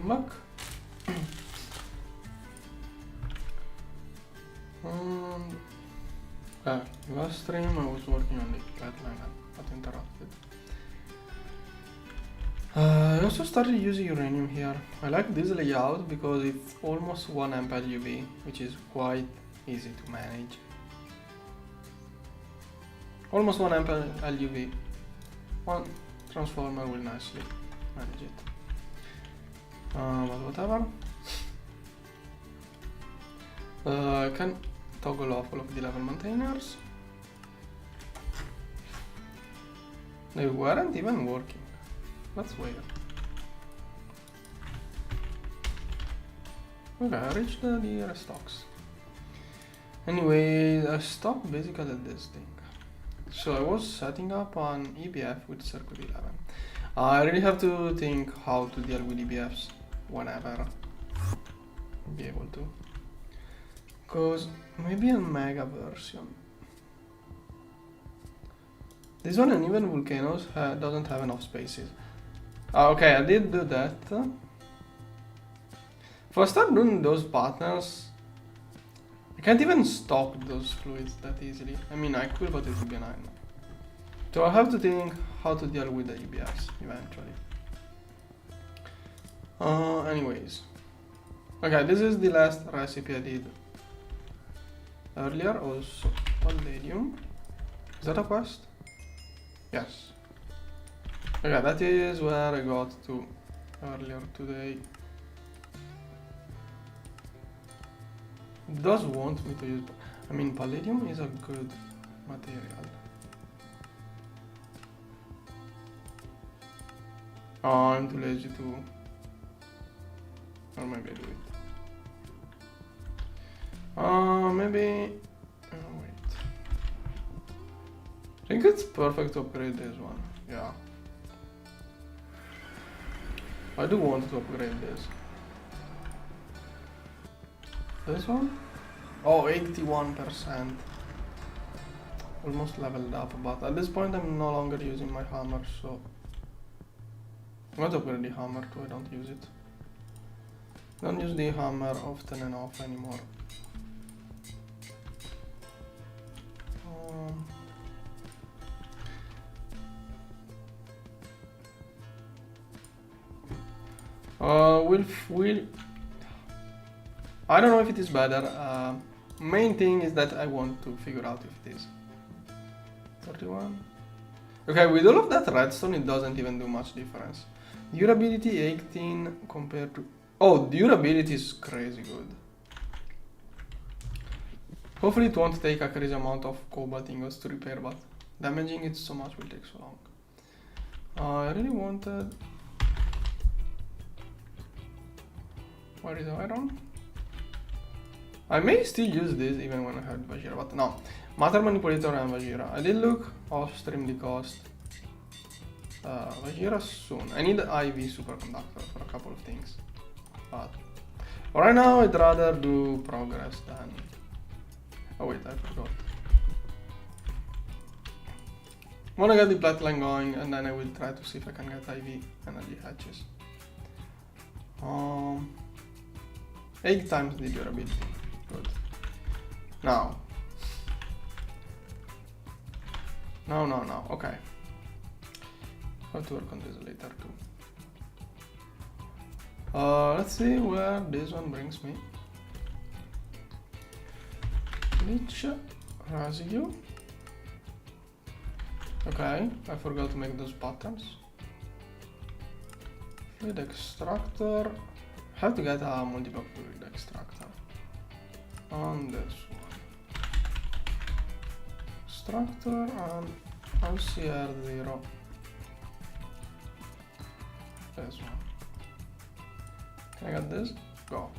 welcome back. Last stream I was working on the platline and got interrupted. I also started using uranium here. I like this layout because it's almost 1 amp LUV, which is quite easy to manage. Almost 1 amp LUV. One transformer will nicely manage it. But whatever. I can toggle off all of the level maintainers. They weren't even working. That's weird. Okay, I reached the restocks. Anyway, I stopped basically at this thing. So I was setting up an EBF with circuit 11. I really have to think how to deal with EBFs whenever I'll be able to. Because maybe a mega version. This one, and even Volcanoes doesn't have enough spaces. Okay, I did do that. If I start doing those patterns, I can't even stock those fluids that easily. I mean, I could, but it would be a nightmare. So I have to think how to deal with the EBS eventually. Anyways. Okay, this is the last recipe I did earlier. Also, palladium. Is that a quest? Yes. Okay, that is where I got to earlier today. It does want me to use, I mean, palladium is a good material. Oh, I'm too lazy to, or maybe I do it. Maybe, oh wait. I think it's perfect to upgrade this one, yeah. I do want to upgrade this. This one? Oh, 81%. Almost leveled up, but at this point I'm no longer using my hammer, so I'm going to upgrade the hammer too, I don't use it. Don't use the hammer often enough anymore. I don't know if it is better. Main thing is that I want to figure out if it is. 31. Okay, with all of that redstone, it doesn't even do much difference. Durability 18 compared to... Oh, durability is crazy good. Hopefully it won't take a crazy amount of cobalt ingots to repair, but damaging it so much will take so long. I really wanted... Where is the iron? I may still use this even when I have Vajira, but no. Matter Manipulator and Vajira. I did look off stream the cost. Vajira soon. I need the IV superconductor for a couple of things. But right now I'd rather do progress than... Oh wait, I forgot. I wanna get the platline going and then I will try to see if I can get IV energy hatches. 8 times the durability. Good. Now. No. Okay. Have to work on this later too. Let's see where this one brings me. Leech residue. Okay, I forgot to make those patterns. Fluid extractor. Have to get a multi-block fluid extractor on this one. Extractor and LCR0. This one. Can I get this? Go.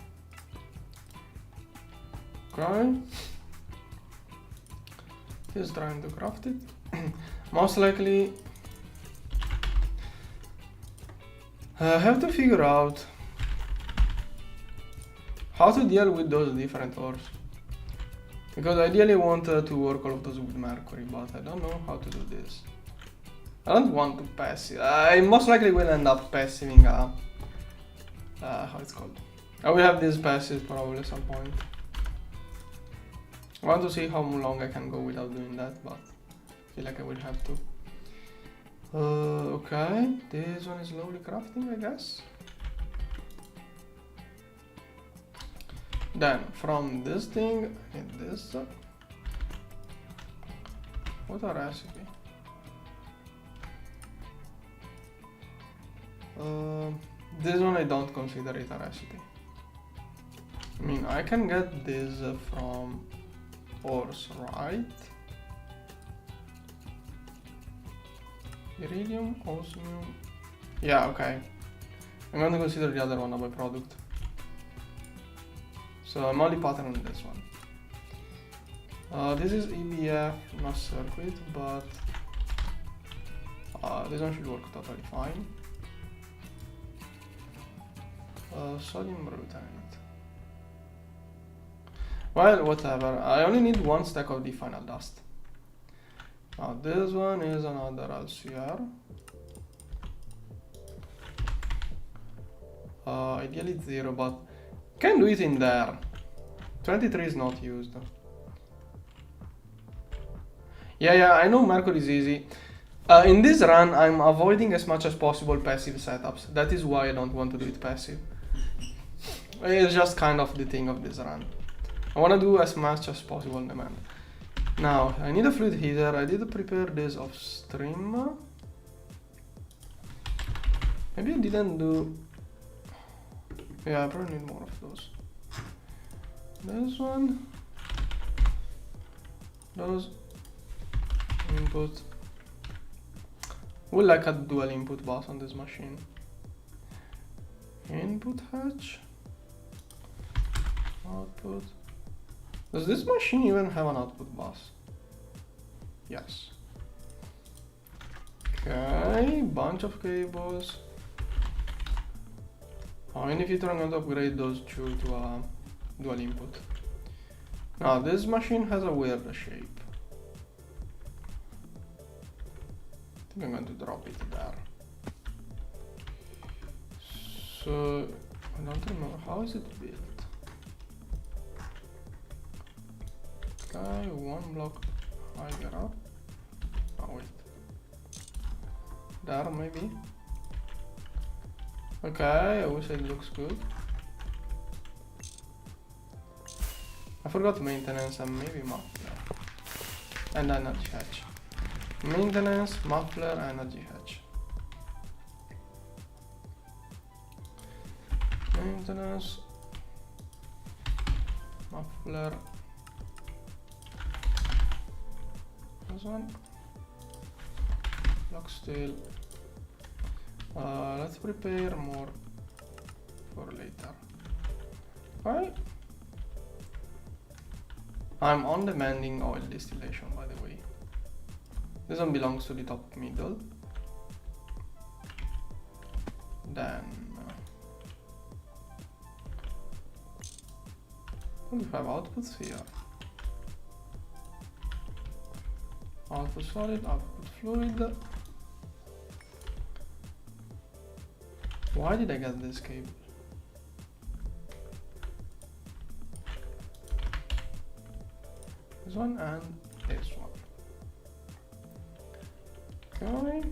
Okay. He's trying to craft it. Most likely I have to figure out how to deal with those different ores. Because I ideally want to work all of those with mercury, but I don't know how to do this. I don't want to passive. I most likely will end up passiving how it's called. I will have this passive probably at some point. I want to see how long I can go without doing that, but I feel like I will have to. Okay, this one is slowly crafting, I guess. Then from this thing, I need this. What a recipe. This one I don't consider it a recipe. I mean, I can get this from ores, right? Iridium, osmium. Yeah, okay. I'm going to consider the other one a byproduct. So I'm only patterning this one. This is EBF, not circuit, but this one should work totally fine. Sodium brutanate. Well, whatever. I only need one stack of the final dust. Now this one is another LCR. Ideally 0, but can do it in there. 23 is not used. Yeah, I know Mercury is easy. In this run, I'm avoiding as much as possible passive setups. That is why I don't want to do it passive. It's just kind of the thing of this run. I want to do as much as possible on demand. Now, I need a fluid heater. I did prepare this off stream. Maybe I didn't do... Yeah, I probably need more of those. This one. Those. Input. Would like a dual input bus on this machine. Input hatch. Output. Does this machine even have an output bus? Yes. Okay, bunch of cables. In the future I'm going to upgrade those two to a dual input. Now this machine has a weird shape. I think I'm going to drop it there. So I don't remember, how is it built? Okay, one block higher up. Oh wait. There maybe. Okay, I wish it looks good. I forgot maintenance and maybe muffler. And energy hatch. Maintenance, muffler, energy hatch. Maintenance, muffler. This one. Block steel. Let's prepare more for later. Right. I'm on demanding oil distillation, by the way. This one belongs to the top middle. Then we have outputs here. Output solid, output fluid. Why did I get this cable? This one and this one. Okay.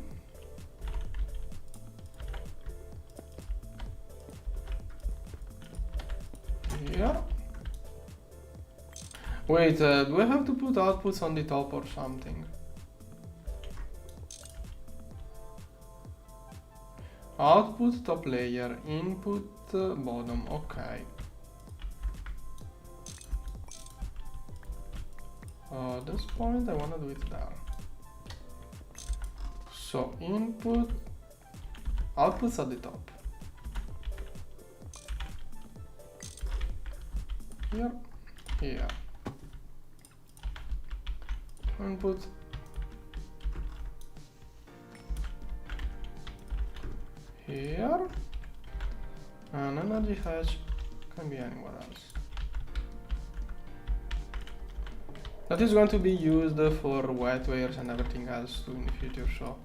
Yeah. Wait, do I have to put outputs on the top or something? Output top layer, input bottom, okay. At this point I wanna do it there. So input, outputs at the top. Here, here. Input. Here. And energy hatch can be anywhere else. That is going to be used for wet wares and everything else too in the future, so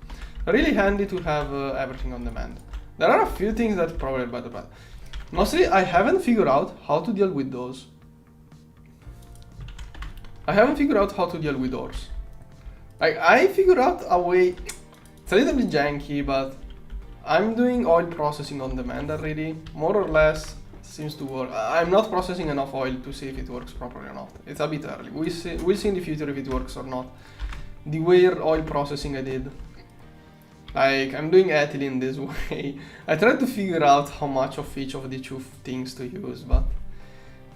really handy to have everything on demand. There are a few things that probably are bad. Mostly, I haven't figured out how to deal with those. I haven't figured out how to deal with those. Like, I figured out a way. It's a little bit janky, but I'm doing oil processing on demand already. More or less seems to work. I'm not processing enough oil to see if it works properly or not. It's a bit early. We'll see in the future if it works or not. The weird oil processing I did. Like, I'm doing ethylene this way. I tried to figure out how much of each of the two things to use, but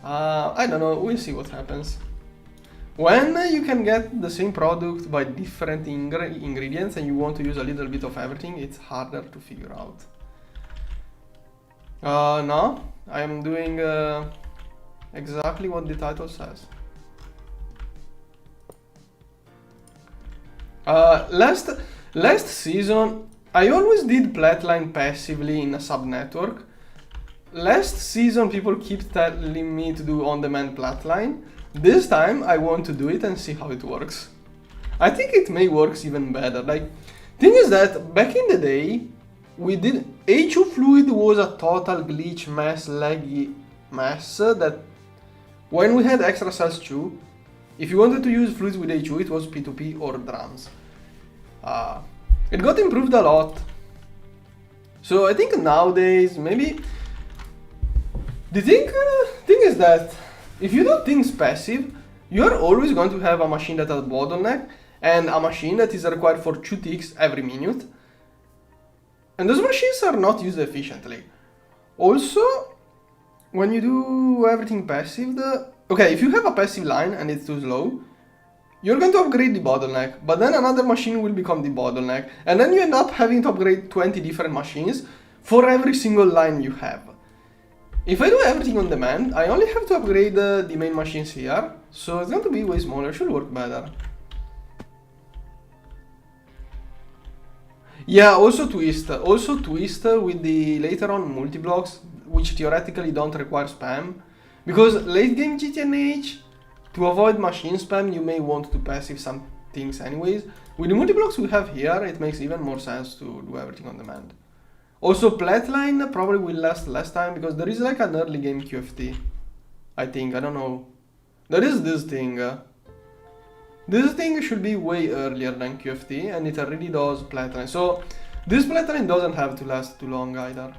I don't know. We'll see what happens. When you can get the same product by different ingredients and you want to use a little bit of everything, it's harder to figure out. No, I am doing exactly what the title says. Last season, I always did platline passively in a subnetwork. Last season, people keep telling me to do on-demand platline. This time, I want to do it and see how it works. I think it may work even better. Like, thing is that back in the day, we did HU fluid was a total glitch mess, laggy mess that when we had extra cells too, if you wanted to use fluids with HU, it was P2P or drums. It got improved a lot. So I think nowadays, maybe the thing is that if you do things passive, you are always going to have a machine that has a bottleneck and a machine that is required for 2 ticks every minute. And those machines are not used efficiently. Also, when you do everything passive, okay, if you have a passive line and it's too slow, you're going to upgrade the bottleneck, but then another machine will become the bottleneck, and then you end up having to upgrade 20 different machines for every single line you have. If I do everything on demand, I only have to upgrade the main machines here, so it's going to be way smaller. It should work better. Yeah, also twist with the later on multi-blocks, which theoretically don't require spam, because late game GTNH, to avoid machine spam, you may want to passive some things anyways. With the multi-blocks we have here, it makes even more sense to do everything on demand. Also, platline probably will last less time because there is like an early game QFT. I think, I don't know. There is this thing. This thing should be way earlier than QFT and it already does platline. So this platline doesn't have to last too long either.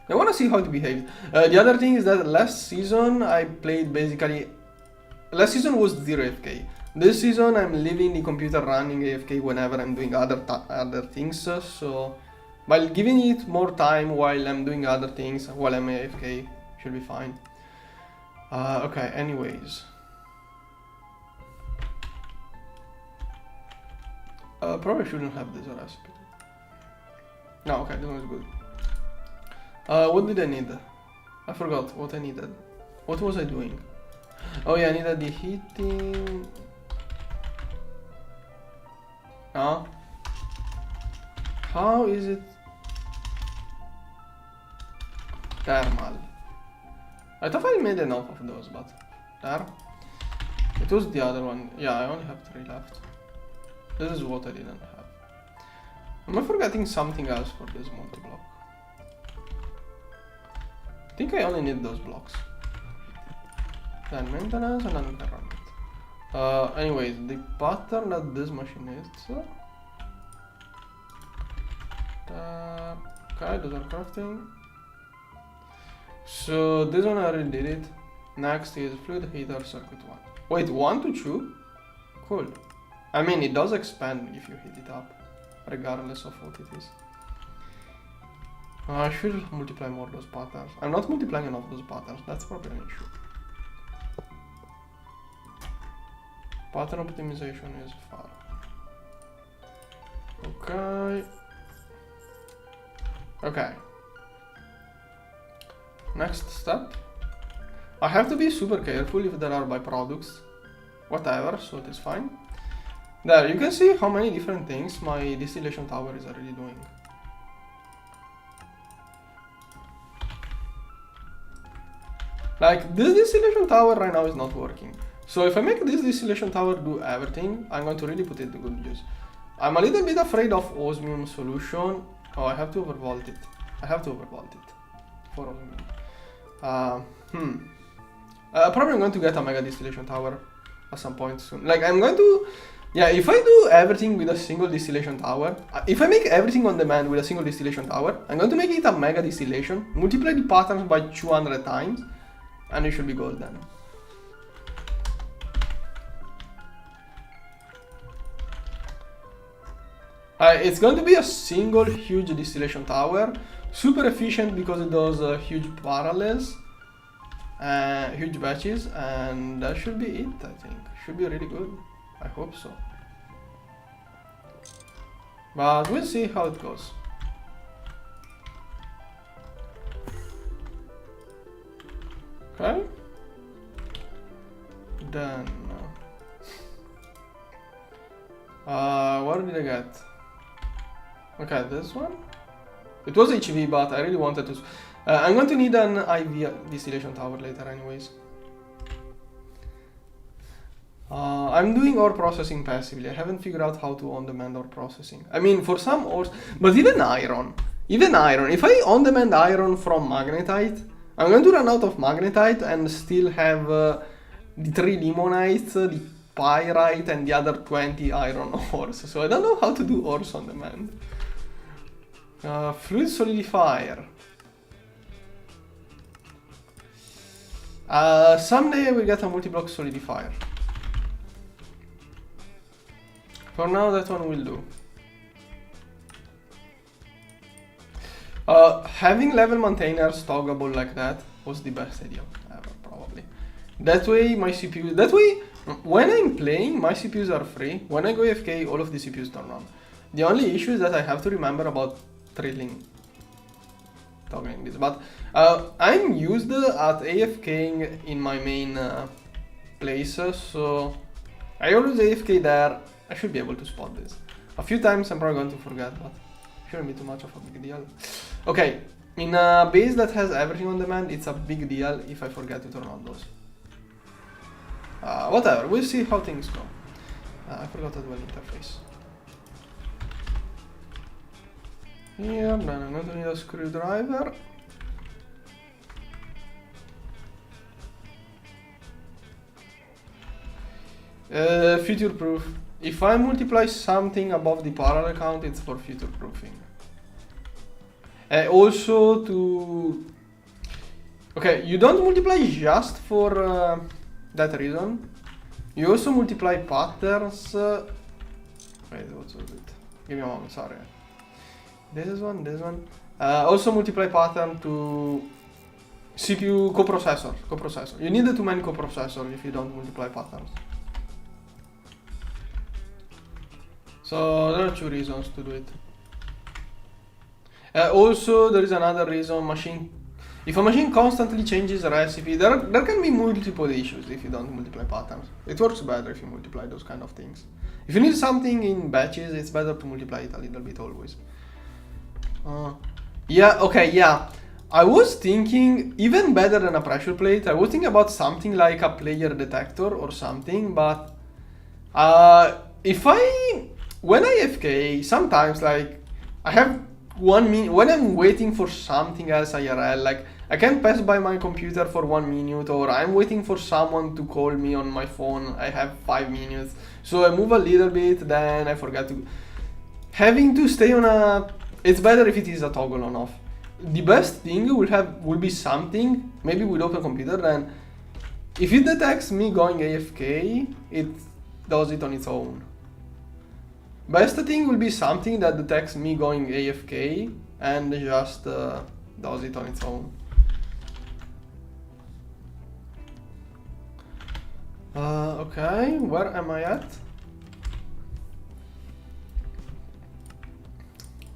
I want to see how it behaves. The other thing is that last season I played basically... Last season was 0 AFK. This season I'm leaving the computer running AFK whenever I'm doing other things. So by giving it more time while I'm doing other things, while I'm AFK, should be fine. Okay, anyways. Probably shouldn't have this recipe. No, okay, this one is good. What did I need? I forgot what I needed. What was I doing? Oh yeah, I needed the heating. No. How is it? Thermal. I thought I made enough of those, but there. It was the other one. Yeah, I only have 3 left. This is what I didn't have. Am I forgetting something else for this multi-block? I think I only need those blocks. Then maintenance and then we can run it. Anyways, the pattern that this machine needs. Okay, those are crafting. So this one I already did it. Next is fluid heater circuit 1. Wait, 1 to 2? Cool. I mean, it does expand if you heat it up, regardless of what it is. I should multiply more of those patterns. I'm not multiplying enough of those patterns, that's probably an issue. Pattern optimization is far. Okay. Okay. Next step. I have to be super careful if there are byproducts. Whatever, so it is fine. There, you can see how many different things my distillation tower is already doing. Like, this distillation tower right now is not working. So if I make this distillation tower do everything, I'm going to really put it to good use. I'm a little bit afraid of osmium solution. Oh, I have to overvolt it. I have to overvolt it. for all. Probably I'm going to get a mega distillation tower at some point soon. Like I'm going to, yeah, if I do everything with a single distillation tower, if I make everything on demand with a single distillation tower, I'm going to make it a mega distillation, multiply the patterns by 200 times, and it should be golden. It's going to be a single huge distillation tower, super efficient because it does huge parallels, huge batches, and that should be it, I think. Should be really good. I hope so. But we'll see how it goes. Okay. Then, what did I get? Okay, this one. It was HV, but I really wanted to. I'm going to need an IV distillation tower later, anyways. I'm doing ore processing passively. I haven't figured out how to on-demand ore processing. I mean, for some ores, but even iron. If I on-demand iron from magnetite, I'm going to run out of magnetite and still have the 3 limonites, the pyrite, and the other 20 iron ores. So I don't know how to do ores on demand. Fluid solidifier. Someday I will get a multi-block solidifier. For now, that one will do. Having level maintainers toggleable like that was the best idea ever, probably. That way, my CPU. That way, when I'm playing, my CPUs are free. When I go AFK, all of the CPUs turn on. The only issue is that I have to remember about toggling this. But I'm used at AFKing in my main place, so I always AFK there. I should be able to spot this. A few times I'm probably going to forget, but shouldn't be too much of a big deal. Okay, in a base that has everything on demand, it's a big deal if I forget to turn on those. Whatever, we'll see how things go. I forgot to do an interface. Here, then I'm going to need a screwdriver. Future proof. If I multiply something above the parallel count, it's for future proofing. Also to... Okay, you don't multiply just for that reason. You also multiply patterns. Wait, what was it? Give me a moment, sorry. This is one, this one. Also multiply pattern to CPU coprocessor. You need too many coprocessors if you don't multiply patterns. So there are 2 reasons to do it. Also, there is another reason, if a machine constantly changes a recipe, there can be multiple issues if you don't multiply patterns. It works better if you multiply those kind of things. If you need something in batches, it's better to multiply it a little bit always. Yeah, okay, yeah. I was thinking, even better than a pressure plate, I was thinking about something like a player detector or something, but when I AFK, sometimes like I have 1 minute, when I'm waiting for something else IRL, like I can't pass by my computer for 1 minute, or I'm waiting for someone to call me on my phone, I have 5 minutes, so I move a little bit, then I forget to, having to stay on a, it's better if it is a toggle on off. The best thing will be something, maybe with open computer, then if it detects me going AFK, it does it on its own. Best thing will be something that detects me going AFK and just does it on its own. Okay, where am I at?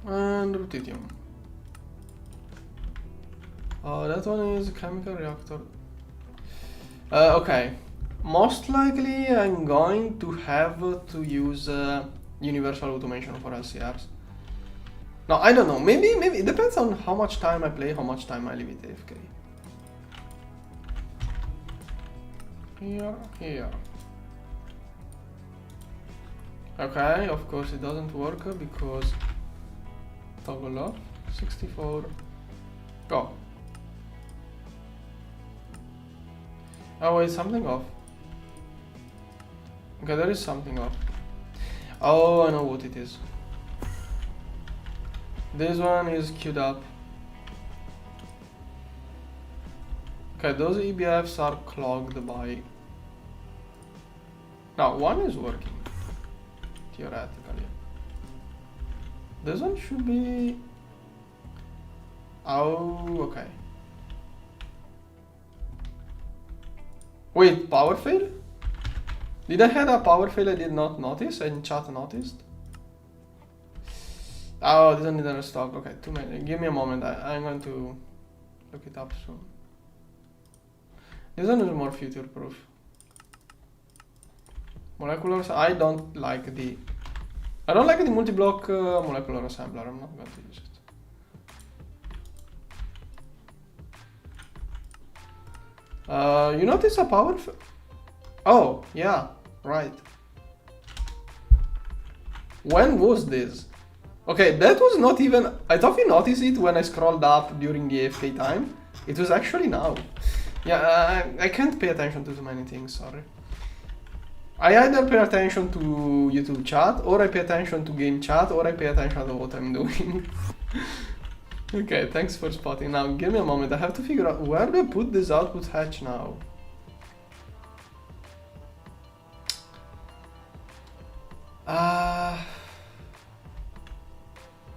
And ruthenium. That one is chemical reactor. Okay, most likely I'm going to have to use universal automation for LCRs. No, I don't know. Maybe it depends on how much time I play, how much time I leave it AFK. Here. Okay, of course it doesn't work because toggle off 64. Go. Oh wait, something off. Okay, there is something off. Oh, I know what it is. This one is queued up. Okay, those EBFs are clogged by... Now, one is working, theoretically. This one should be... Oh, okay. Wait, power fail? Did I have a power fail I did not notice and chat noticed? Oh, this one didn't restock. Okay, 2 minutes. Give me a moment. I'm going to look it up soon. This one is more future proof. Molecular. I don't like the multi-block molecular assembler. I'm not going to use it. You notice a power? Oh, yeah, right. When was this? Okay, that was not even... I thought you noticed it when I scrolled up during the AFK time. It was actually now. Yeah, I can't pay attention to too many things, sorry. I either pay attention to YouTube chat, or I pay attention to game chat, or I pay attention to what I'm doing. Okay, thanks for spotting. Now, give me a moment. I have to figure out where do I put this output hatch now.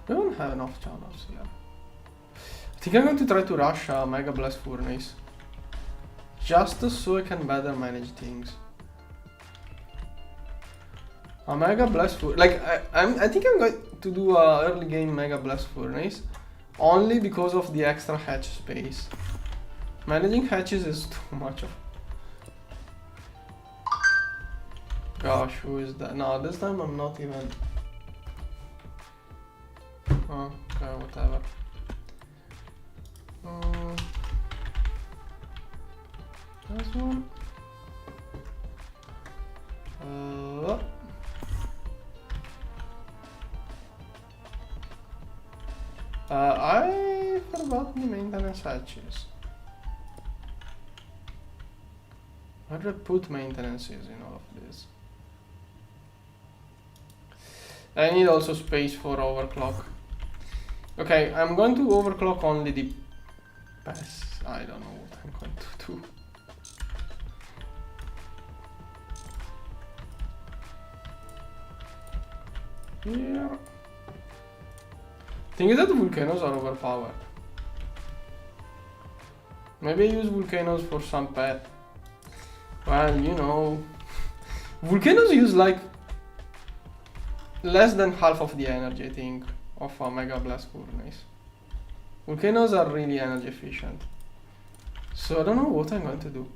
We don't have enough channels here. I think I'm going to try to rush a Mega Blast Furnace. Just so I can better manage things. A Mega Blast Furnace. Like, I think I'm going to do a early game Mega Blast Furnace. Only because of the extra hatch space. Managing hatches is too much of... Gosh, who is that? No, this time I'm not even... Oh, okay, whatever. This one. I forgot the maintenance hatches. Where do I put maintenances in all of this? I need also space for overclock. Okay, I'm going to overclock only the pass. I don't know what I'm going to do. Here. Thing is that volcanoes are overpowered. Maybe I use volcanoes for some pet. Well, you know, volcanoes use like less than half of the energy, I think, of a Mega Blast Furnace. Volcanoes are really energy efficient. So I don't know what I'm going to do.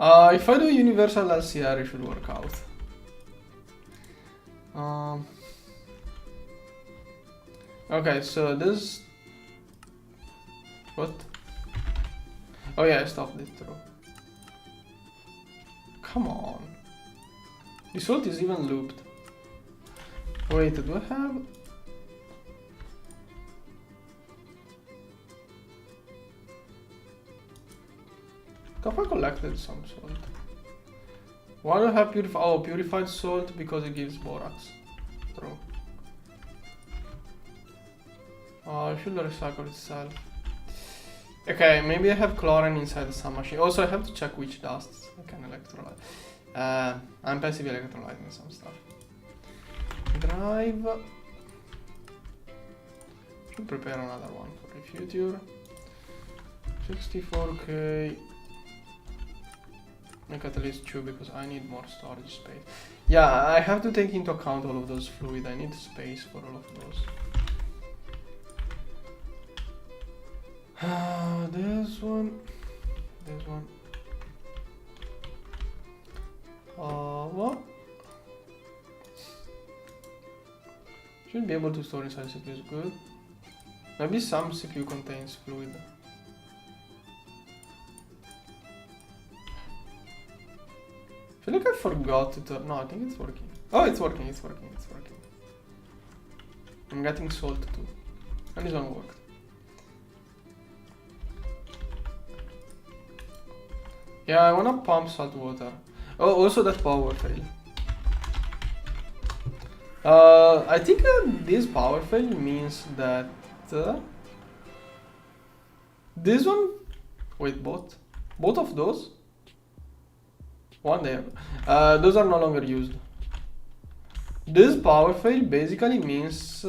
If I do universal LCR, it should work out. Okay, so this... What? Oh yeah, I stopped it through. Come on. The salt is even looped. Wait, do I have... Have I collected some salt? Why do I have purified? Oh, purified salt because it gives borax. True. Oh, it should recycle itself. Okay, maybe I have chlorine inside some machine. Also, I have to check which dusts I can electrolyte. I'm passively electrolyting some stuff. Drive. Should prepare another one for the future. 64k. Make at least 2 because I need more storage space. Yeah, I have to take into account all of those fluid. I need space for all of those. This one. This one. What? Should be able to store inside CPU is good. Maybe some CPU contains fluid. I feel like I forgot to turn. No, I think it's working. Oh, it's working, it's working, it's working. I'm getting salt too. And this one worked. Yeah, I wanna pump salt water. Oh, also that power fail. I think this power fail means that this one. Wait, both of those. One there. Those are no longer used. This power fail basically means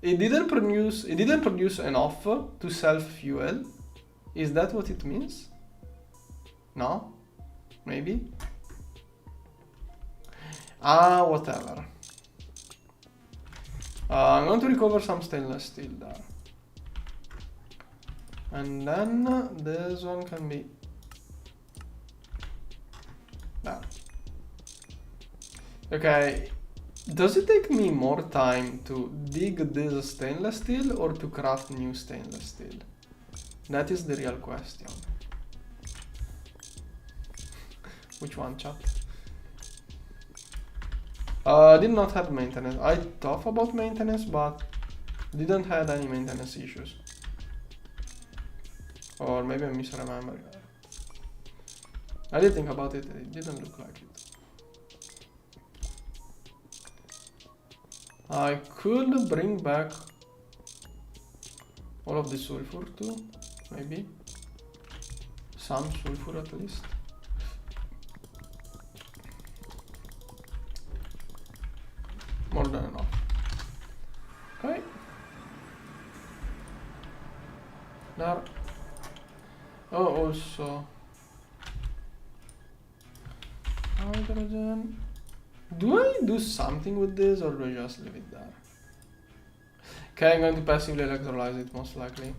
it didn't produce enough to self-fuel. Is that what it means? No? Maybe? Whatever. I'm going to recover some stainless steel there. And then this one can be there. Okay. Does it take me more time to dig this stainless steel or to craft new stainless steel? That is the real question. Which one, chat? Did not have maintenance. I thought about maintenance, but didn't have any maintenance issues. Or maybe I'm misremembering. I did think about it, it didn't look like it. I could bring back all of the sulfur too, maybe. Some sulfur at least. More than enough. Okay. There. Oh, also hydrogen. Do I do something with this or do I just leave it there? Okay, I'm going to passively electrolyze it most likely.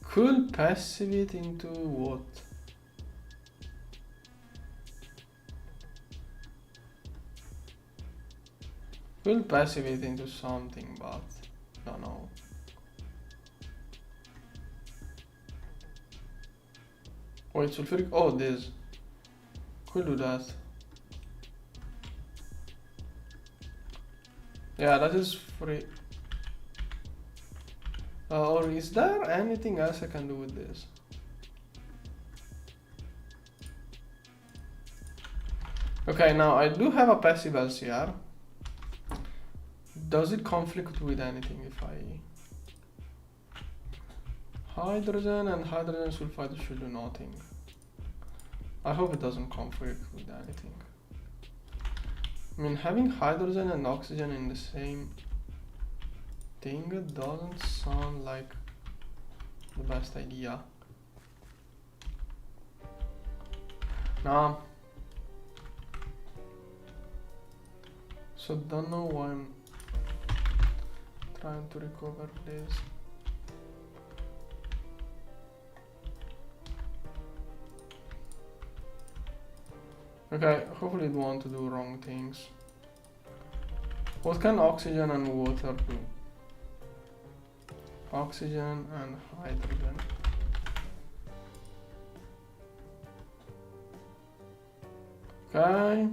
Could passive it into what? Will passive it into something, but don't know. Wait, sulfuric. Oh, this. Could do that. Yeah, that is free. Or is there anything else I can do with this? Okay, now I do have a passive LCR. Does it conflict with anything if I... Hydrogen and hydrogen sulfide should do nothing. I hope it doesn't conflict with anything. I mean, having hydrogen and oxygen in the same thing doesn't sound like the best idea. Nah. So don't know why I'm trying to recover this. Okay, hopefully it won't do wrong things. What can oxygen and water do? Oxygen and hydrogen. Okay.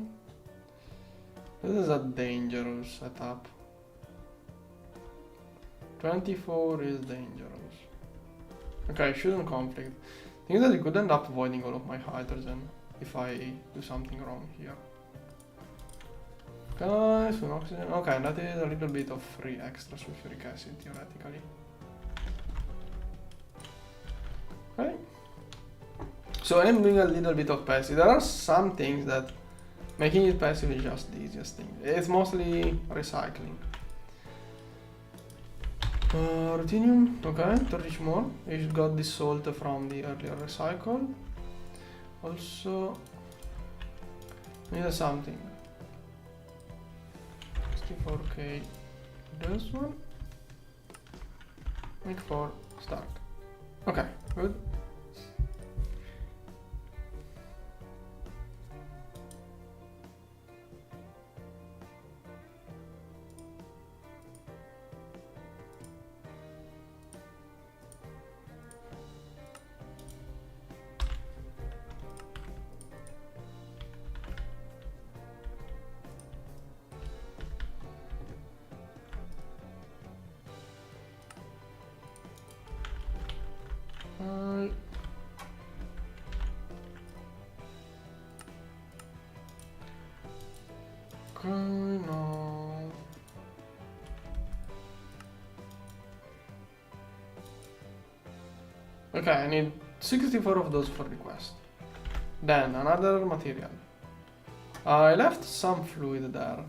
This is a dangerous setup. 24 is dangerous. Okay, shouldn't conflict. I think that it could end up voiding all of my hydrogen if I do something wrong here. Okay, so oxygen. Okay, that is a little bit of free extra sulfuric acid theoretically. Okay. So I'm doing a little bit of passive. There are some things that making it passive is just the easiest thing. It's mostly recycling. Ruthenium, okay, to reach more. We got the salt from the earlier recycle. Also, need something. 64k. This one. Make 4. Start. Okay, good. Okay, I need 64 of those for the quest. Then another material. I left some fluid there.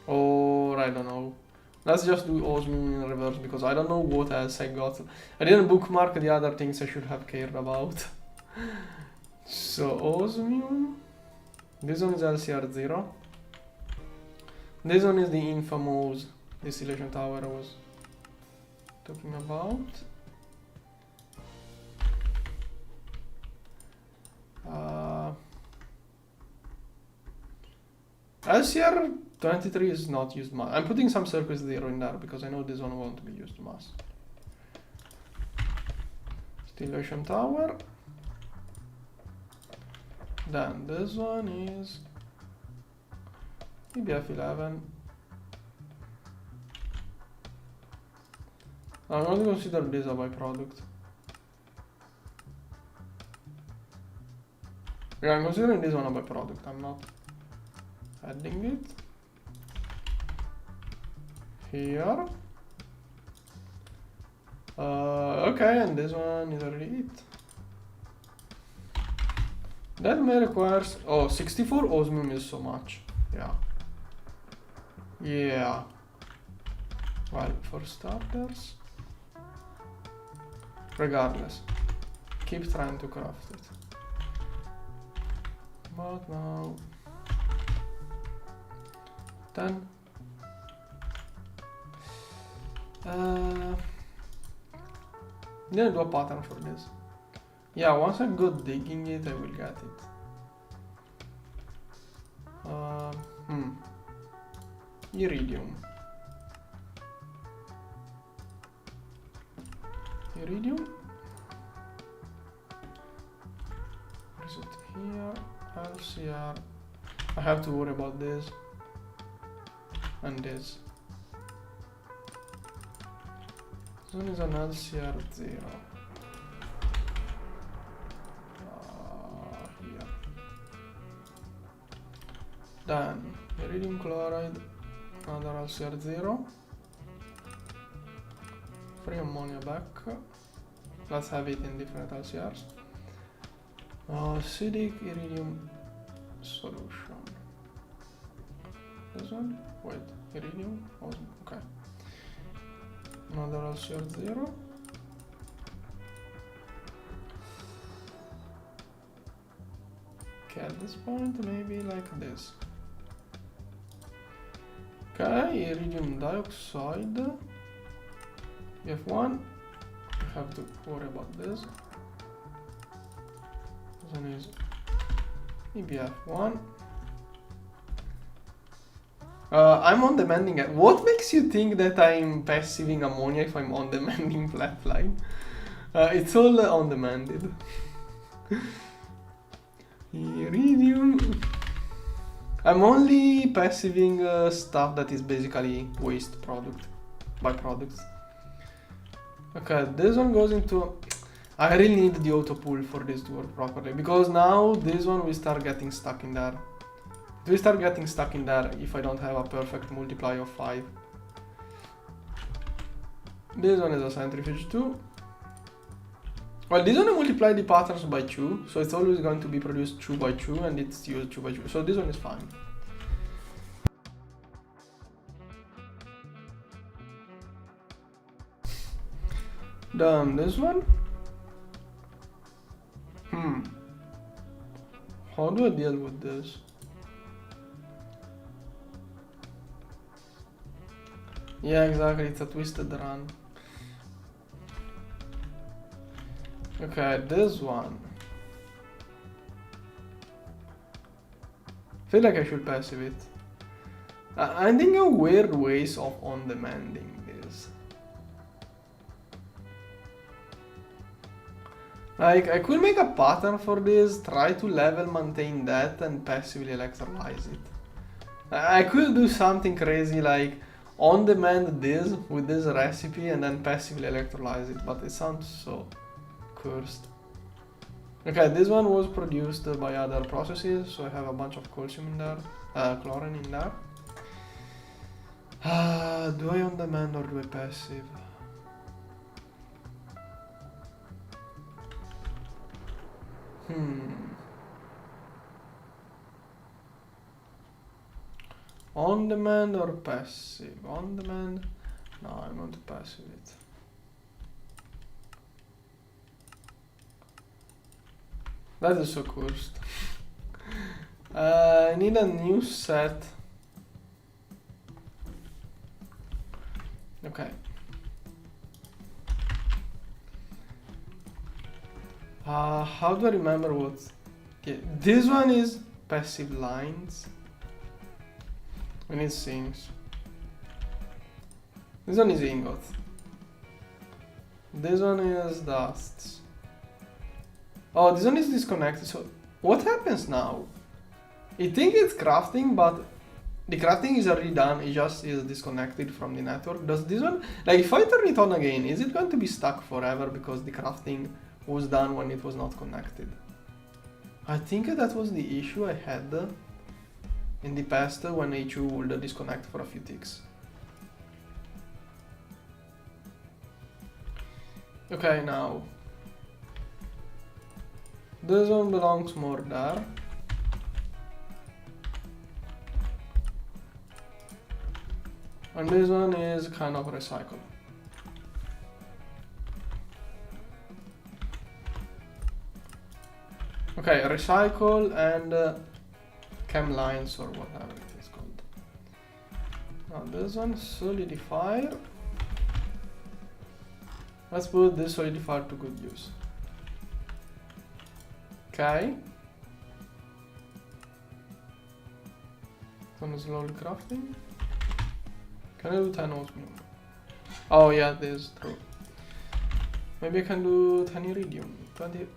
Or I don't know. Let's just do osmium in reverse because I don't know what else I got. I didn't bookmark the other things I should have cared about. So osmium. This one is LCR0. This one is the infamous distillation tower I was talking about. LCR 23 is not used much. I'm putting some circuit 0 in there because I know this one won't be used much. Distillation tower. Then this one is EBF11. I'm going to consider this a byproduct. Yeah, I'm considering this one a byproduct. I'm not adding it here. Okay, and this one is already it. That may require 64 osmium is so much. Yeah. Well, for starters, regardless, keep trying to craft it. But now 10. Need to do a pattern for this. Yeah, once I go digging it, I will get it. Iridium. Iridium. What is it here? LCR. I have to worry about this. And this. This one is an LCR0. Here. Then iridium chloride, another LCR0. Free ammonia back. Let's have it in different LCRs. Acidic iridium solution. This one? Wait, iridium? Okay. Another LCR0. Okay, at this point, maybe like this. Okay, iridium dioxide. F1. I have to worry about this. This one is EBF1. I'm on demanding. What makes you think that I'm passiving ammonia if I'm on demanding platline? It's all on demanded. Iridium. I'm only passiving stuff that is basically waste product, byproducts. Okay, this one goes into. I really need the auto pull for this to work properly because now this one will start getting stuck in there. It will start getting stuck in there if I don't have a perfect multiply of 5. This one is a centrifuge too. Well, this one I multiply the patterns by 2, so it's always going to be produced 2 by 2 and it's used 2 by 2. So this one is fine. Then this one. How do I deal with this? Yeah, exactly, it's a twisted run. Okay, this one. I feel like I should passive it. I'm thinking of weird ways of on-demanding this. Like, I could make a pattern for this, try to level maintain that and passively electrolyze it. I could do something crazy like on-demand this with this recipe and then passively electrolyze it, but it sounds so cursed. Okay, this one was produced by other processes, so I have a bunch of calcium in there, chlorine in there. Do I on-demand or do I passive? On demand or passive? On demand? No, I'm going to passive it. That is so cursed. I need a new set. Okay. How do I remember what? Okay, this one is passive lines. We need sinks. This one is ingot. This one is dusts. Oh, this one is disconnected. So what happens now? I think it's crafting, but the crafting is already done. It just is disconnected from the network. Does this one, like if I turn it on again, is it going to be stuck forever because the crafting was done when it was not connected? I think that was the issue I had in the past when HU would disconnect for a few ticks. Okay, now this one belongs more there. And this one is kind of recycled. Okay, recycle and chem lines or whatever it is called. Now this one solidifier. Let's put this solidifier to good use. Okay. Some slowly crafting. Can I do 10 osmium? Oh yeah, this is true. Maybe I can do 10 iridium. 20.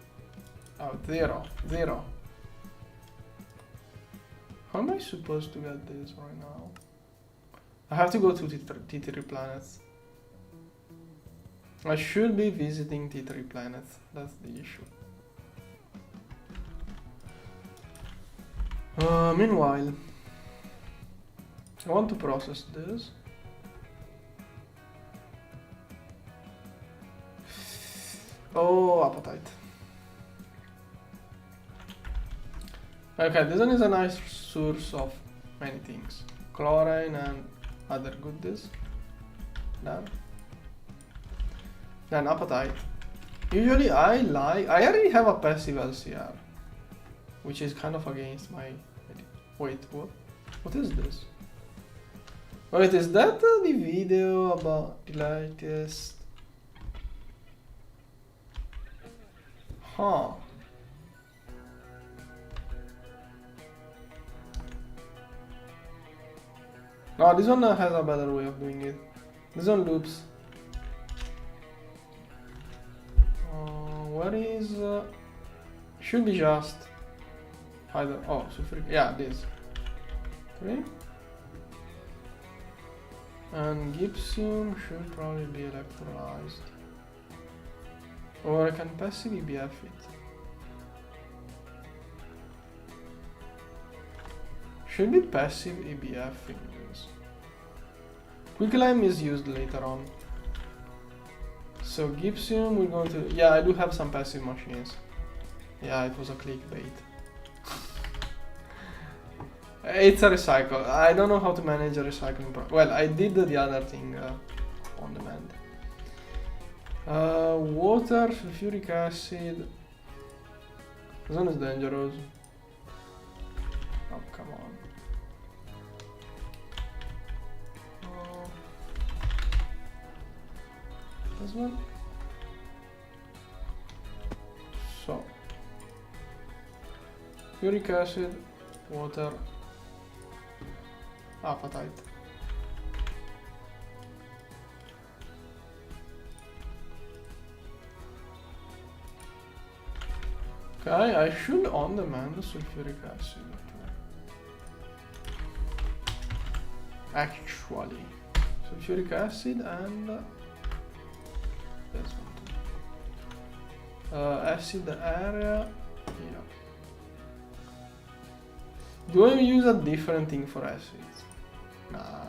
Oh, 0. How am I supposed to get this right now? I have to go to T3 planets. I should be visiting T3 planets. That's the issue. Meanwhile, I want to process this. Oh, appetite. Okay, this one is a nice source of many things. Chlorine and other goodies. There. Then appetite. Usually I already have a passive LCR, which is kind of against my... Wait, what? What is this? Wait, is that the video about the latest? Huh. No, this one has a better way of doing it. This one loops. Where is... should be just... either... Oh, sulfuric... Yeah, this. 3. And gypsum should probably be electrolyzed. Or I can passive EBF it. Should be passive EBF in this. Quicklime is used later on. So gypsum, we're going to... Yeah, I do have some passive machines. Yeah, it was a clickbait. It's a recycle. I don't know how to manage a recycling process. Well, I did the other thing on demand. Water, sulfuric acid. This one is dangerous. Oh, come on. This one. So, uric acid, water, apatite. Okay, I should on demand sulfuric acid. Actually, sulfuric acid and this one. Acid area. Yeah. Do I use a different thing for acids? Nah.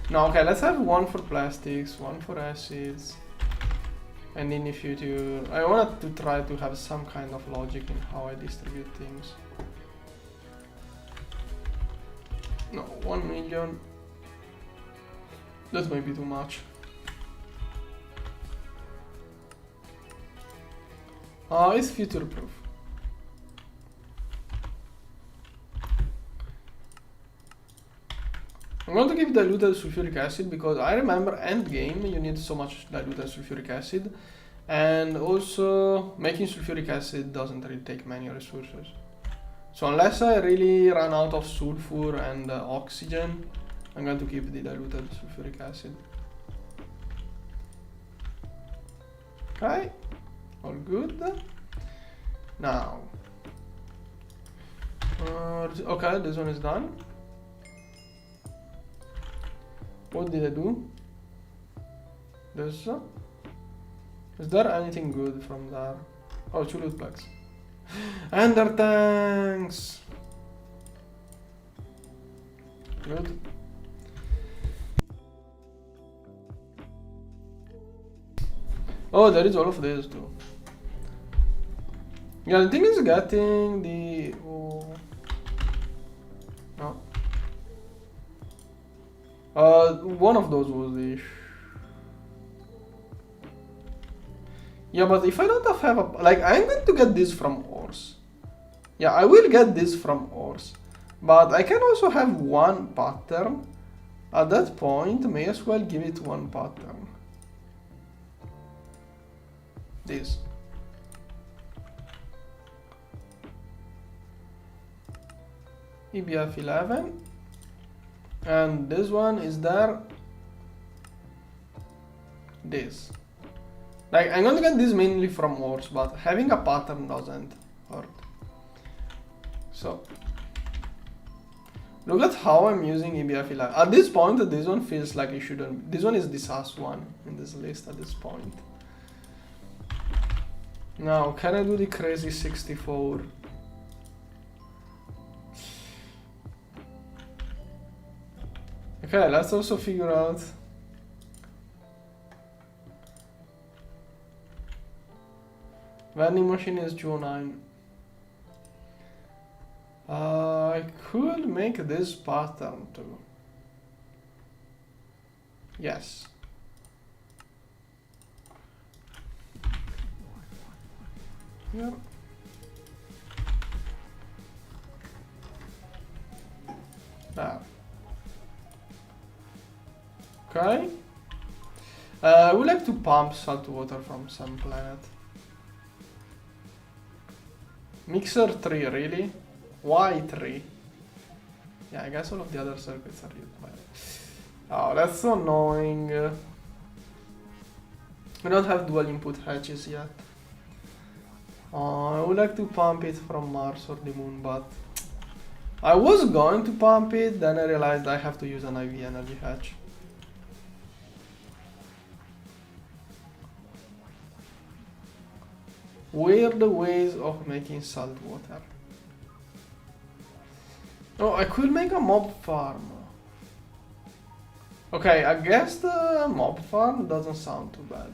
No, okay, let's have one for plastics, one for acids. And in the future, I wanted to try to have some kind of logic in how I distribute things. No, 1 million. That might be too much. It's future proof. I'm going to keep diluted sulfuric acid because I remember endgame you need so much diluted sulfuric acid, and also making sulfuric acid doesn't really take many resources. So unless I really run out of sulfur and oxygen, I'm going to keep the diluted sulfuric acid. Okay, all good. Now, okay, this one is done. What did I do? This. Is there anything good from there? Oh, 2 loot packs. Ender tanks! Good. Oh, there is all of this too. Yeah, the thing is getting the... Oh. No. One of those was the... Yeah, but if I don't have a... Like, I'm going to get this from ores. Yeah, I will get this from ores. But I can also have one pattern. At that point, may as well give it one pattern. This. EBF 11. And this one is there. This. Like, I'm gonna get this mainly from ores, but having a pattern doesn't hurt. So, look at how I'm using EBF 11. At this point, this one feels like it shouldn't. This one is the sus one in this list at this point. Now, can I do the crazy 64? Okay, let's also figure out. Vending machine is June 9. I could make this pattern too. Yes. Yeah. There. Okay. I would like to pump salt water from some planet. Mixer 3, really? Why 3? Yeah, I guess all of the other circuits are used by it. Oh, that's so annoying. We don't have dual input hatches yet. I would like to pump it from Mars or the Moon, but I was going to pump it, then I realized I have to use an IV energy hatch. Weird ways of making salt water. Oh, I could make a mob farm. Okay, I guess the mob farm doesn't sound too bad.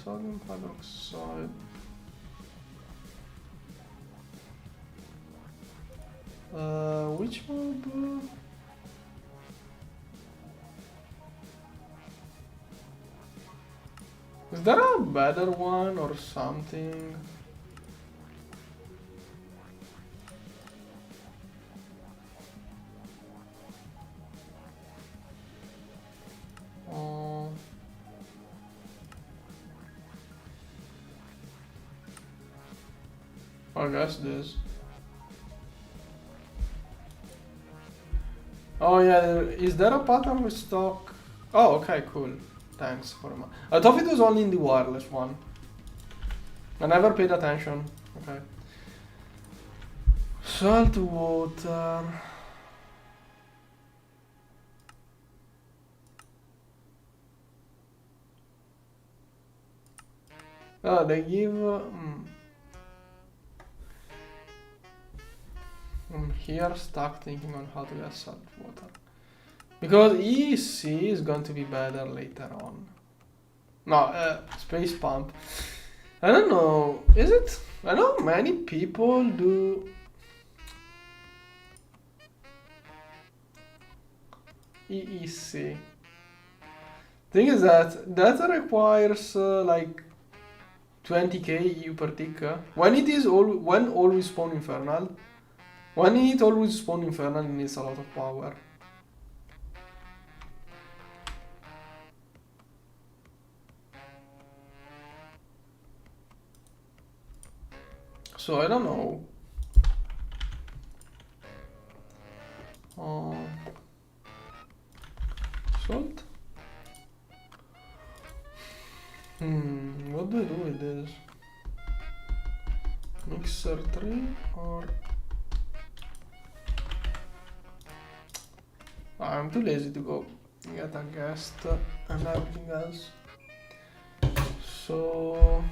Sodium hydroxide. Which mob? Is there a better one or something? I guess this. Oh yeah, is there a pattern with stock? Oh, okay, cool. Thanks for my... I thought it was only in the wireless one. I never paid attention. Okay. Salt water. Oh, they give... I'm here stuck thinking on how to get salt water. Because EC is going to be better later on. No, space pump. I don't know. Is it? I know many people do EEC. Thing is that requires like 20k EU per tick. When it is when always spawn infernal. When it always spawn infernal, it needs a lot of power. So I don't know. Salt? What do I do with this? Mixer 3 or... I'm too lazy to go get a guest and everything else. So...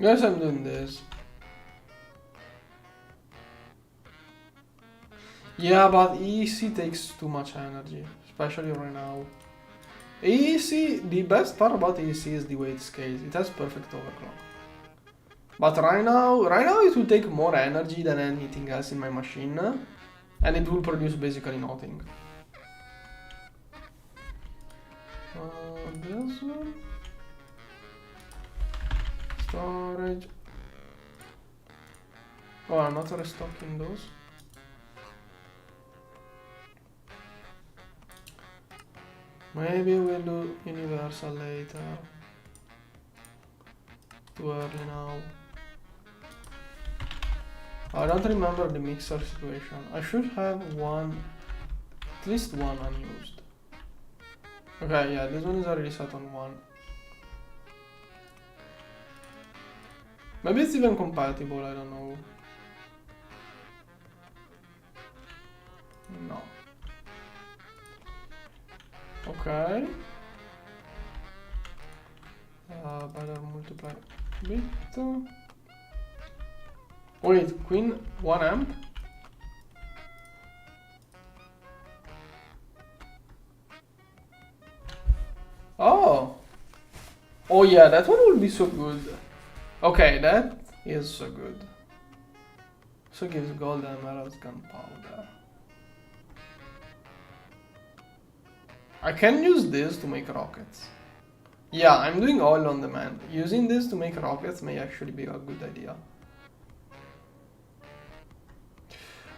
Guess I'm doing this. Yeah, but EEC takes too much energy, especially right now. EEC, the best part about EEC is the way it scales. It has perfect overclock. But right now it will take more energy than anything else in my machine, and it will produce basically nothing. This one. Storage. Oh, I'm not restocking those. Maybe we'll do universal later. Too early now. I don't remember the mixer situation. I should have one, at least one unused. Okay, yeah, this one is already set on 1. Maybe it's even compatible, I don't know. No. Okay. Better multiply bit. Wait, queen 1 amp? Oh! Oh yeah, that one will be so good. Okay, that is so good. So gives gold, emeralds, gunpowder. I can use this to make rockets. Yeah, I'm doing all on demand. Using this to make rockets may actually be a good idea.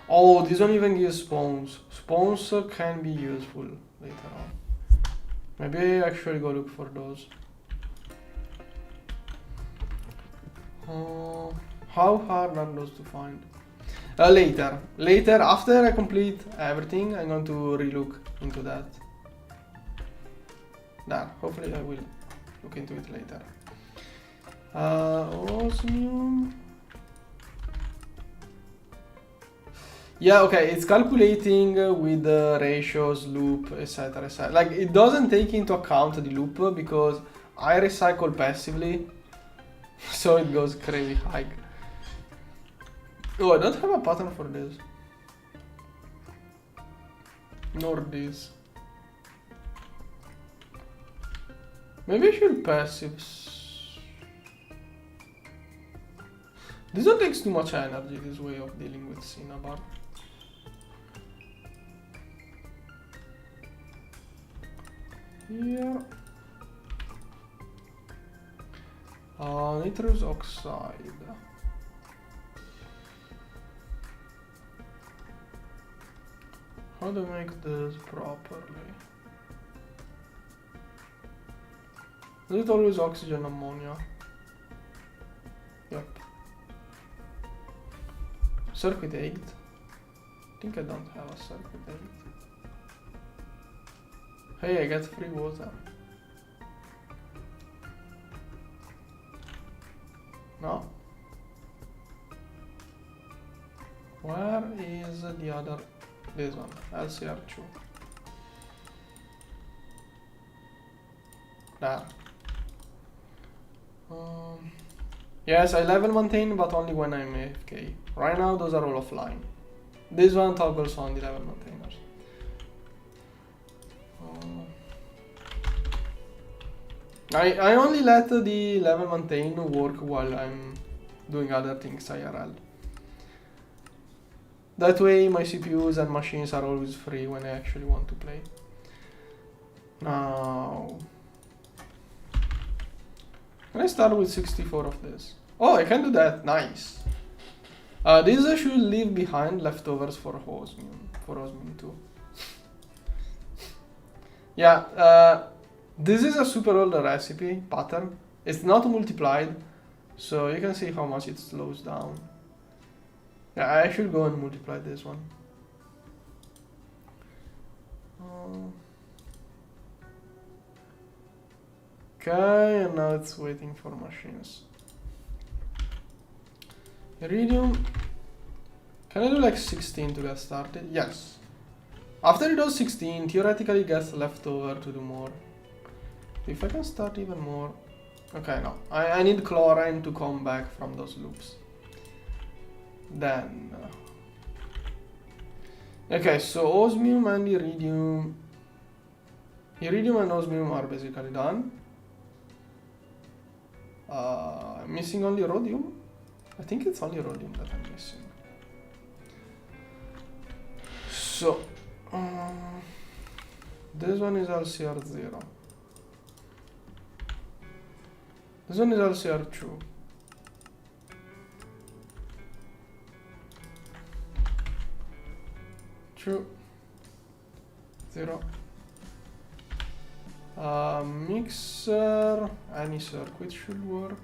Oh, this one even gives spawns. Spawns can be useful later on. Maybe I actually go look for those. How hard are those to find? Later, after I complete everything, I'm going to relook into that. There, hopefully I will look into it later. Osmium. Yeah, okay, it's calculating with the ratios, loop, etc, etc. Like, it doesn't take into account the loop because I recycle passively, so it goes crazy high. Oh, I don't have a pattern for this. Nor this. Maybe I should passive. This one takes too much energy, this way of dealing with Cinnabar. Here. Nitrous oxide. How to make this properly? Is it always oxygen ammonia? Yep. Circuit 8. I think I don't have a circuit 8. Hey, I get free water. No. Where is the other? This one, LCR2. There. Yes, I level maintain, but only when I'm AFK. Right now, those are all offline. This one toggles on the level maintainers. I only let the level maintain work while I'm doing other things IRL. That way my CPUs and machines are always free when I actually want to play. Now, can I start with 64 of this? Oh, I can do that, nice. This should leave behind leftovers for Osmium too. Yeah, this is a super old recipe pattern. It's not multiplied, so you can see how much it slows down. Yeah, I should go and multiply this one. Okay, and now it's waiting for machines. Iridium. Can I do like 16 to get started? Yes. After it does 16, theoretically it gets left over to do more. If I can start even more. Okay, no. I need chlorine to come back from those loops. Then. Okay, so osmium and iridium. Iridium and osmium are basically done. I'm missing only rhodium. I think it's only rhodium that I'm missing. So, this one is LCR0. This one is LCR2. Two. 0. Mixer, any circuit should work.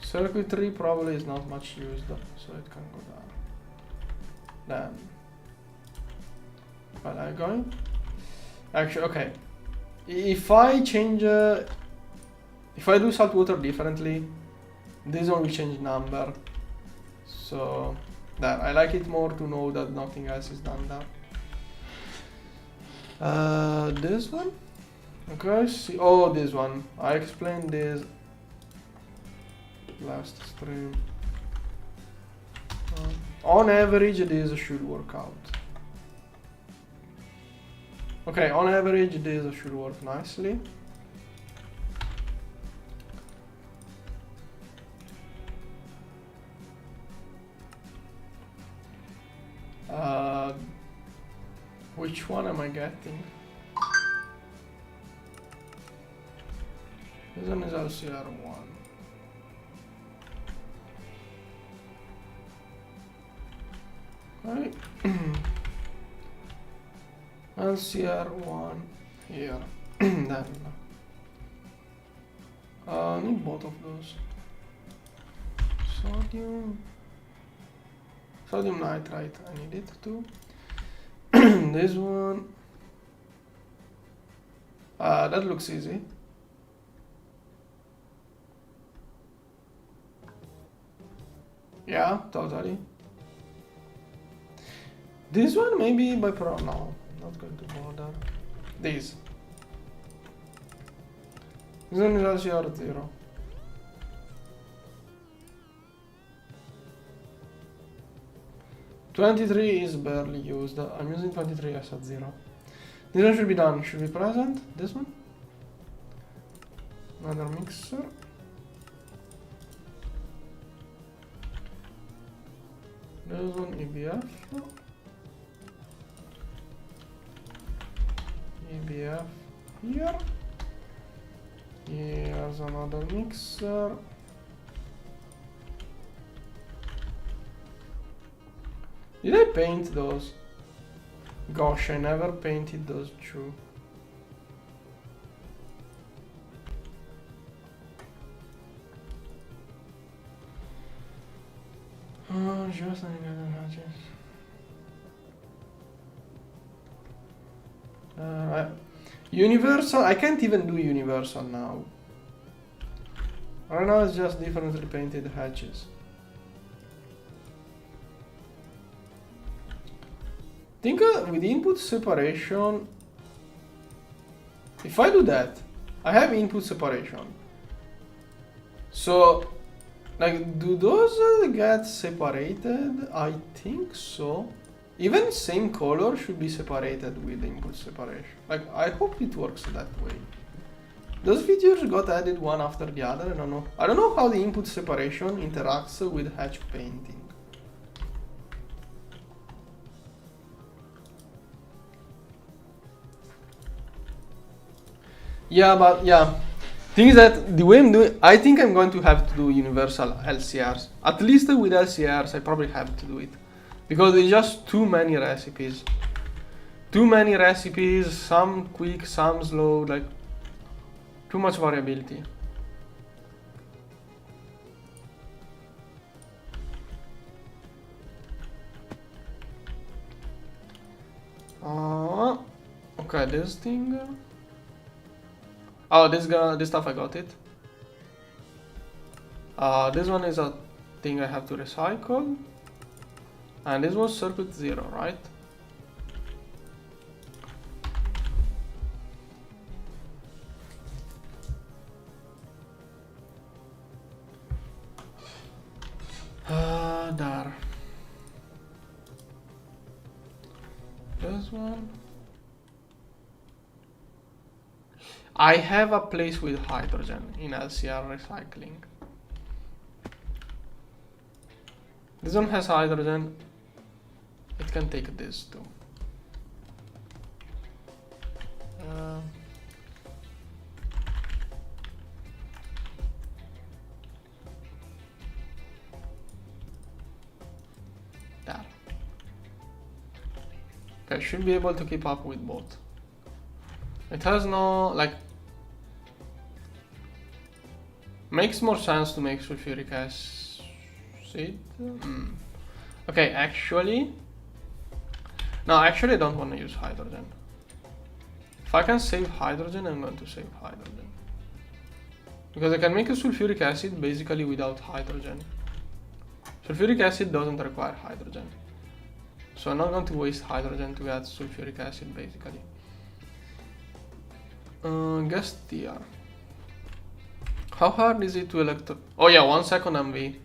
Circuitry probably is not much used, so it can go down. Then, what am I going? Actually, okay. If I change, if I do salt water differently, this one will change number. So, that I like it more to know that nothing else is done there. This one? Okay, see, oh, this one. I explained this last stream. On average, this should work out. Okay, on average, this should work nicely. Which one am I getting? This one is LCR1. Right. LCR1 here. Then need both of those. Sodium nitrite, I need it too. This one. That looks easy. Yeah, totally. This one maybe by no, I'm not going to bother. This one is LCR0. $23 is barely used. I'm using 23 as at 0. This one should be done. Should be present. This one. Another mixer. This one EBF. EBF here. Here's another mixer. Did I paint those? Gosh, I never painted those two. Just universal, I can't even do universal now. Right now it's just differently painted hatches. Think with input separation, if I do that, I have input separation. So Like, do those get separated? I think so. Even same color should be separated with input separation. Like, I hope it works that way. Those features got added one after the other, I don't know. I don't know how the input separation interacts with hatch painting. Yeah, but yeah. Thing is that the way I'm doing, I think I'm going to have to do universal LCRs. At least with LCRs, I probably have to do it. Because there's just too many recipes. Too many recipes, some quick, some slow, like too much variability. Okay, this thing. Oh, this stuff I got it. This one is a thing I have to recycle. And this was circuit 0, right? There. This one. I have a place with hydrogen in LCR recycling. This one has hydrogen. It can take this too. There. Okay, should be able to keep up with both. It has no, like, makes more sense to make sulfuric acid. Okay, actually, no, actually I don't want to use hydrogen. If I can save hydrogen, I'm going to save hydrogen. Because I can make a sulfuric acid basically without hydrogen. Sulfuric acid doesn't require hydrogen. So I'm not going to waste hydrogen to get sulfuric acid basically. Guest tier. How hard is it to Oh yeah, 1 second MV.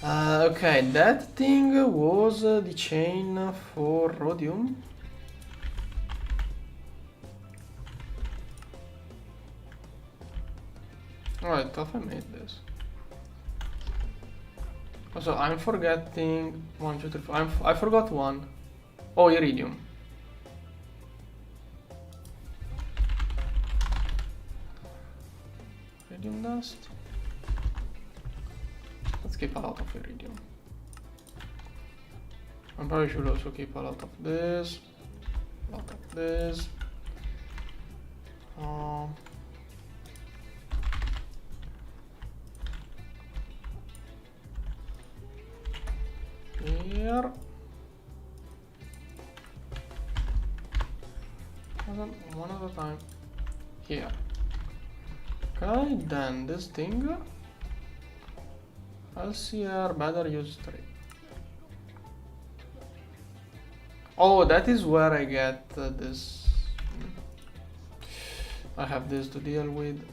Okay, that thing was the chain for rhodium. Alright, I thought I made this. Also, I'm forgetting 1, 2, 3, 4. I forgot one. Oh, iridium. Iridium dust. Let's keep a lot of iridium. I probably should also keep a lot of this. A lot of this. Here. One at a time. Here. Okay, then this thing. LCR better use 3. Oh, that is where I get this. I have this to deal with.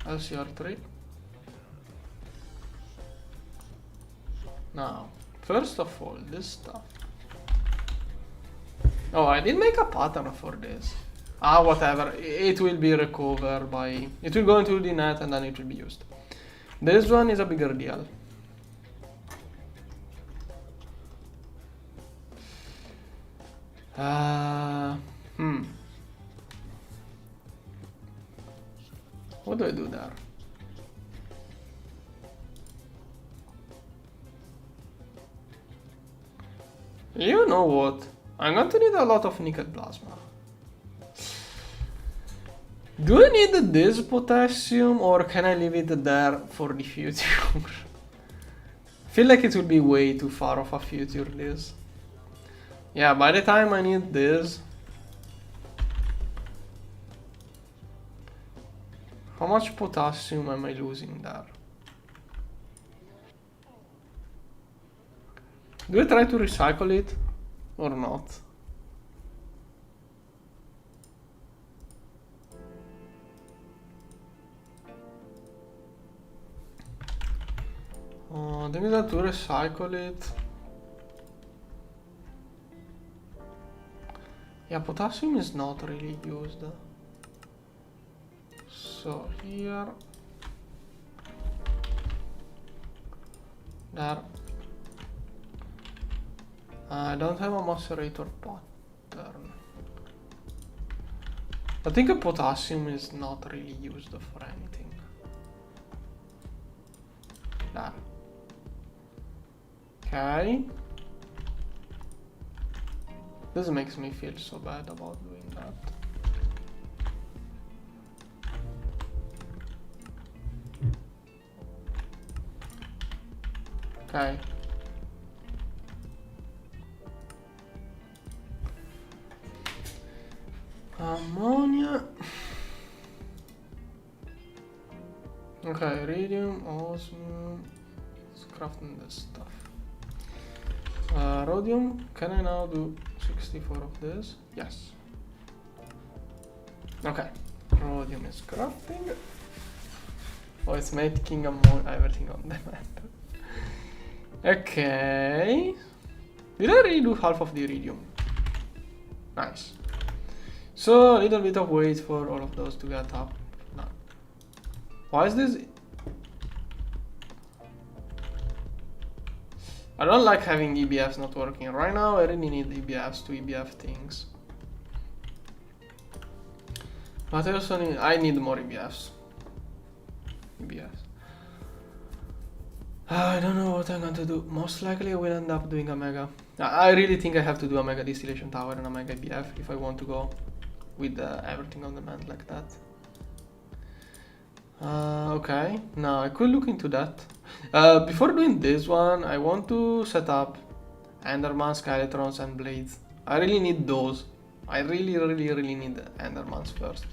LCR 3. Now, first of all, this stuff. Oh, I did make a pattern for this. Whatever. It will be recovered by... It will go into the net and then it will be used. This one is a bigger deal. What do I do there? You know what? I'm going to need a lot of nickel plasma. Do I need this potassium or can I leave it there for the future? I feel like it would be way too far of a future this. Yeah, by the time I need this... How much potassium am I losing there? Do I try to recycle it or not? think that to recycle it. Yeah, potassium is not really used. So here, there. I don't have a macerator pattern. I think a potassium is not really used for anything. There. Okay. This makes me feel so bad about doing that. Okay. Ammonia. Okay, iridium, osmium. Let's crafting this stuff. Rhodium. Can I now do 64 of this? Yes. Okay. Rhodium is crafting. Oh, it's making everything on the map. Okay. Did I really do half of the iridium? Nice. So a little bit of wait for all of those to get up. No. Why is this? I don't like having EBFs not working. Right now I really need EBFs to EBF things. But I also need more EBFs. I don't know what I'm going to do. Most likely I will end up doing a mega. I really think I have to do a mega distillation tower and a mega EBF if I want to go with everything on demand like that. Okay, now I could look into that. Before doing this one, I want to set up Enderman, Skeletrons and Blades. I really need those. I really need Endermans first.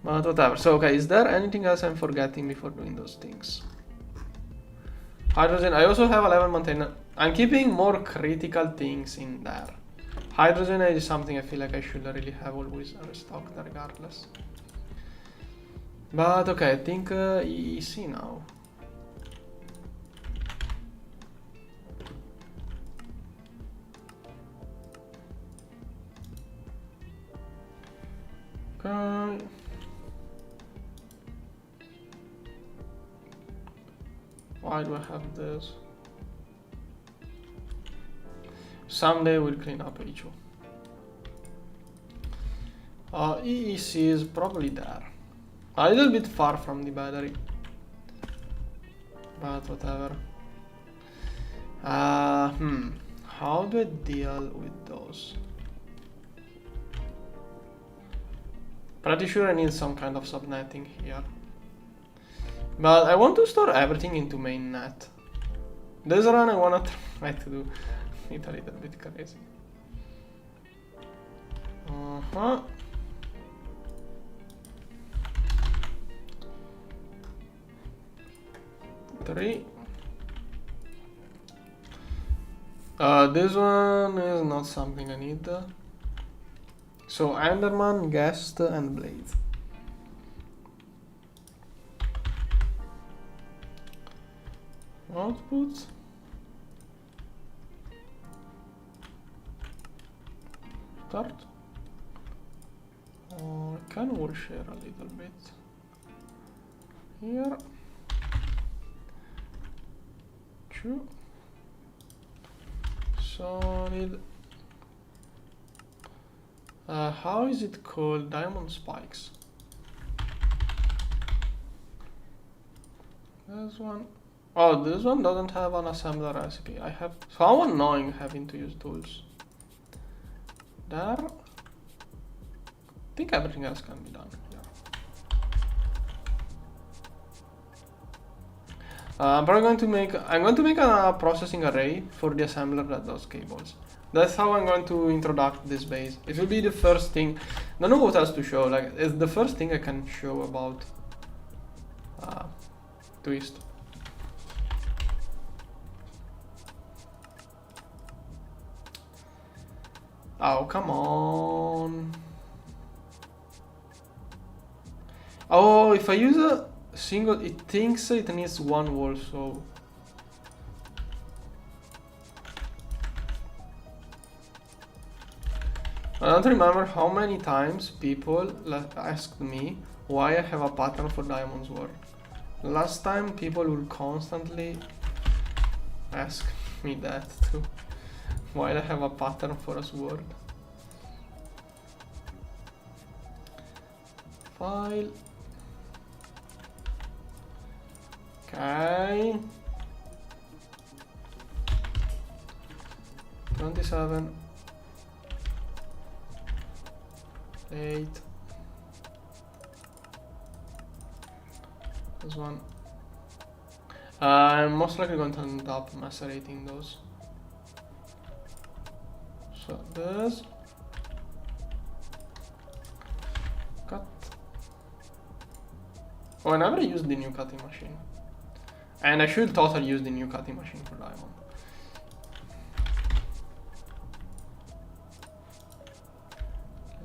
But whatever. So okay, is there anything else I'm forgetting before doing those things? Hydrogen, I also have a level maintainer. I'm keeping more critical things in there. Hydrogen is something I feel like I should really have always restocked regardless. But okay, I think EEC now. Okay. Why do I have this? Someday we'll clean up HO. EEC is probably there. A little bit far from the battery. But whatever. How do I deal with those? Pretty sure I need some kind of subnetting here. But I want to store everything into mainnet. This run I wanna try to do it a little bit crazy. Three. This one is not something I need. So Enderman, Guest and Blade. Output. Start. I can wall share a little bit here. Two. Solid. How is it called? Diamond spikes. This one. Oh, this one doesn't have an assembler recipe. I have. So how annoying having to use tools. There. I think everything else can be done. Yeah. I'm probably going to make. I'm going to make a processing array for the assembler that does cables. That's how I'm going to introduce this base. It will be the first thing. I don't know what else to show. Like, it's the first thing I can show about Twist. Oh, come on. Oh, if I use a single, it thinks it needs one wall, so I don't remember how many times people asked me why I have a pattern for diamond sword. Last time people will constantly ask me that too. Why I have a pattern for a sword. File. Okay. 27. 8. This one. I'm most likely going to end up macerating those. So this. Cut. Oh, I never used the new cutting machine. And I should totally use the new cutting machine for diamond.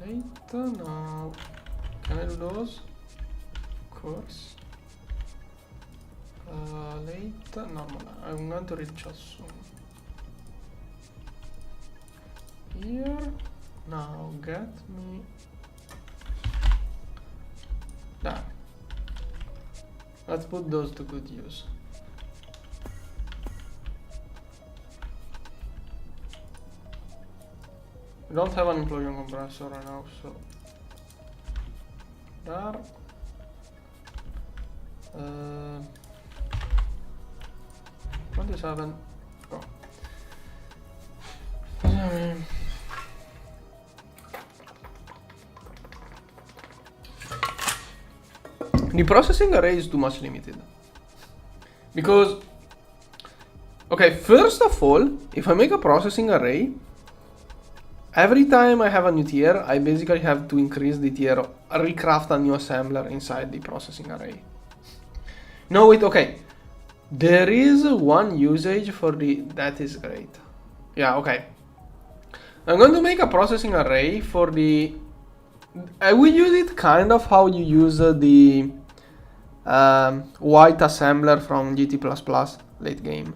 Later now. Can I do those? Of course. Later, normal. I'm going to read just soon. Here. Now get me. There. Let's put those to good use. We don't have an implosion compressor right now, so there. 27. Go. The processing array is too much limited. Because, okay, first of all, if I make a processing array, every time I have a new tier, I basically have to increase the tier, recraft a new assembler inside the processing array. No, wait, okay. There is one usage for the, that is great. Yeah, okay. I'm going to make a processing array for the, I will use it kind of how you use the white assembler from GT++ late game.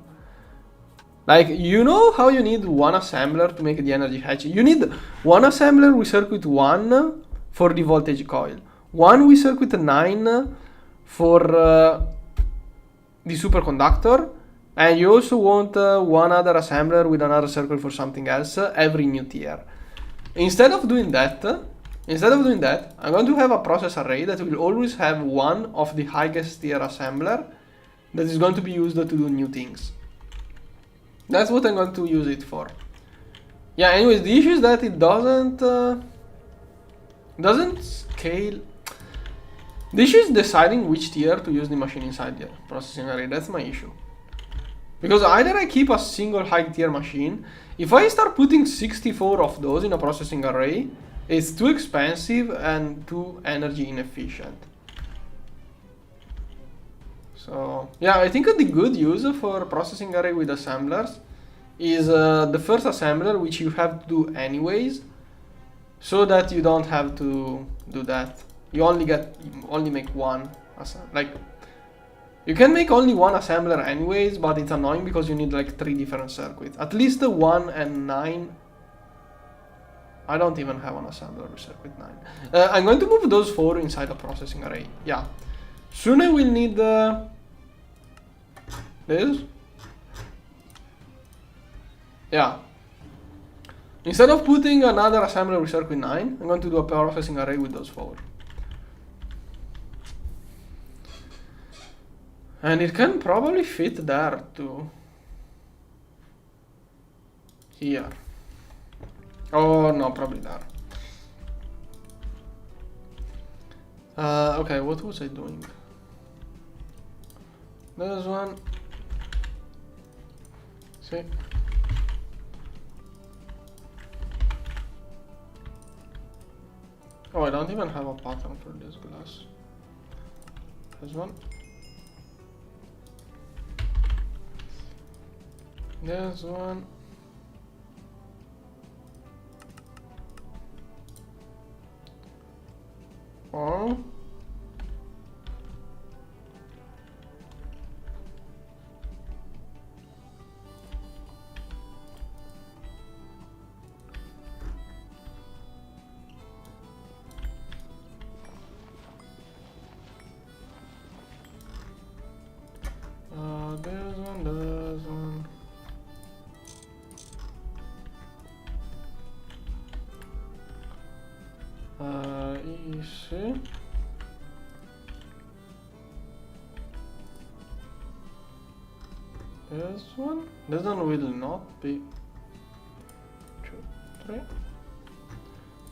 Like, you know how you need one assembler to make the energy hatch? You need one assembler with circuit 1 for the voltage coil, one with circuit 9 for the superconductor, and you also want one other assembler with another circuit for something else every new tier. Instead of doing that, I'm going to have a process array that will always have one of the highest tier assembler that is going to be used to do new things. That's what I'm going to use it for. Yeah, anyways, the issue is that it doesn't scale. The issue is deciding which tier to use the machine inside the processing array. That's my issue. Because either I keep a single high tier machine. If I start putting 64 of those in a processing array, it's too expensive and too energy inefficient. So yeah, I think the good use for processing array with assemblers is the first assembler, which you have to do anyways, so that you don't have to do that. You only make one assembler. Like, you can make only one assembler anyways, but it's annoying because you need like 3 different circuits. At least 1 and 9. I don't even have an assembler with circuit 9. I'm going to move those 4 inside a processing array. Yeah. Soon I will need this. Yeah. Instead of putting another assembler with circuit 9, I'm going to do a processing array with those 4. And it can probably fit there too. Here. Oh no, probably there. Okay, what was I doing? There's one. See? Oh, I don't even have a pattern for this glass. There's one. There's one. Oh. Easy. This one will not be 2, 3.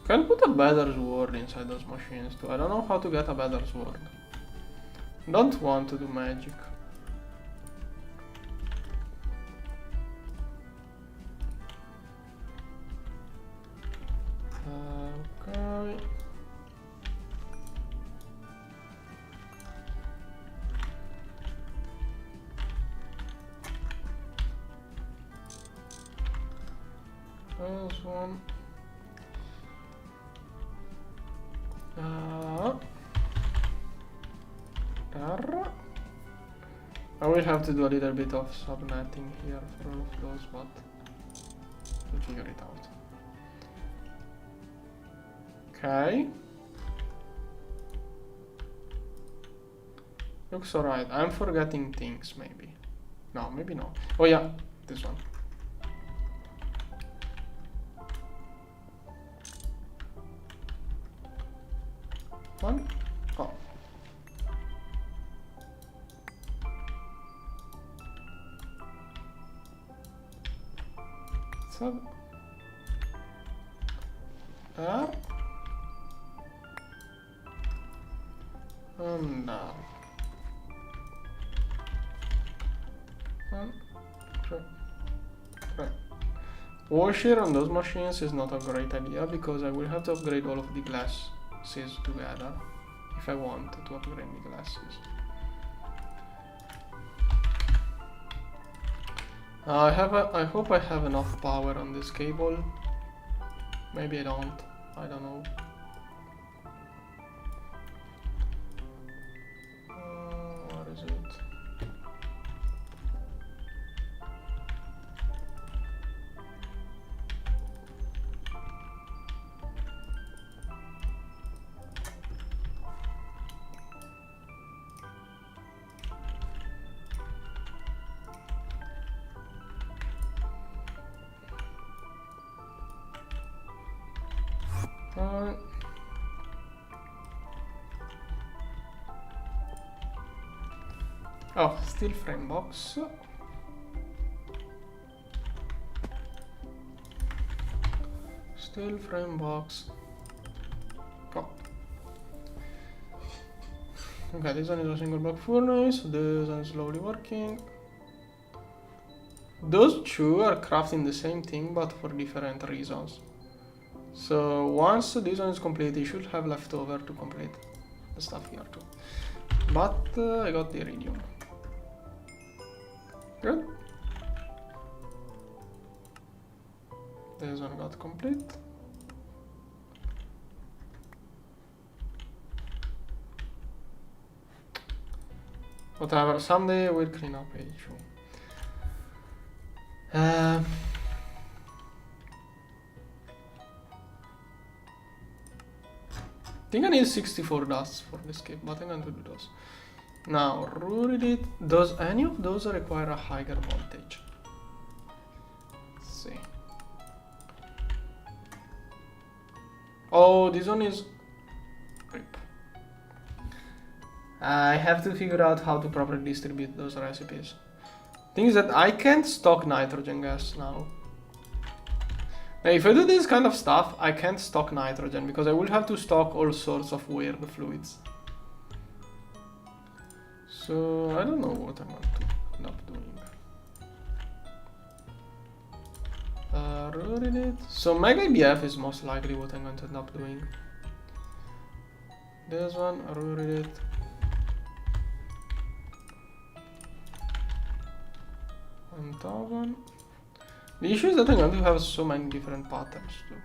Can put a better sword inside those machines too. I don't know how to get a better sword. Don't want to do magic. Okay. This one. I will have to do a little bit of subnetting here for all of those, but we'll figure it out. Okay. Looks alright. I'm forgetting things, maybe. No, maybe not. Oh yeah, this one. One. Oh. So. There. And down. 1, 2, 3. Washer on those machines is not a great idea because I will have to upgrade all of the glasses together if I want to upgrade the glasses. I hope I have enough power on this cable. Maybe I don't. I don't know. What is it? Oh, still frame box. Still frame box. Oh. Okay, this one is a single block furnace. This one is slowly working. Those two are crafting the same thing but for different reasons. So once this one is complete, you should have leftover to complete the stuff here too. But I got the iridium. Good. This one got complete. Whatever, someday we'll clean up issue. I think I need 64 dusts for this cave, but I'm going to do those. Now, does any of those require a higher voltage? Let's see. Oh, this one is... Rip. I have to figure out how to properly distribute those recipes. Thing is that I can't stock nitrogen gas now. Now, if I do this kind of stuff, I can't stock nitrogen because I will have to stock all sorts of weird fluids. So I don't know what I'm going to end up doing. So Mega EBF is most likely what I'm going to end up doing. This one, read it. The issue is that I'm going to have so many different patterns too.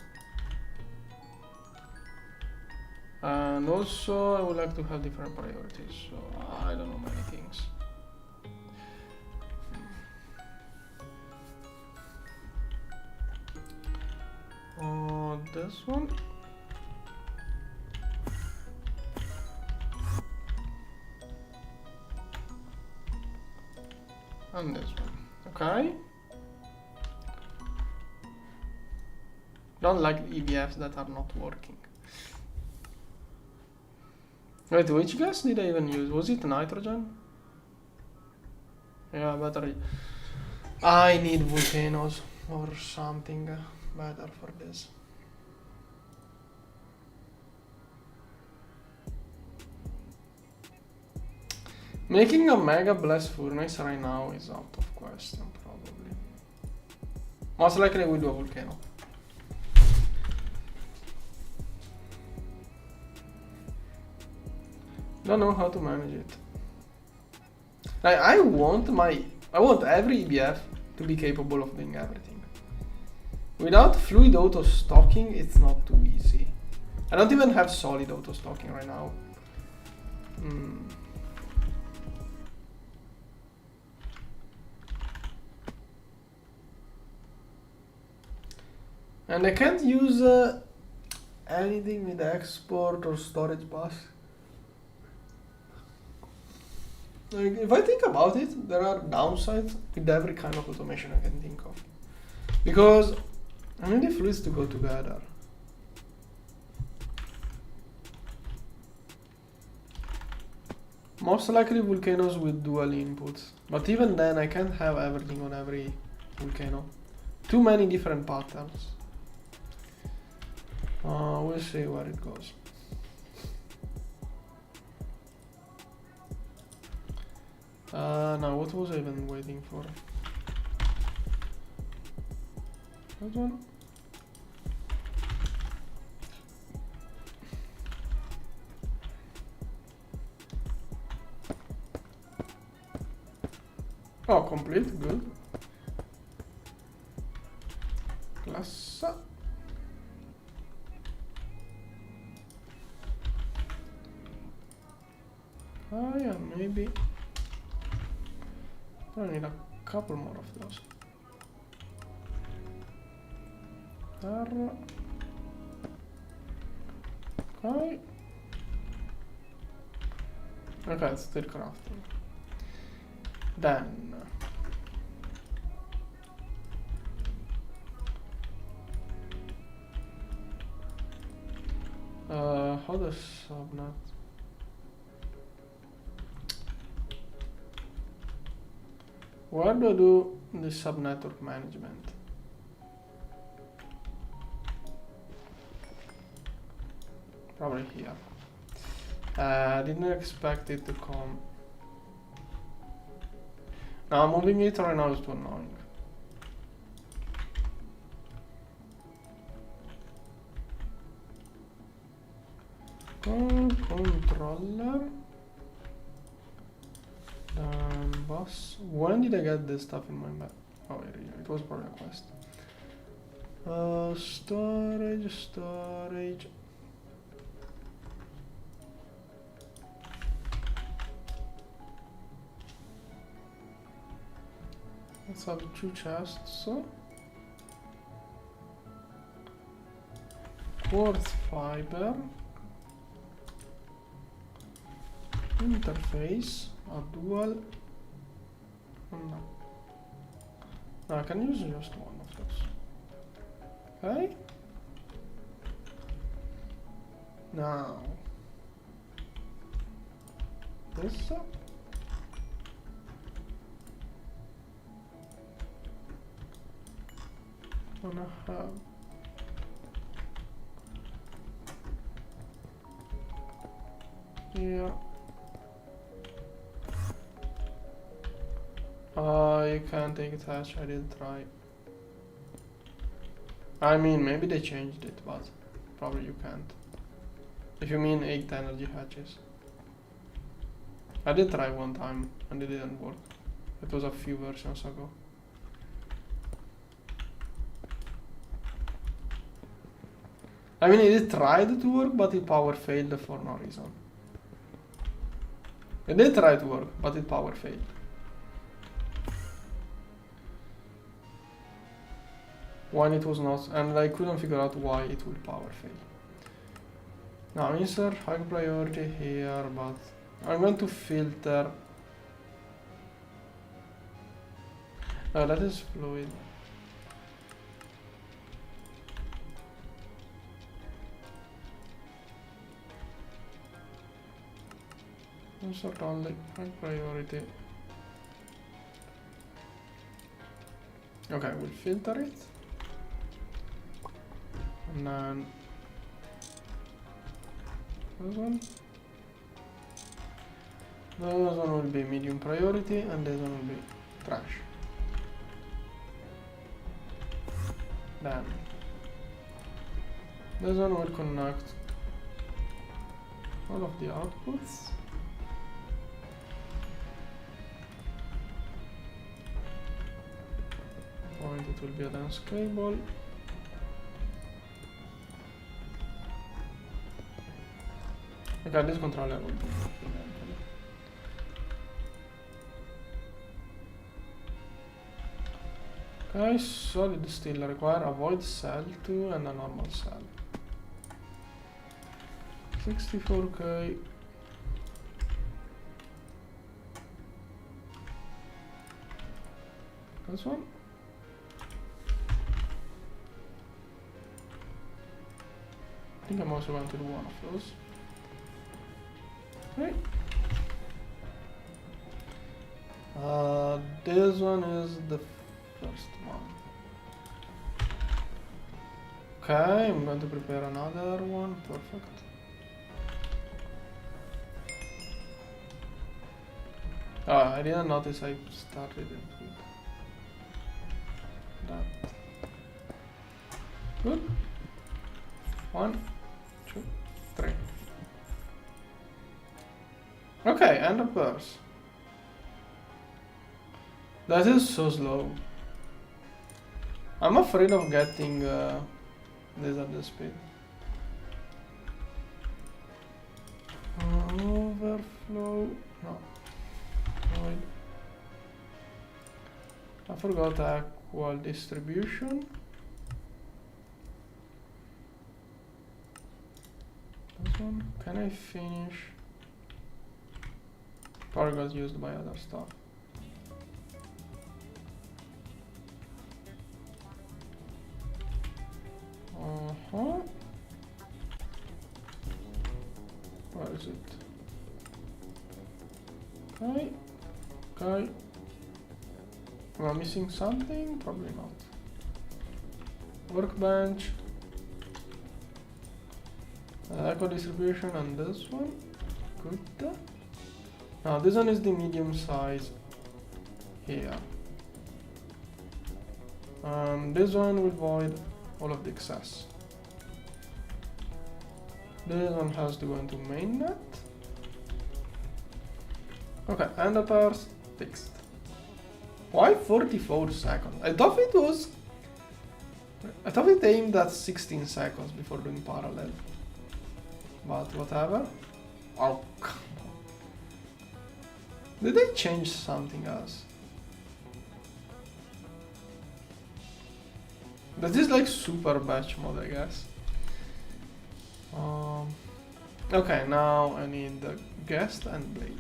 And also I would like to have different priorities, so I don't know many things. This one. And this one. Okay. Don't like EBFs that are not working. Wait, which gas did I even use? Was it nitrogen? Yeah, better. I need volcanoes or something better for this. Making a mega blast furnace right now is out of question, probably. Most likely we'll do a volcano. Don't know how to manage it. I want every EBF to be capable of doing everything. Without fluid auto stocking, it's not too easy. I don't even have solid auto stocking right now. And I can't use anything with export or storage bus. Like, if I think about it, there are downsides with every kind of automation I can think of. Because I need the fluids to go together. Most likely volcanoes with dual inputs. But even then, I can't have everything on every volcano. Too many different patterns. We'll see where it goes. Now what was I even waiting for? That one? Oh, complete, good. Class. Oh yeah, maybe. I need a couple more of those. There. Okay. Okay, it's still crafting. Then. How does subnet? Where do I do the subnetwork management? Probably here. Didn't expect it to come. Now moving it right now is too annoying. Controller. Boss. When did I get this stuff in my map? Oh, yeah, it was probably a quest. Storage. Let's have 2 chests. Quartz fiber. Interface. A dual. No. I can use just one of those. Okay. Now. This. Gonna have. Here. You can't take attach, I didn't try. I mean, maybe they changed it, but probably you can't. If you mean 8 energy hatches. I did try one time and it didn't work. It was a few versions ago. I mean, it tried to work, but it power failed for no reason. It did try to work, but it power failed. When it was not, and I couldn't figure out why it would power fail. Now insert high priority here, but I'm going to filter. That is fluid. Insert only, high priority. Okay, we'll filter it. And then this one. This one will be medium priority and this one will be trash. Then this one will connect all of the outputs. Point it will be a dense cable. Okay, this controller will be eventually. Okay, solid still require a void cell 2 and a normal cell. 64K. This one. I think I'm also going to do one of those. Okay. This one is the first one. Okay, I'm going to prepare another one. Perfect. I didn't notice I started it with that. Good. 1, 2, 3. Okay, and a purse. That is so slow. I'm afraid of getting this at this speed. Overflow. No. Void. I forgot equal distribution. This one. Can I finish? Power got used by other stuff. Where is it? Okay. Okay. Am I missing something? Probably not. Workbench. Echo distribution and this one. Good. Now this one is the medium size here. This one will void all of the excess. This one has to go into mainnet. Okay, and the pairs fixed. Why 44 seconds? I thought it aimed at 16 seconds before doing parallel. But whatever. Oh, come on. Did they change something else? This is like super batch mode, I guess. Okay, now I need the guest and blade.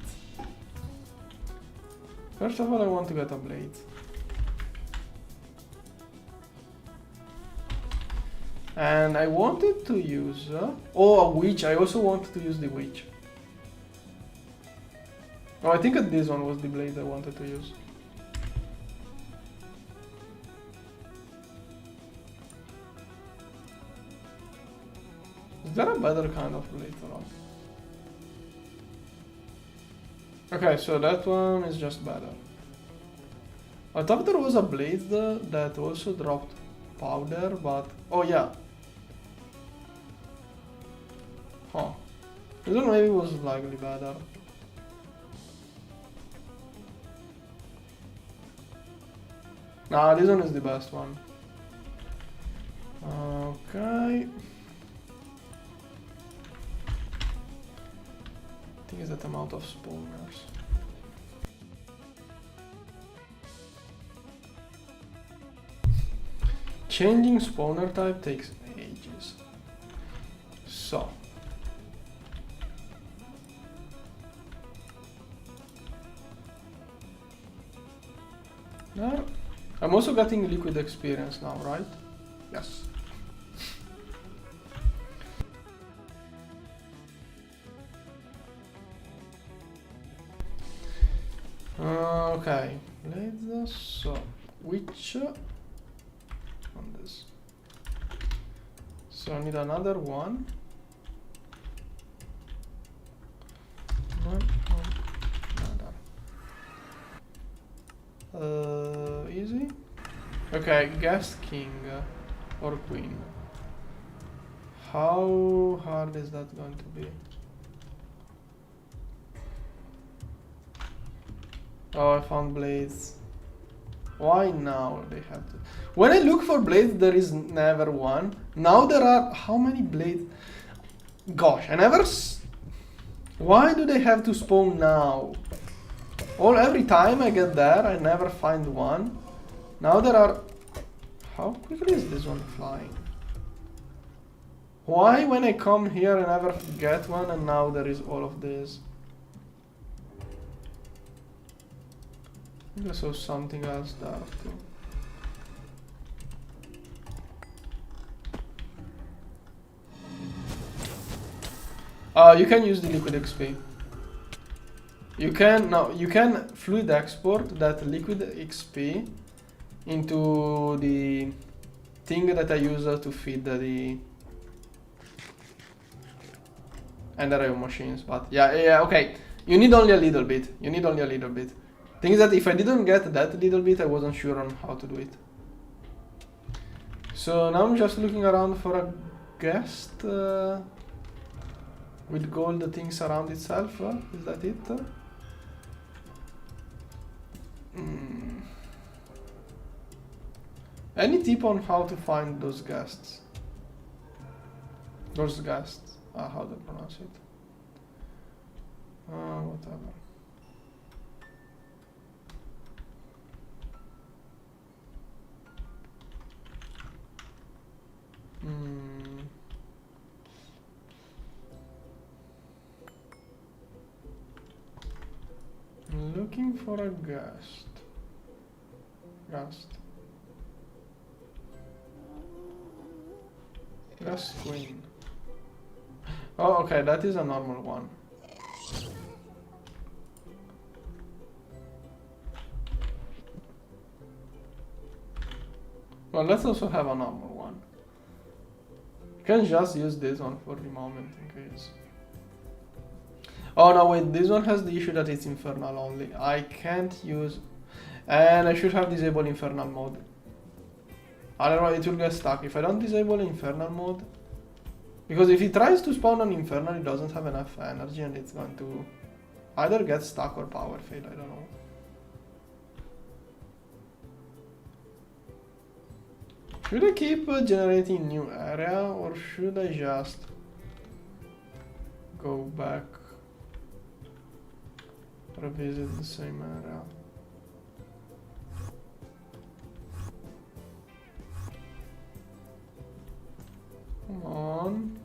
First of all, I want to get a blade. And I wanted to use a witch. I also wanted to use the witch. Oh, I think this one was the blade I wanted to use. Is there a better kind of blade or not? Okay, so that one is just better. I thought there was a blade that also dropped powder, but... Oh yeah. Huh. This one maybe was slightly better. Nah, this one is the best one. Okay. I think it's that amount of spawners. Changing spawner type takes ages. So. Now, I'm also getting liquid experience now, right? Yes. Okay, blades. So which on this? So I need another one. Easy. Okay, guest king or queen. How hard is that going to be? Oh, I found blades. Why now they have to? When I look for blades, there is never one. Now there are how many blades? Gosh, I never. Why do they have to spawn now? Every time I get there, I never find one. Now there are. How quickly is this one flying? Why, when I come here, I never get one, and now there is all of this? I think I saw something else there too. You can use the liquid XP. You can fluid export that liquid XP into the thing that I use to feed the Ender machines. But yeah, okay. You need only a little bit. Thing is that if I didn't get that little bit, I wasn't sure on how to do it. So now I'm just looking around for a guest with gold things around itself. Is that it? Any tip on how to find those guests? How to pronounce it? Whatever. Looking for a guest. Guest queen. Oh, okay, that is a normal one. Well, let's also have a normal one. You can just use this one for the moment in case. Oh no, wait, this one has the issue that it's infernal only. I can't use... And I should have disabled infernal mode. Otherwise it will get stuck. If I don't disable infernal mode... Because if it tries to spawn on infernal, it doesn't have enough energy and it's going to either get stuck or power fail, I don't know. Should I keep generating new area or should I just go back, revisit the same area? Come on.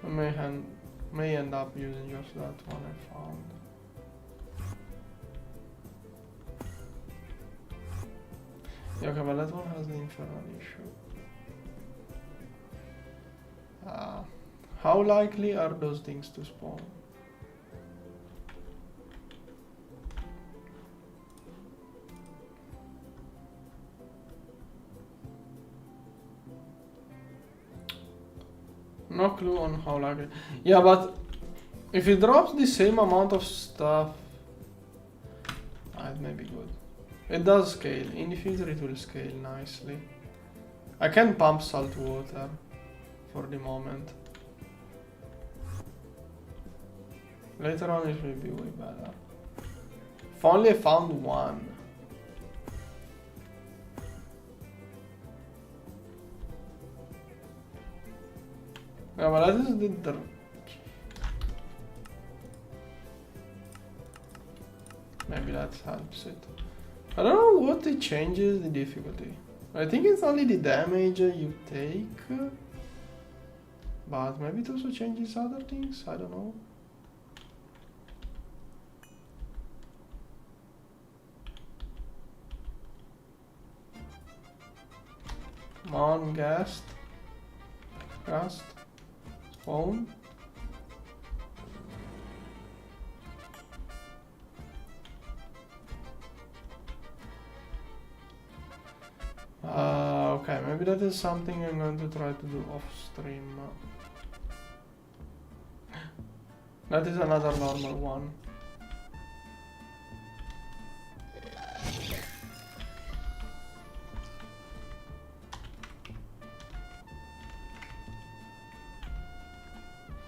I may end up using just that one I found. Yeah, okay, but that one has the infernal issue. How likely are those things to spawn? No clue on how likely. Yeah, but if it drops the same amount of stuff, it may be good. It does scale. In the future it will scale nicely. I can pump salt water for the moment. Later on it will be way better. If only I found one. Yeah, but that is the... Maybe that helps it. I don't know what it changes the difficulty. I think it's only the damage you take. But maybe it also changes other things, I don't know. Come on, ghast. Spawn. Maybe that is something I'm going to try to do off stream. That is another normal one.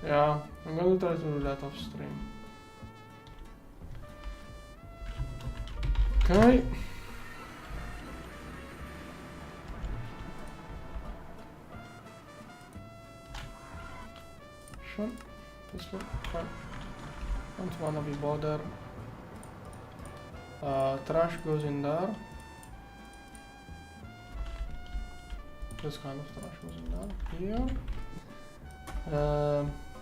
Yeah, I'm going to try to do that off stream. Okay. Sure. This one. Okay. Don't wanna be bothered. Trash goes in there. This kind of trash goes in there. Here.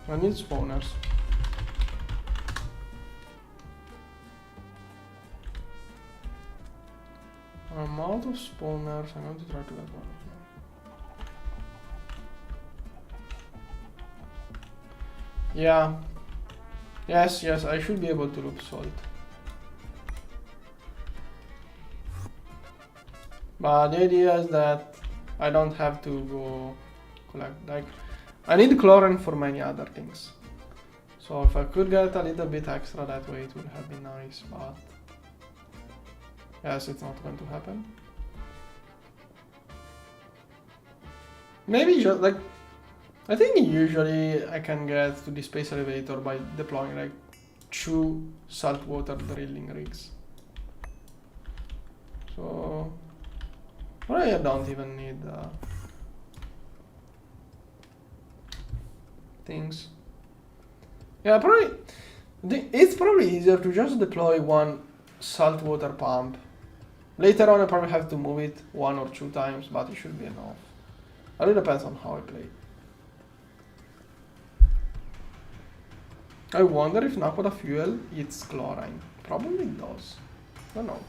I need spawners. I'm out of spawners. I'm going to try to get one of them. Yeah. Yes, I should be able to loop salt. But the idea is that I don't have to go collect, like, I need chlorine for many other things. So if I could get a little bit extra that way, it would have been nice, but yes, it's not going to happen. Maybe just like, I think usually I can get to the space elevator by deploying like 2 saltwater drilling rigs. So I don't even need things. Yeah, probably it's probably easier to just deploy 1 saltwater pump. Later on I probably have to move it 1 or 2 times, but it should be enough. It really depends on how I play. I wonder if Nakoda fuel eats chlorine. Probably does. I don't know.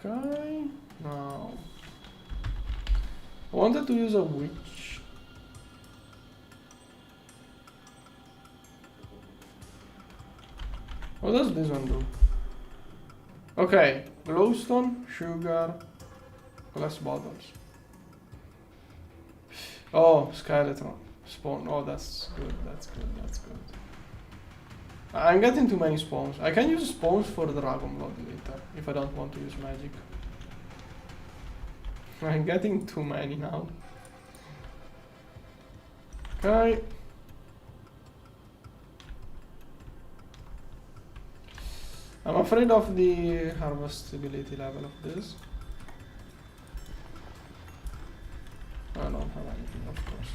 Okay. Now I wanted to use a witch. What does this one do? Okay, glowstone, sugar, glass bottles. Oh, skeleton spawn. Oh, that's good. That's good. That's good. I'm getting too many spawns. I can use spawns for the dragon blood later if I don't want to use magic. I'm getting too many now. Okay. I'm afraid of the harvestability level of this. I don't have anything, of course.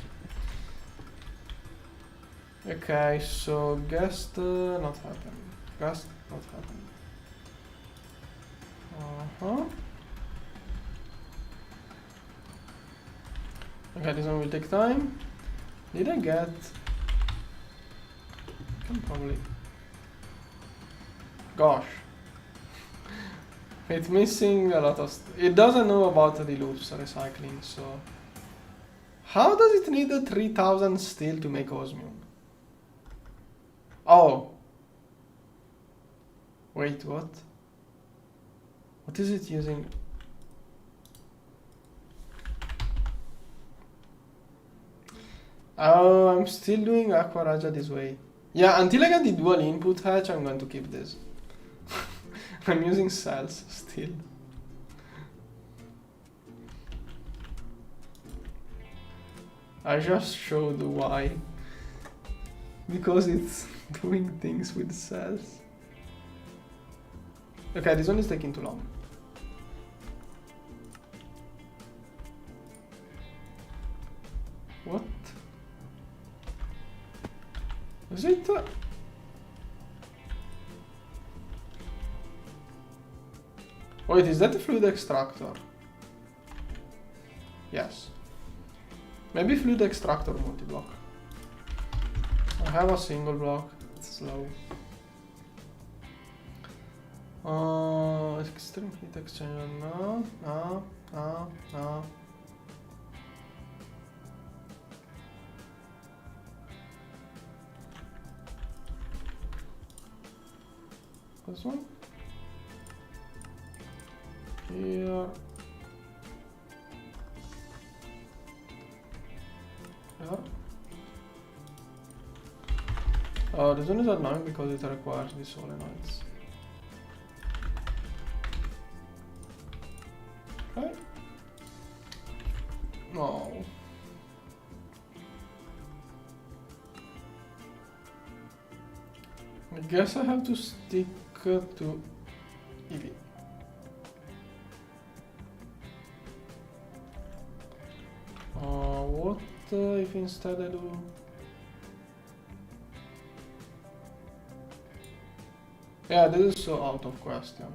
Okay, so guest not happening. Guest not happening. Okay, this one will take time. Did I get? Can probably. Gosh. It's missing a lot of. It doesn't know about the loops recycling, so. How does it need a 3000 steel to make osmium? Oh. Wait, what? What is it using? Oh, I'm still doing Aqua Raja this way. Yeah, until I get the dual input hatch, I'm going to keep this. I'm using cells still. I just showed why. Because it's doing things with cells. Okay, this one is taking too long. What? Is it? Wait, is that a fluid extractor? Yes. Maybe fluid extractor multi-block. I have a single block. It's slow. Extreme heat exchanger. No. This one. Here. Yeah. This one is annoying because it requires these solenoids. Okay. No. I guess I have to stick to EV. What if instead I do... Yeah, this is so out of question.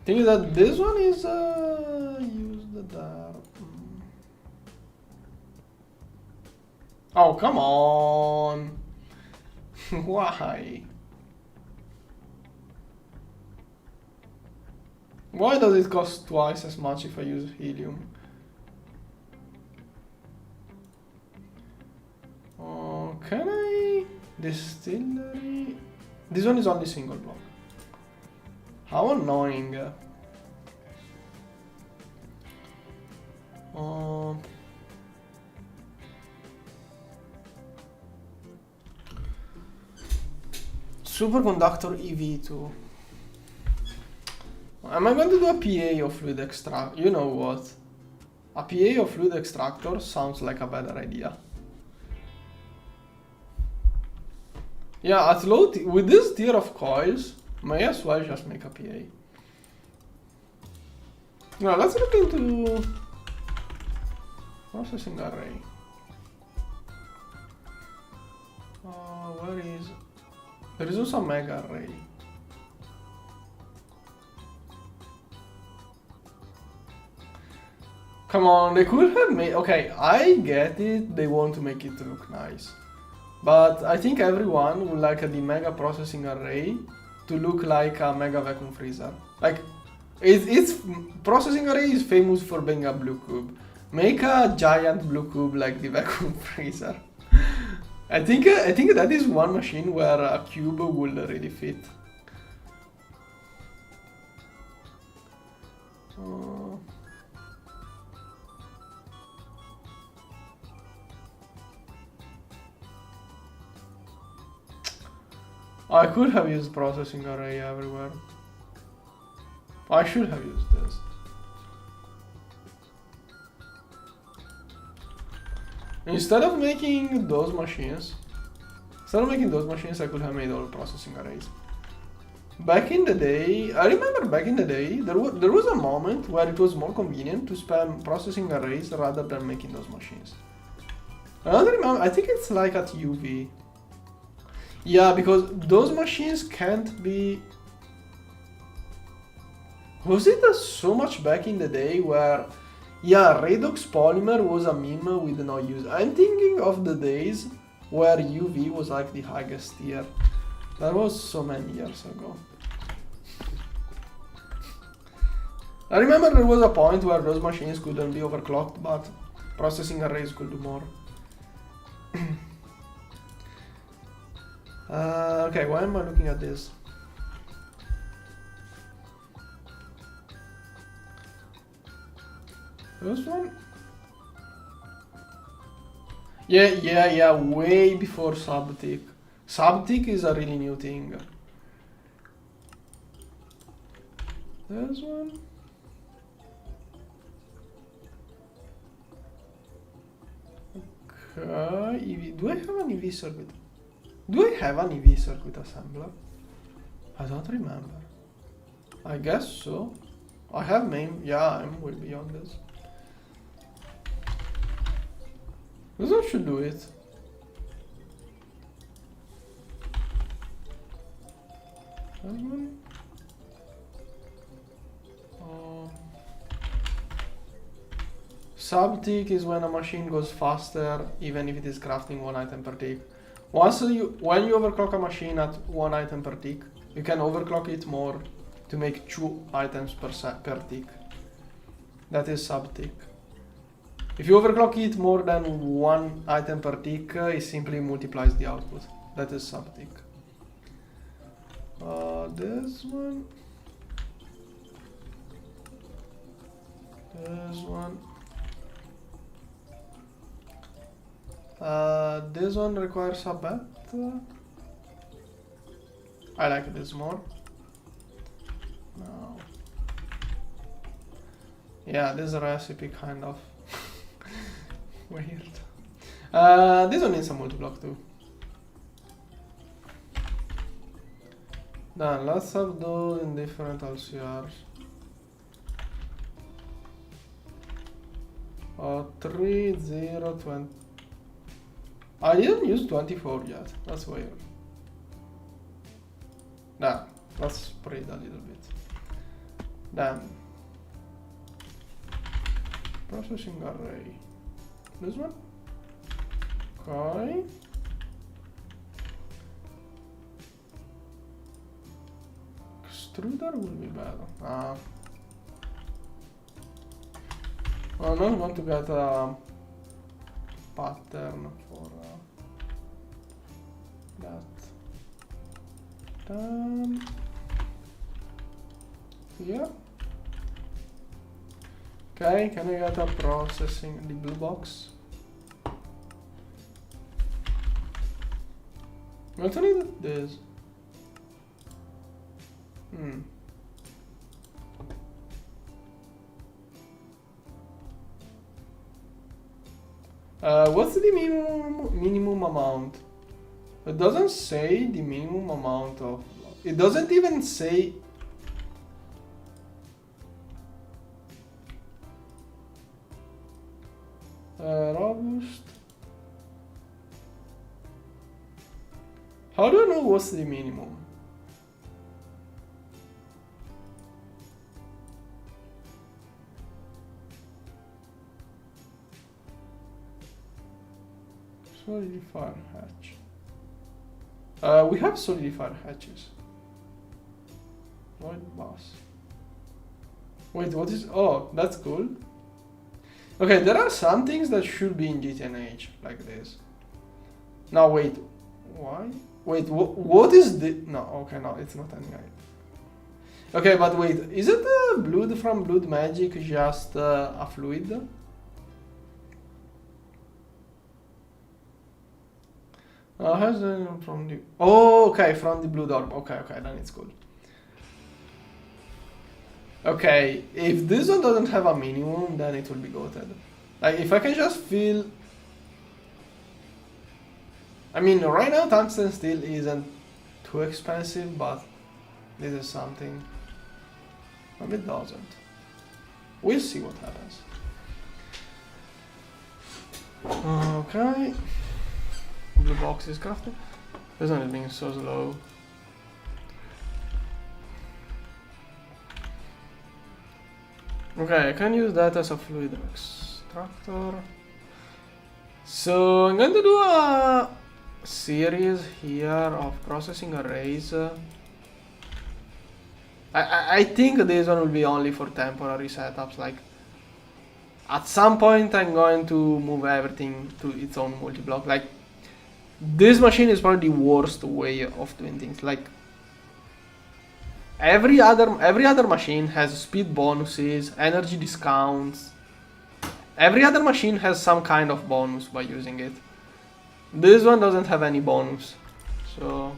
Thing is that this one is used there. Oh, come on! Why? Why does it cost twice as much if I use helium? Can I... Distillery... This one is only single block. How annoying. Superconductor EV2. Am I going to do a PA of fluid extract? You know what? A PA of fluid extractor sounds like a better idea. Yeah, at low with this tier of coils, may as well just make a PA. Now let's look into processing array. Where is... There is also a mega array. Come on, they could have made... Okay, I get it, they want to make it look nice. But I think everyone would like the mega processing array to look like a mega vacuum freezer. Like, it's processing array is famous for being a blue cube. Make a giant blue cube like the vacuum freezer. I think that is one machine where a cube will really fit. I could have used processing array everywhere. I should have used this. Instead of making those machines, I could have made all processing arrays. Back in the day, I remember back in the day, there was a moment where it was more convenient to spam processing arrays rather than making those machines. I don't remember, I think it's like at UV. Yeah, because those machines can't be... Was it so much back in the day where... Yeah, redox polymer was a meme with no use. I'm thinking of the days where UV was like the highest tier. That was so many years ago. I remember there was a point where those machines couldn't be overclocked, but processing arrays could do more. Okay, why am I looking at this? This one? Yeah, way before subtick. Subtick is a really new thing. This one? Okay, EV. Do I have an EV circuit? Do I have an EV circuit assembler? I don't remember. I guess so. I have main. Yeah, I'm way beyond this. This one should do it. That one? Subtick is when a machine goes faster, even if it is crafting one item per tick. When you overclock a machine at one item per tick, you can overclock it more to make 2 items per tick. That is subtick. If you overclock it more than 1 item per tick, it simply multiplies the output. That is subtick. This one. This one. This one requires a bet. I like this more. No. Yeah, this recipe kind of weird. This one needs a multi-block too. Then let's have those in different LCRs. 3, 0, 20. I didn't use 24 yet. That's weird. Nah, let's spread a little bit. Then processing array. This one. Okay. Extruder will be better. I'm not going to get a pattern for that. Here. Okay, can I get a processing the blue box? I also need this. What's the minimum amount? It doesn't say the minimum amount of. It doesn't even say. Robust. How do I know what's the minimum? Solidifier hatch. We have solidifier hatches. Void boss. Wait, what is? Oh, that's cool. Okay, there are some things that should be in GTNH, like this. Now wait, why? Wait, what is the? No, okay, no, it's not endgame. Okay, but wait, is it the blood from Blood Magic just a fluid? Has from the. Oh, okay, from the blood orb. Okay, then it's good. Okay, if this one doesn't have a minimum, then it will be goated. Like, if I can just feel. I mean, right now tungsten steel isn't too expensive, but this is something. Maybe it doesn't. We'll see what happens. Okay. Blue box is crafted. Isn't it being so slow? Okay, I can use that as a fluid extractor. So I'm going to do a series here of processing arrays. I think this one will be only for temporary setups. Like, at some point I'm going to move everything to its own multi-block. Like, this machine is probably the worst way of doing things. Like, every other machine has speed bonuses, energy discounts. Every other machine has some kind of bonus by using it. This one doesn't have any bonus. So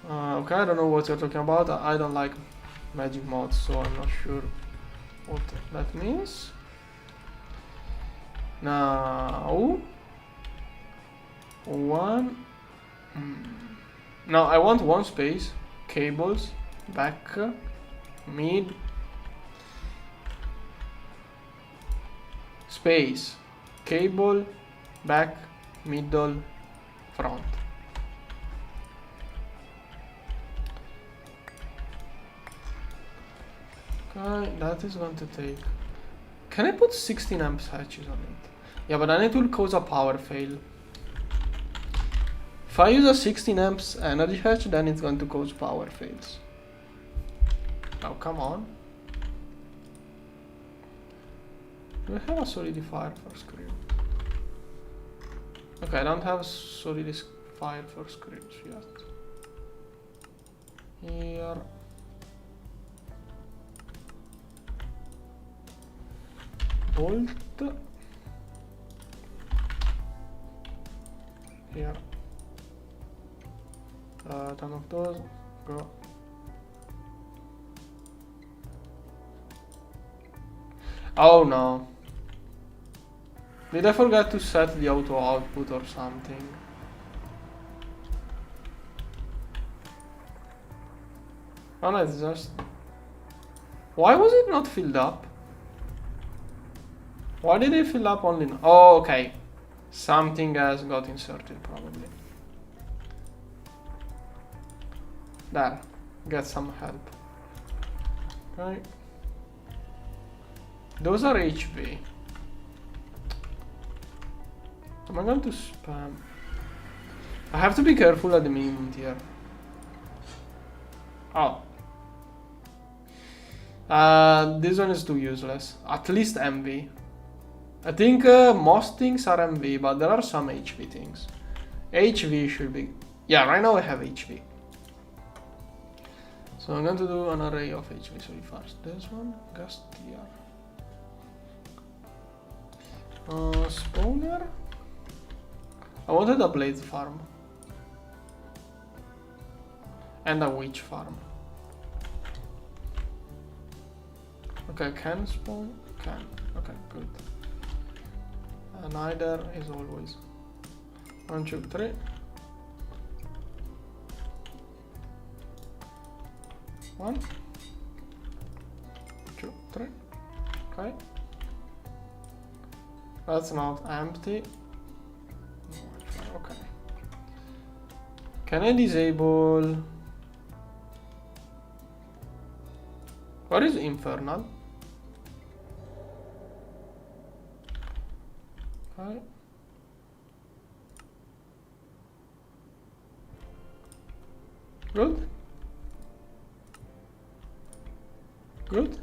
okay, I don't know what you're talking about. I don't like magic mods, so I'm not sure what that means. Now, now I want one space, cables, back, mid, space, cable, back, middle, front. Okay, that is going to take. Can I put 16 amps hatches on it? Yeah, but then it will cause a power fail. If I use a 16 amps energy hatch, then it's going to cause power fails. Now, come on. Do I have a solidifier for screw? Okay, I don't have solidified for scripts yet. Here. Bolt. Here. 10 of those. Go. Oh no. Did I forget to set the auto output or something? Oh no, it's just... Why was it not filled up? Why did it fill up only now? Oh, okay. Something has got inserted, probably. There. Get some help. Okay. Those are HV. Am I going to spam? I have to be careful at the minimum tier. Oh. This one is too useless. At least MV. I think most things are MV, but there are some HV things. HV should be... Yeah, right now I have HV. So I'm going to do an array of HV. So first this one, guest tier. Spawner. I wanted a blade farm. And a witch farm. Okay, can spawn? Can. Okay, good. Neither is always. 1, 2, 3. 1, 2, 3. Okay. That's not empty. Okay. Can I disable? What is infernal? Okay. Good. Good.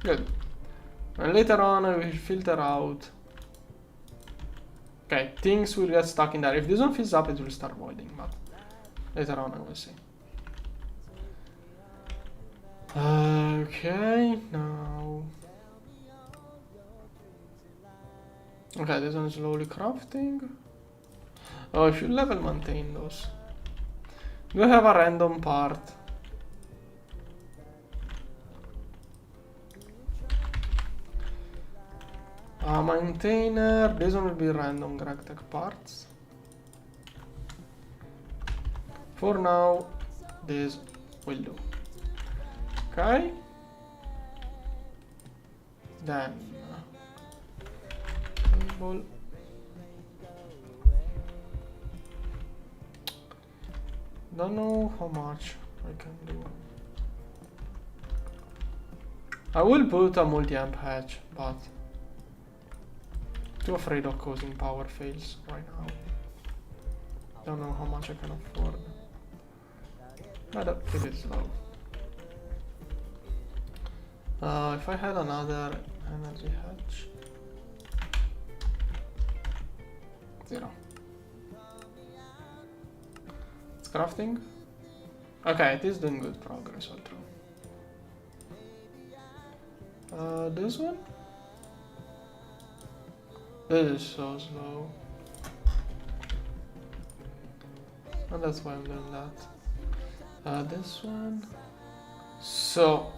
Good. And later on I will filter out. Okay, things will get stuck in there. If this one fills up, it will start voiding, but later on I will see. Okay, now... Okay, this one is slowly crafting. Oh, I should level maintain those. Do I have a random part? Maintainer, this one will be random gregtech parts. For now, this will do. Okay. Then table. Don't know how much I can do. I will put a multi-amp hatch, but too afraid of causing power fails right now. Don't know how much I can afford. But keep it slow. If I had another energy hatch. 0. It's crafting. Okay, it is doing good progress all through. This one? This is so slow. And that's why I'm doing that. This one. So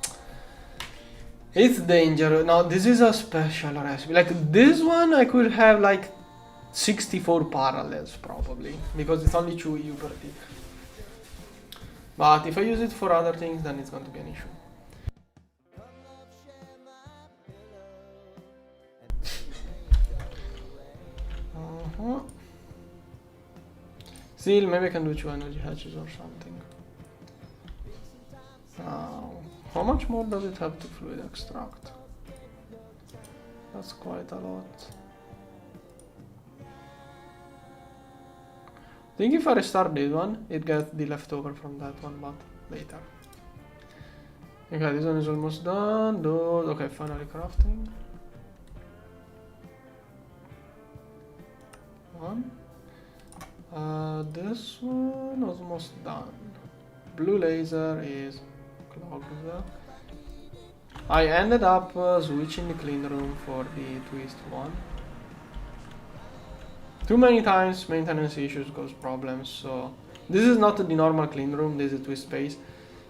it's dangerous. Now this is a special recipe. Like this one I could have like 64 parallels probably, because it's only 2 EU per tick. But if I use it for other things, then it's going to be an issue. Still, maybe I can do 2 energy hatches or something. Now, how much more does it have to fluid extract? That's quite a lot. I think if I restart this one, it gets the leftover from that one, but later. Okay, this one is almost done. Those, okay, finally crafting. on. This one almost done. Blue laser is clogged. I ended up switching the clean room for the twist one. Too many times maintenance issues cause problems, so this is not the normal clean room, this is twist space.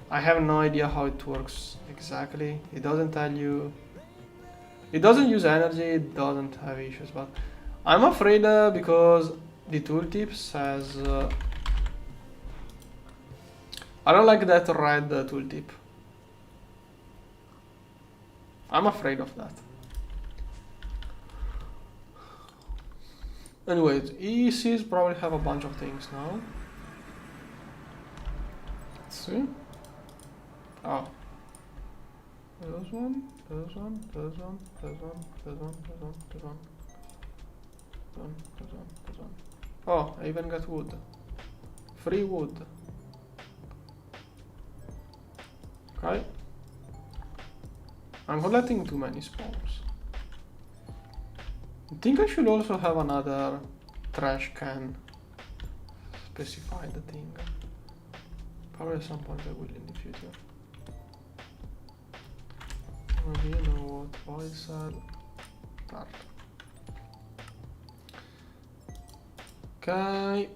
I have no idea how it works exactly. It doesn't tell you. It doesn't use energy, it doesn't have issues, but I'm afraid because the tooltip says I don't like that red tooltip. I'm afraid of that. Anyways, ECs probably have a bunch of things now. Let's see. Oh. There's one, there's one, there's one, there's one, there's one, there's one, there's one. There's one. Oh, I even got wood. Free wood. Okay. I'm collecting too many spawns. I think I should also have another trash can. Specify the thing. Probably at some point I will in the future. Maybe you know what, void cell, start. Okay.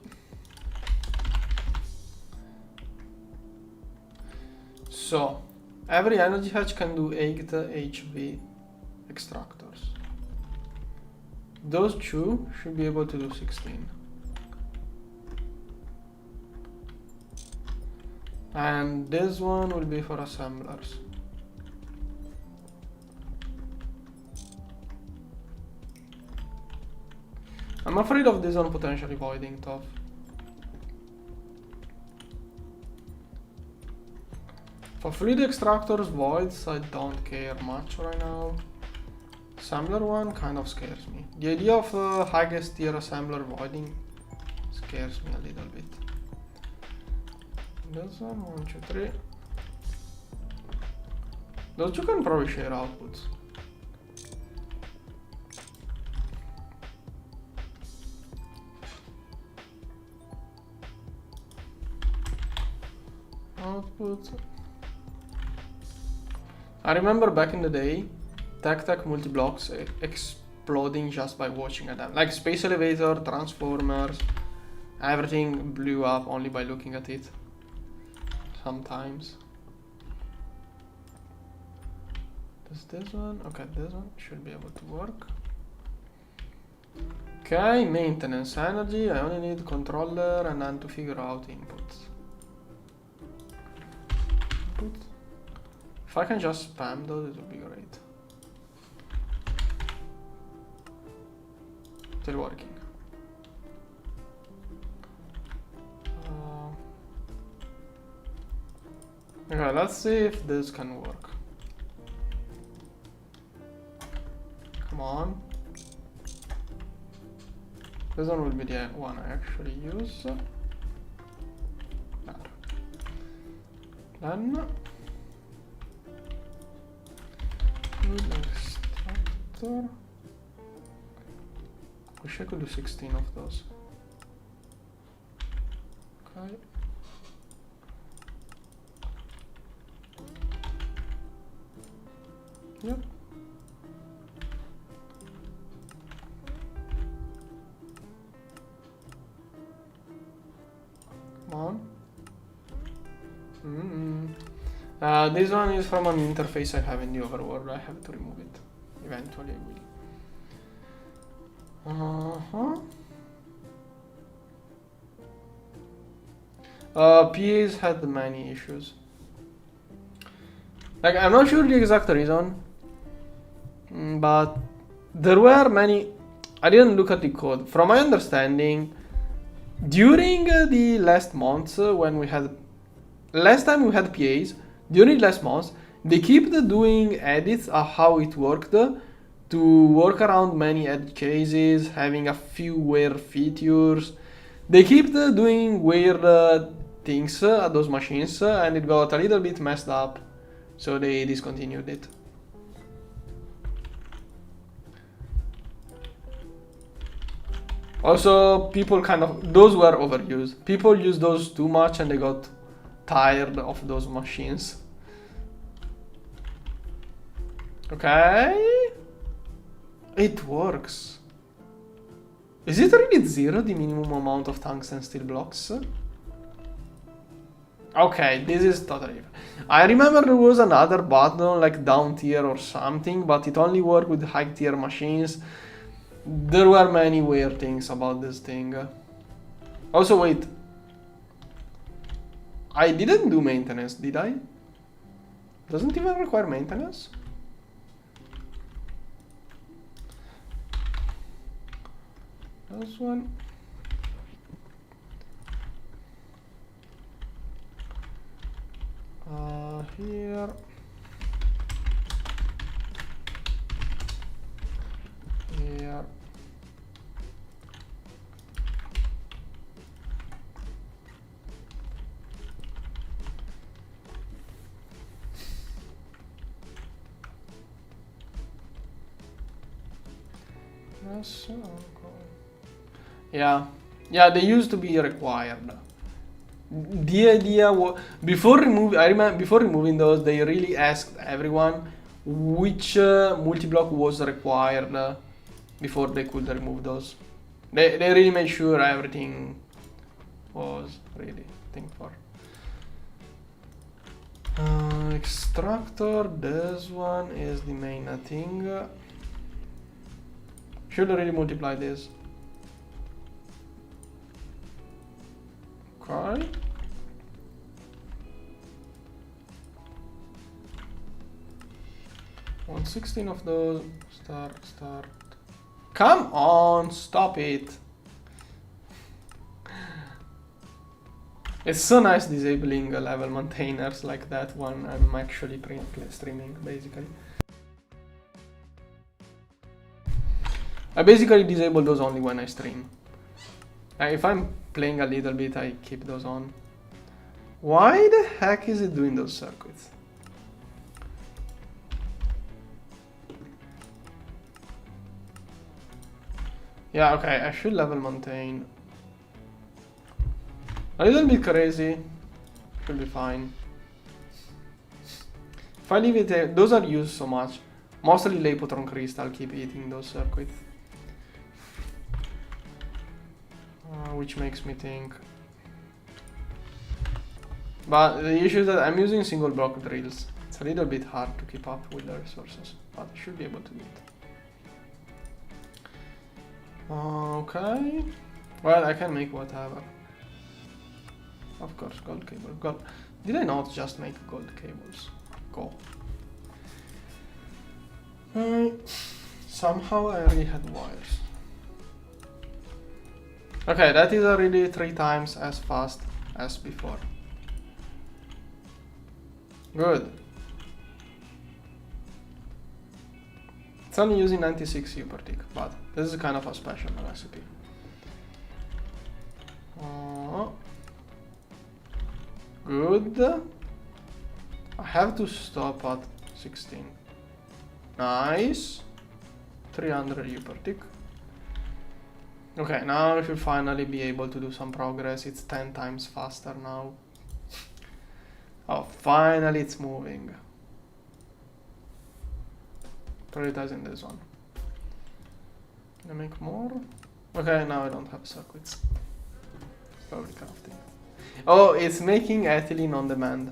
So, every energy hatch can do 8 HV extractors. Those two should be able to do 16. And this one will be for assemblers. I'm afraid of this one potentially voiding tough. For fluid extractors voids, I don't care much right now. Assembler one kind of scares me. The idea of highest tier assembler voiding scares me a little bit. This one, 1, 2, 3. Those two can probably share outputs. Output. I remember back in the day, tech multi-blocks exploding just by watching at them. Like space elevator, transformers, everything blew up only by looking at it. Sometimes. Does this one? Okay, this one should be able to work. Okay, maintenance energy. I only need controller and then to figure out inputs. If I can just spam those, it would be great. Still working. Okay, let's see if this can work. Come on. This one will be the one I actually use. There. Then extractor. Wish I could do 16 of those. Okay. Yep. Come on. This one is from an interface I have in the overworld. I have to remove it. Eventually I will. PAs had many issues. Like, I'm not sure the exact reason, but there were many. I didn't look at the code. From my understanding, during the last months when we had, last time we had PAs, during last months, they kept doing edits of how it worked to work around many edge cases, having a few weird features. They kept doing weird things at those machines, and it got a little bit messed up, so they discontinued it. Also, people those were overused. People used those too much and they got tired of those machines. Okay. It works. Is it really 0, the minimum amount of tungsten steel blocks? Okay, this is totally... I remember there was another button like down tier or something, but it only worked with high tier machines. There were many weird things about this thing. Also, wait. I didn't do maintenance, did I? Doesn't even require maintenance? This one. Here. Here. Yes, okay. Yeah, they used to be required. The idea was before removing those, they really asked everyone which multi-block was required before they could remove those. They really made sure everything was really think for. Extractor, this one is the main thing. Should really multiply this. Okay. One 16 of those. Start. Come on, stop it. It's so nice disabling level maintainers like that when I'm actually streaming, basically. I basically disable those only when I stream. If I'm playing a little bit, I keep those on. Why the heck is it doing those circuits? Yeah, okay, I should level maintain. A little bit crazy. Should be fine. If I leave it, those are used so much. Mostly Leipotron Crystal keep eating those circuits. Which makes me think. But the issue is that I'm using single block drills. It's a little bit hard to keep up with the resources, but I should be able to do it. Okay. Well, I can make whatever. Of course, gold cable. Gold. Did I not just make gold cables? Go. Somehow I already had wires. Okay, that is already 3 times as fast as before. Good. It's only using 96 U per tick, but this is kind of a special recipe. Good. I have to stop at 16. Nice. 300 U per tick. Okay, now we should finally be able to do some progress. It's 10 times faster now. Oh, finally it's moving. Prioritizing this one. Can I make more? Okay, now I don't have circuits. Probably crafting. Oh, it's making ethylene on demand.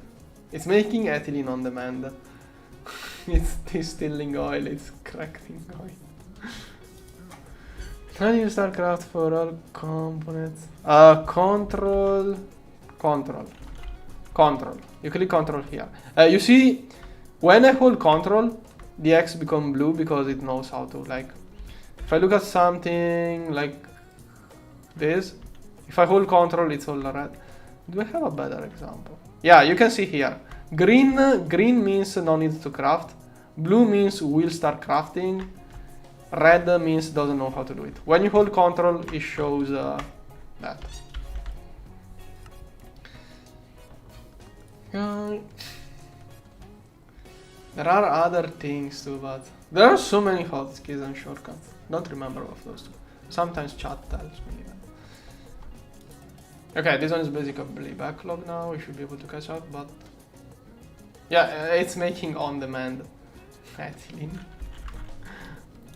It's making ethylene on demand. It's distilling oil, it's cracking oil. Can you start craft for all components? Control. You click control here. You see, when I hold control, the X become blue because it knows how to, like, if I look at something like this, if I hold control, it's all red. Do I have a better example? Yeah, you can see here. Green means no need to craft. Blue means will start crafting. Red means doesn't know how to do it. When you hold control, it shows that. There are other things too, but there are so many hotkeys and shortcuts. Don't remember of those two. Sometimes chat tells me even. Okay, this one is basically backlog now. We should be able to catch up, but yeah, it's making on demand ethylene.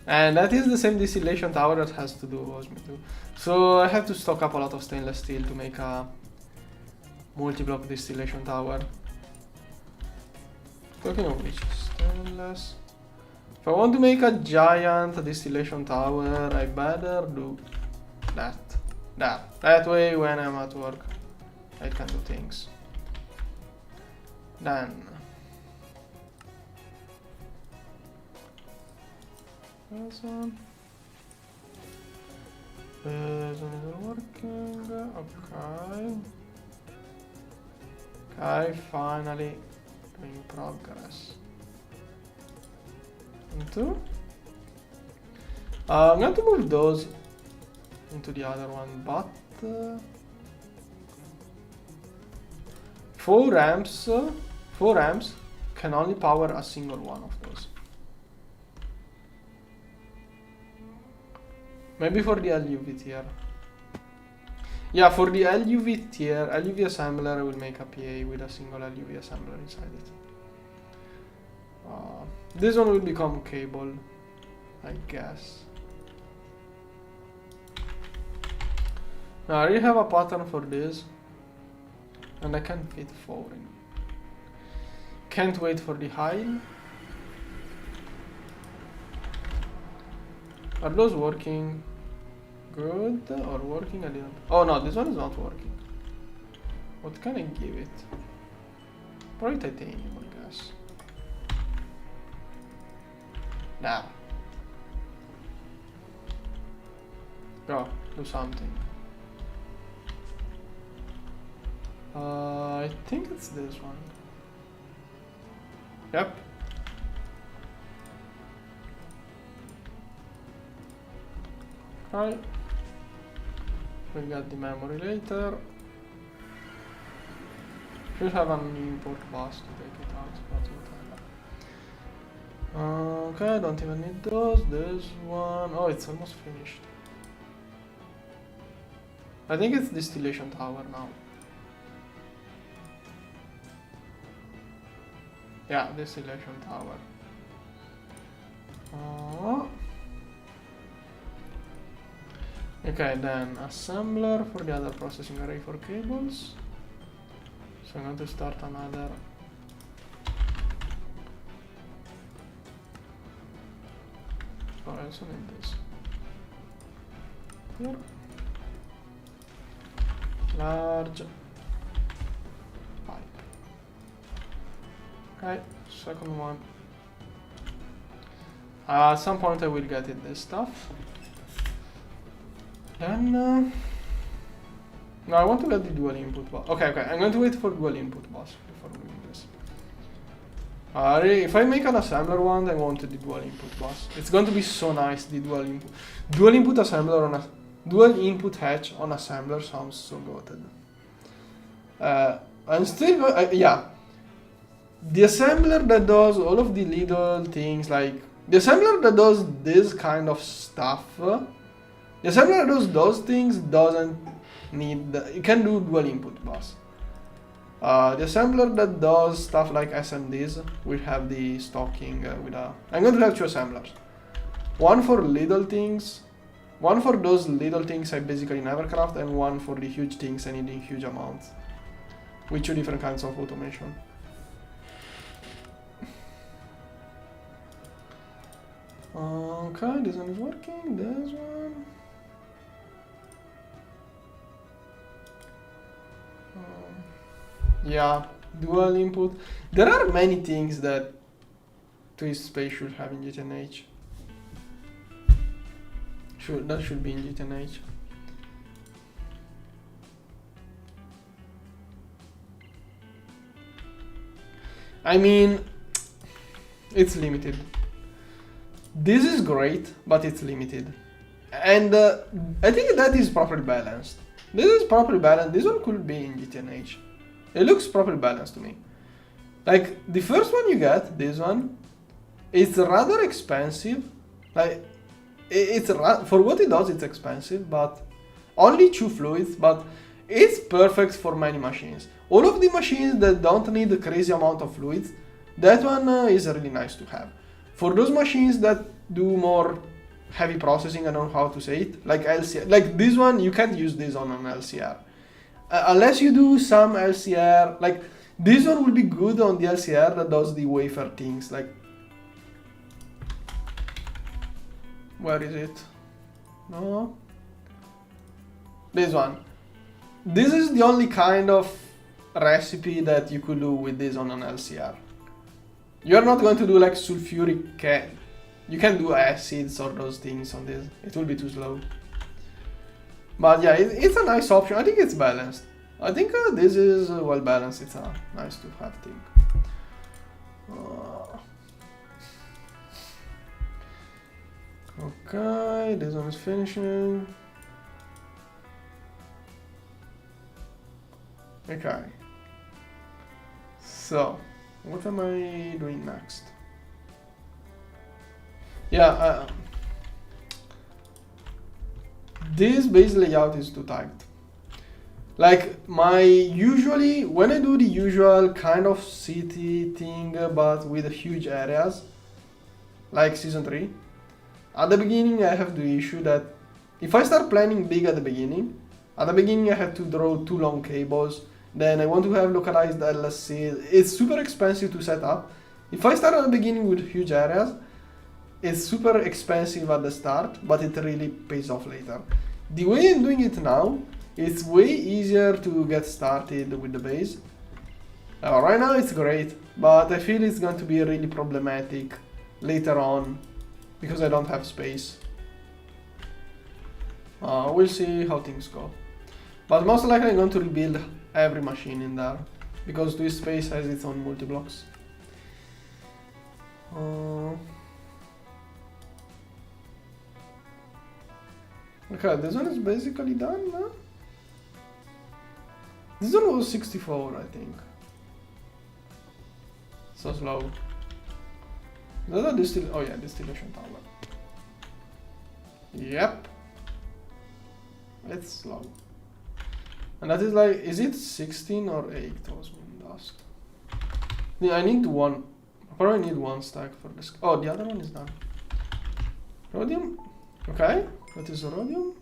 And that is the same distillation tower that has to do osmo too. So I have to stock up a lot of stainless steel to make a multi-block distillation tower. Talking of which, stainless. If I want to make a giant distillation tower, I better do that. That way when I'm at work, I can do things. Then this one. This one is working. Okay. Okay, finally in progress. And two. I'm going to move those into the other one, but 4 amps can only power a single one of those. Maybe for the LUV tier. Yeah, for the LUV tier, LUV assembler, I will make a PA with a single LUV assembler inside it. This one will become cable, I guess. Now I already have a pattern for this, and I can fit 4 in. Can't wait for the hide. Are those working good or working a little? Oh no, this one is not working. What can I give it? Probably titanium, I guess. Now. Go, do something. I think it's this one. Yep. Right. We'll get the memory later. Should have an import bus to take it out, but whatever. Okay, don't even need those. This one. Oh, it's almost finished. I think it's distillation tower now. Yeah, distillation tower. Okay, then assembler for the other processing array for cables. So I'm going to start another. Oh, I also need this. Here. Large pipe. Okay, second one. At some point I will get it this stuff. Then no, I want to get the dual input bus. Okay, I'm going to wait for dual input bus before doing this. If I make an assembler one, I want the dual input bus. It's going to be so nice, the dual input assembler on a dual input hatch on assembler sounds so goated. I'm still yeah. The assembler that does all of the little things, like the assembler that does this kind of stuff. The assembler that does those things doesn't need it can do dual input bus. The assembler that does stuff like SMDs will have the stocking with a. I'm going to have 2 assemblers. One for little things, one for those little things I basically never craft, and one for the huge things I need in huge amounts. With 2 different kinds of automation. Okay, this one is working, this one. Yeah, dual input. There are many things that Twist Space should have in GTNH. That should be in GTNH. I mean, it's limited. This is great, but it's limited. And I think that is properly balanced. This is properly balanced. This one could be in GTNH. It looks properly balanced to me. Like, the first one you get, this one, it's rather expensive. Like, it's for what it does, it's expensive, but only 2 fluids, but it's perfect for many machines. All of the machines that don't need a crazy amount of fluids, that one is really nice to have. For those machines that do more heavy processing, I don't know how to say it, like LCR, like this one, you can't use this on an LCR. Unless you do some LCR, like this one will be good on the LCR that does the wafer things, like, where is it? No. This one. This is the only kind of recipe that you could do with this on an LCR. You're not going to do like sulfuric, you can do acids or those things on this. It will be too slow. But yeah, it's a nice option. I think it's balanced. I think this is well balanced. It's a nice to have thing. Okay, this one is finishing. Okay. So, what am I doing next? Yeah, this base layout is too tight. Like usually when I do the usual kind of city thing but with huge areas, like season 3, at the beginning I have the issue that if I start planning big at the beginning I have to draw 2 long cables, then I want to have localized LSC. It's super expensive to set up. If I start at the beginning with huge areas, it's super expensive at the start, but it really pays off later. The way I'm doing it now, it's way easier to get started with the base. Right now it's great, but I feel it's going to be really problematic later on because I don't have space. We'll see how things go. But most likely I'm going to rebuild every machine in there because this space has its own multi-blocks. Okay, this one is basically done now. This one was 64, I think. So slow. Is that a oh yeah, distillation tower. Yep. It's slow. And that is like, is it 16 or 8 osmium dust? Yeah, I need one. I probably need 1 stack for this. Oh, the other one is done. Rhodium? Okay, that is rhodium.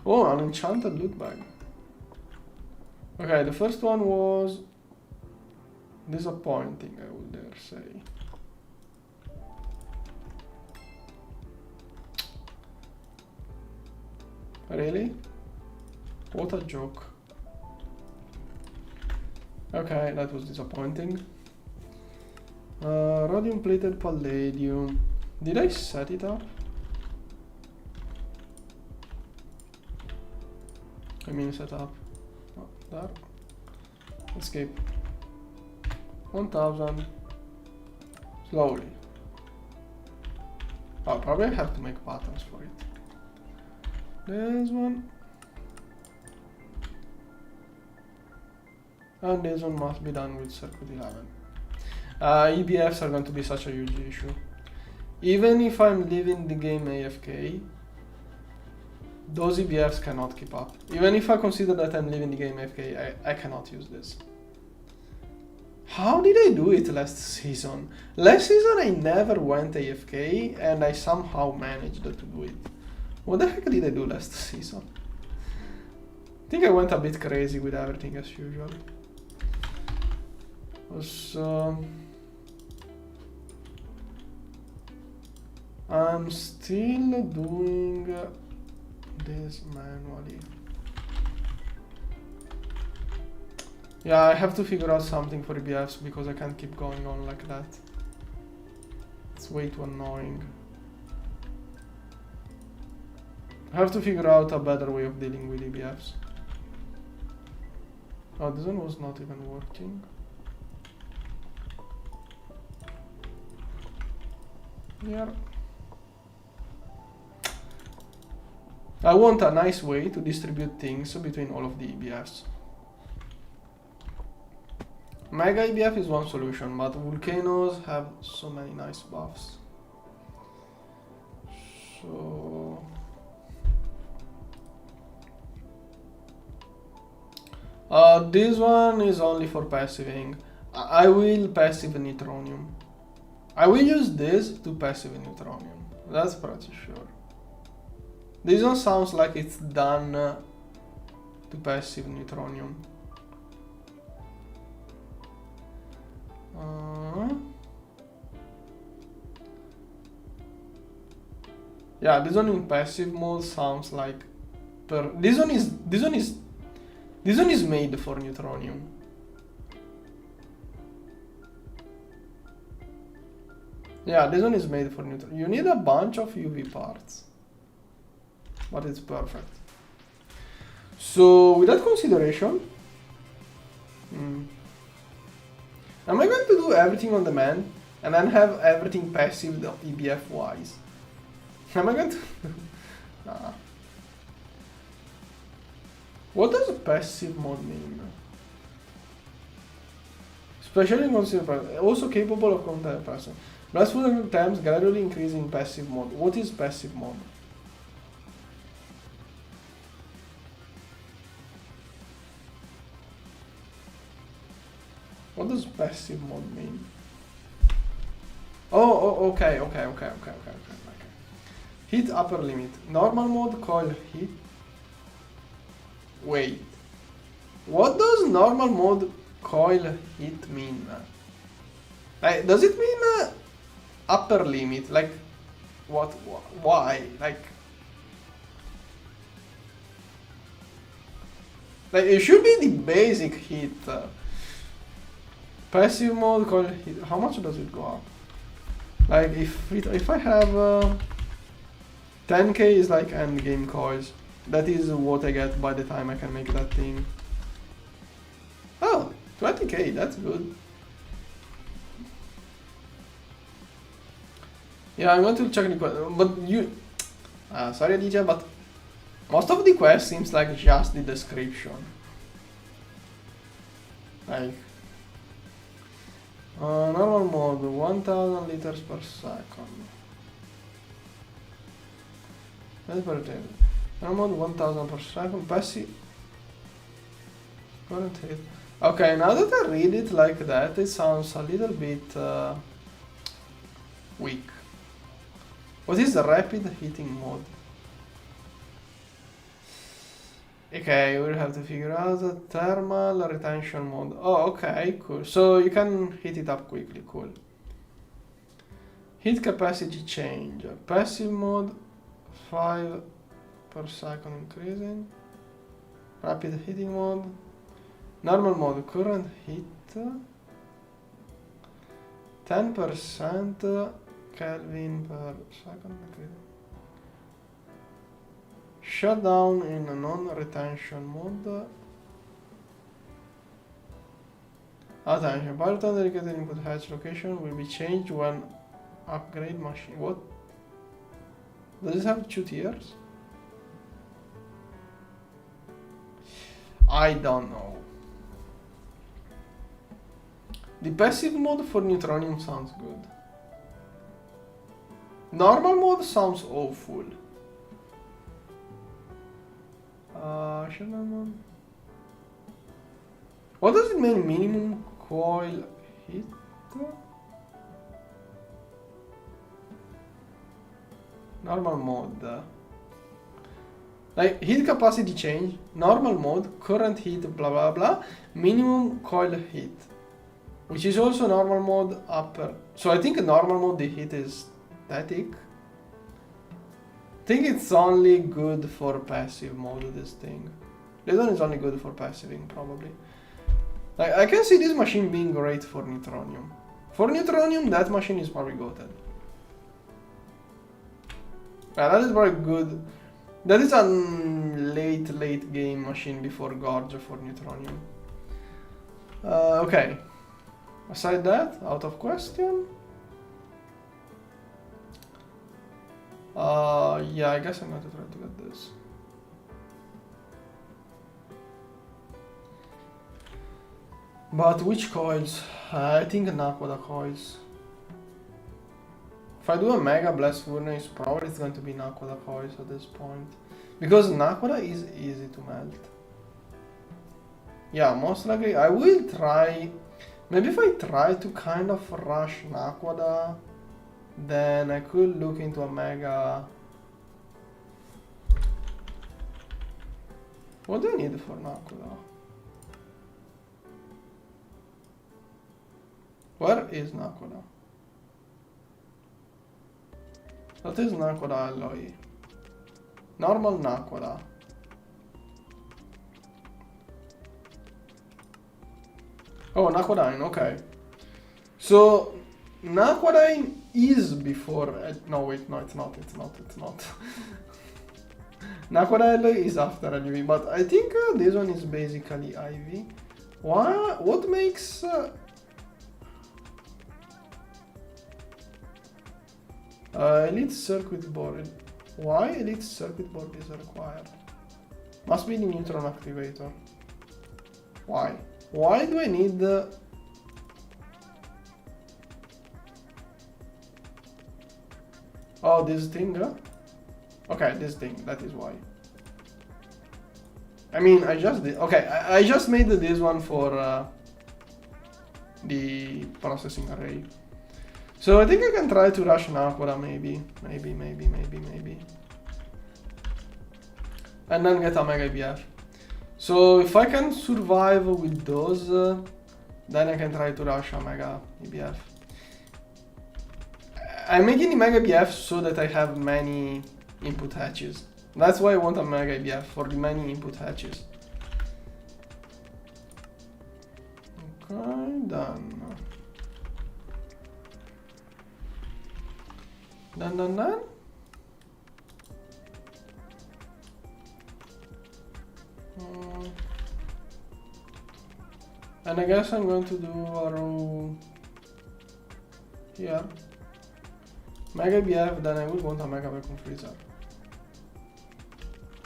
Oh, an enchanted loot bag. Okay, the first one was disappointing, I would dare say. Really? What a joke. Okay, that was disappointing. Rhodium plated palladium. Did I set it up? I mean set up. Oh, there. Escape. 1000. Slowly. Oh, probably I have to make patterns for it. This one. And this one must be done with circuit 11. EBFs are going to be such a huge issue. Even if I'm leaving the game AFK, those EBFs cannot keep up. Even if I consider that I'm leaving the game AFK, I cannot use this. How did I do it last season? Last season I never went AFK and I somehow managed to do it. What the heck did I do last season? I think I went a bit crazy with everything as usual. I'm still doing this manually. Yeah, I have to figure out something for EBFs because I can't keep going on like that. It's way too annoying. I have to figure out a better way of dealing with EBFs. Oh, this one was not even working. Yeah. I want a nice way to distribute things between all of the EBFs. Mega EBF is one solution, but volcanoes have so many nice buffs. So this one is only for passiving. I will passive neutronium. I will use this to passive neutronium. That's pretty sure. This one sounds like it's done to passive neutronium. Yeah, this one in passive mode sounds like this one is made for neutronium. Yeah, this one is made for neutronium. You need a bunch of UV parts, but it's perfect. So with that consideration, am I going to do everything on demand and then have everything passive EBF wise? Am I going to? Nah. What does passive mode mean? Especially consider also capable of counter person. Blastful times gradually increase in passive mode. What is passive mode? What does passive mode mean? Oh, okay. Hit upper limit. Normal mode coil hit. Wait. What does normal mode coil hit mean? Like, does it mean upper limit? Like, what? Why? Like, it should be the basic hit. Passive mode coil hit. How much does it go up? Like, if I have 10k is like endgame coils. That is what I get by the time I can make that thing. Oh, 20k, that's good. Yeah, I'm going to check the quest, but you... sorry DJ, but most of the quest seems like just the description. Like... normal mode, 1000 liters per second. That's very good. Normal mode, 1000 per second, passive... Current hit. Okay, now that I read it like that, it sounds a little bit weak. What is the rapid hitting mode? Okay, we'll have to figure out the thermal retention mode. Oh, okay, cool. So you can hit it up quickly, cool. Hit capacity change. Passive mode, 5 per second increasing. Rapid hitting mode. Normal mode, current hit. 10% Kelvin per second increasing. Shutdown in a non-retention mode. Attention, pilot dedicated input hatch location will be changed when upgrade machine. What? Does it have 2 tiers? I don't know. The passive mode for neutronium sounds good. Normal mode sounds awful. Shutdown mode. What does it mean? Minimum coil hit? Normal mode. Like hit capacity change, normal mode, current hit, blah blah blah, minimum coil hit. Which is also normal mode upper. So I think normal mode the hit is static. I think it's only good for passive mode, this thing. This one is only good for passiving, probably. Like, I can see this machine being great for neutronium. For neutronium, that machine is probably goated. Yeah, that is very good. That is a late game machine before Gorge for neutronium. Okay. Aside that, out of question. Yeah, I guess I'm going to try to get this. But which coils? I think Nakoda coils. If I do a mega blast furnace, probably it's going to be Nakoda coils at this point. Because Nakoda is easy to melt. Yeah, most likely I will try. Maybe if I try to kind of rush Nakoda, then I could look into a mega. What do I need for Nakoda? Where is Nakoda? That is Nakoda alloy. Normal Nakoda. Oh, Nakodine, okay. So, Nakodine is before... no, wait, no, it's not. Nakoda alloy is after LUV, but I think this one is basically IV. What makes... elite circuit board. Why elite circuit board is required? Must be the neutron activator. Why? Why do I need the... Oh, this thing, huh? Okay, this thing, that is why. I mean, I just did... Okay, I just made this one for the processing array. So I think I can try to rush Nakoda, maybe. And then get a Mega EBF. So if I can survive with those, then I can try to rush a Mega EBF. I'm making the Mega EBF so that I have many input hatches. That's why I want a Mega EBF, for the many input hatches. Okay, done. Done. And I guess I'm going to do a row here. Mega BF, then I would want a Mega Vacuum Freezer.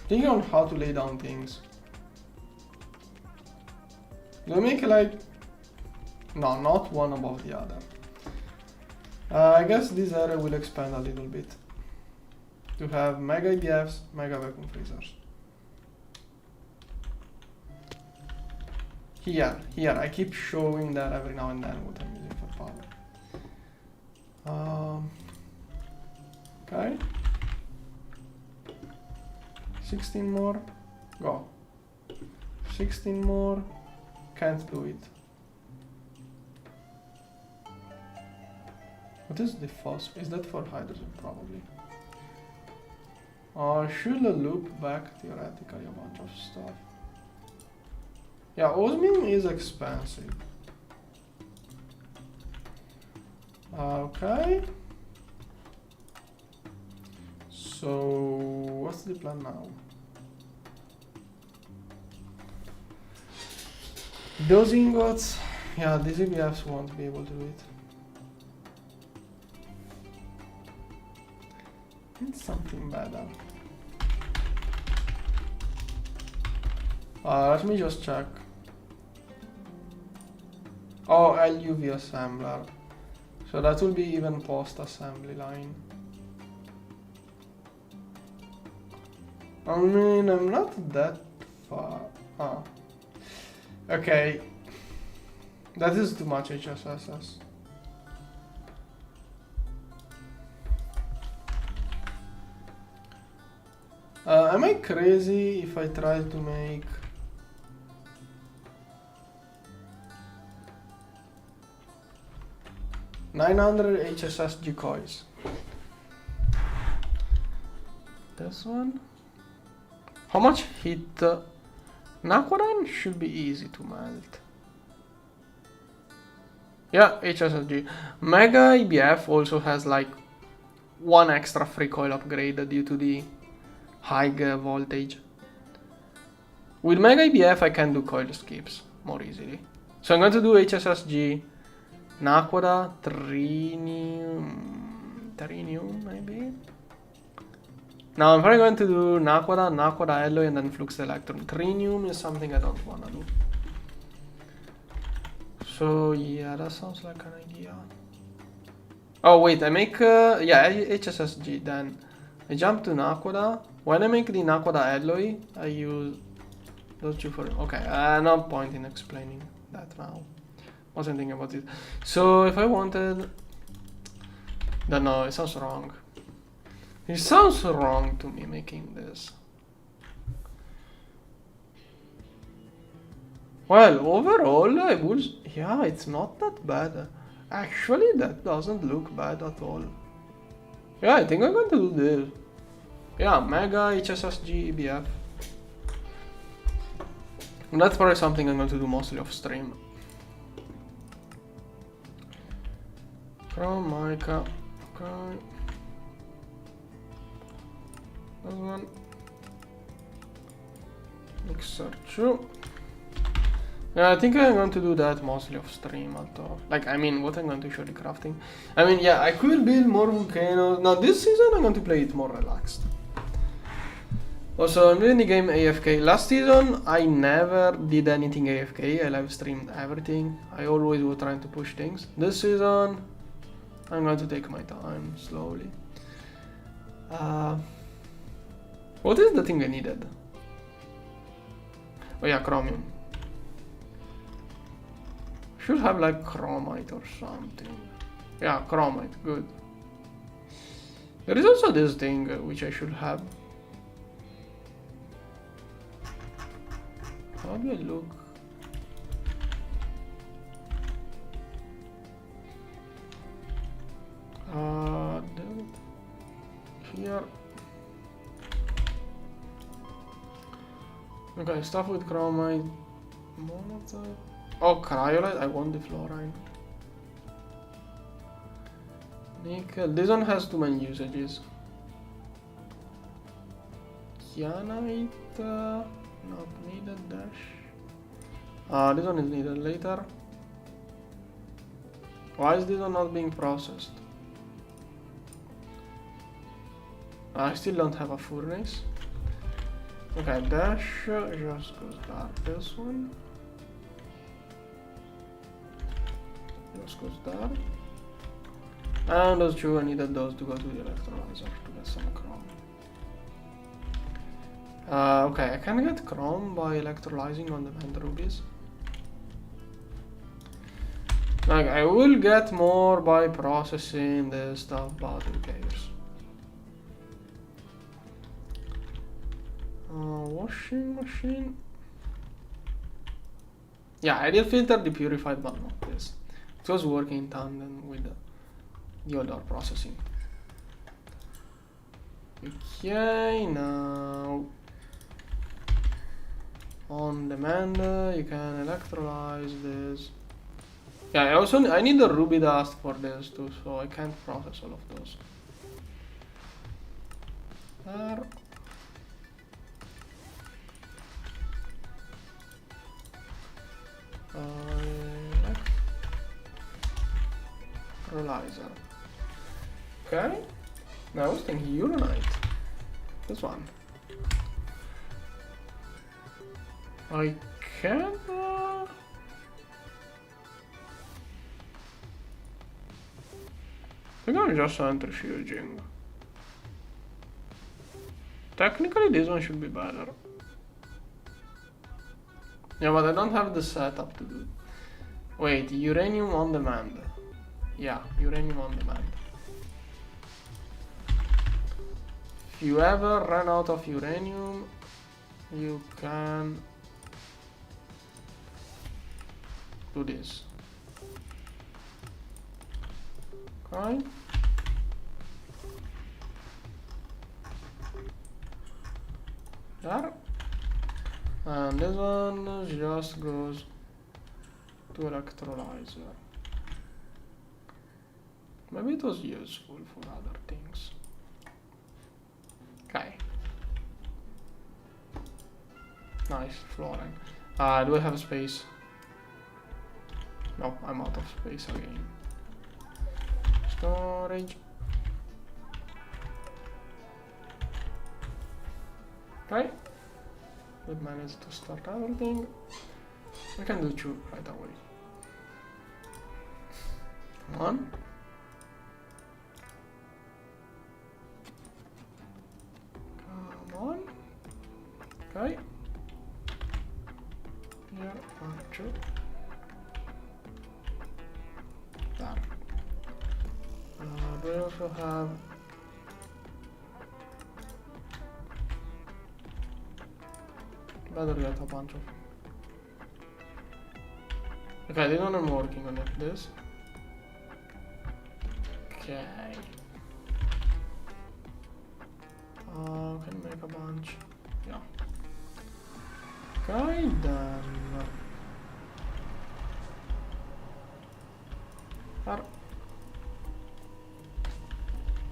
Thinking on how to lay down things. Do I make like... No, not one above the other. I guess this area will expand a little bit. To have Mega EBFs, Mega Vacuum Freezers. Here, I keep showing that every now and then what I'm using for power. Okay. 16 more, go. 16 more, can't do it. What is the phos? Is that for hydrogen? Probably. Should loop back theoretically a bunch of stuff. Yeah, osmium is expensive. Okay. So, what's the plan now? Those ingots, yeah, these EBFs won't be able to do it. It's something better. Let me just check. Oh, LUV assembler. So that will be even post-assembly line. I mean, I'm not that far. Ah. Okay. That is too much HSSS. Am I crazy if I try to make... $900 HSSG coils? This one? How much heat? Nakodan should be easy to melt. Yeah, HSSG. Mega EBF also has like one extra free coil upgrade due to the high voltage. With Mega EBF I can do coil skips more easily. So I'm going to do HSSG, Nakoda, Trinium maybe? Now I'm probably going to do Nakoda alloy and then flux electron. Trinium is something I don't want to do. So yeah, that sounds like an idea. Oh wait, I make yeah, HSSG, then I jump to Nakoda. When I make the Nakoda alloy, I use those two for... Okay, no point in explaining that now. Wasn't thinking about it. So if I wanted... Don't know, it sounds wrong. It sounds wrong to me making this. Well, overall, I would... Yeah, it's not that bad. Actually, that doesn't look bad at all. Yeah, I think I'm going to do this. Yeah, Mega HSSG EBF. And that's probably something I'm going to do mostly off stream. Chrome, mica. Okay. That one. Mixer 2. Yeah, I think I'm going to do that mostly off stream, although, like, I mean, what I'm going to show the crafting. I mean, yeah, I could build more volcanoes. Now, this season I'm going to play it more relaxed. Also, I'm doing the game AFK. Last season, I never did anything AFK. I live streamed everything. I always was trying to push things. This season, I'm going to take my time, slowly. What is the thing I needed? Oh yeah, chromium. Should have like chromite or something. Yeah, chromite, good. There is also this thing which I should have. How do I look? Here. Okay, stuff with chromite. Monazite. Oh, cryolite, I want the fluorine. Nickel, this one has too many usages. Kyanite, not needed, dash. This one is needed later. Why is this one not being processed? I still don't have a furnace. Okay, dash just goes there. This one just goes there. And those two, I needed those to go to the electrolyzer to get some chrome. Okay, I can get chrome by electrolyzing on the band rubies. Like, I will get more by processing this stuff, but who cares? Washing machine. Yeah, I did filter the purified, but not this. It was working in tandem with the other processing. Okay, now on demand, you can electrolyze this. Yeah, I need the ruby dust for this too, so I can't process all of those. There. Electrolyzer. Okay. Now I was thinking uranite. This one. I can. I think I'm just centrifuging. Technically, this one should be better. Yeah, but I don't have the setup to do. Wait, uranium on demand. Yeah, uranium on demand. If you ever run out of uranium, you can do this. Okay. There. And this one just goes to electrolyzer. Maybe it was useful for other things. Okay. Nice, fluorine. Do I have space? No, I'm out of space again. Storage. Okay. We managed to start everything. We can do two right away. Come on. Come on. Okay. Here, 1, 2. There. Do I also have... Better get a bunch of... Okay, this one I'm working on it. This. Okay. Can make a bunch. Yeah. Okay, then.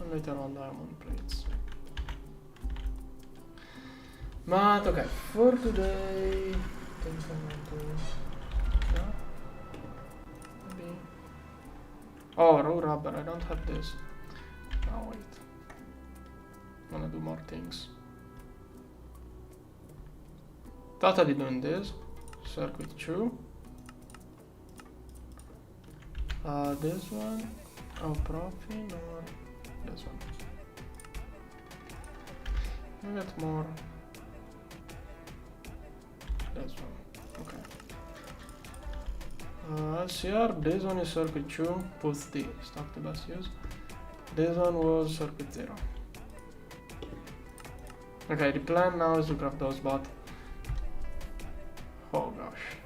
And later on diamond plates. But okay, for today, things I'm going to. Yeah. Maybe. Oh, raw rubber. I don't have this. Oh wait. I'm gonna do more things. Totally doing this. Circuit 2. This one. Oh, profit or this one. I get more. This one. Okay. As here, this one is circuit 2. Put the stock to best use. This one was circuit 0. Okay, the plan now is to craft those, but oh gosh,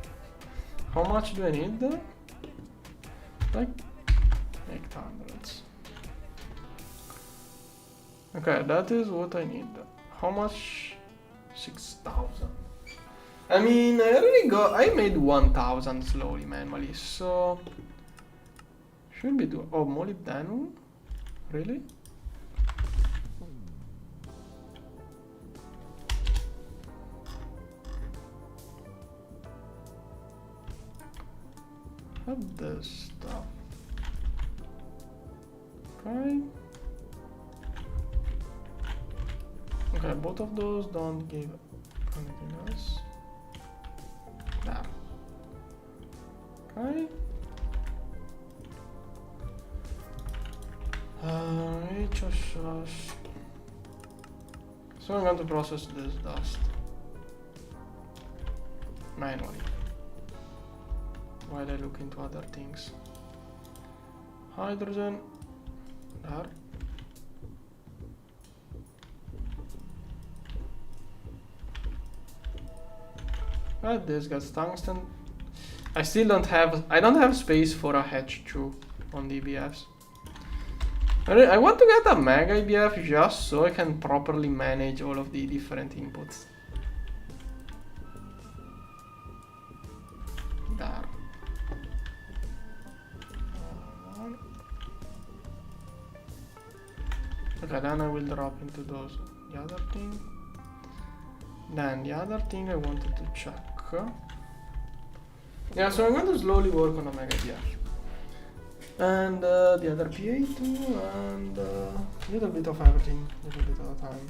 how much do I need? Like 800. Okay, that is what I need. How much? 6,000. I mean, I made 1,000 slowly manually, so should be do. Oh, molybdenum? Really? Have this stuff. Okay. Okay, both of those don't give anything else. There. Okay. HSS. So I'm going to process this dust manually while I look into other things. Hydrogen. There. Well, this gets tungsten. I still don't have space for a H2 on the EBFs. I want to get a mega EBF just so I can properly manage all of the different inputs. There. Okay, then I will drop into those. The other thing. Then the other thing I wanted to check. Yeah, so I'm going to slowly work on a mega EBF. And the other PA2 and a little bit of everything, little bit at a time.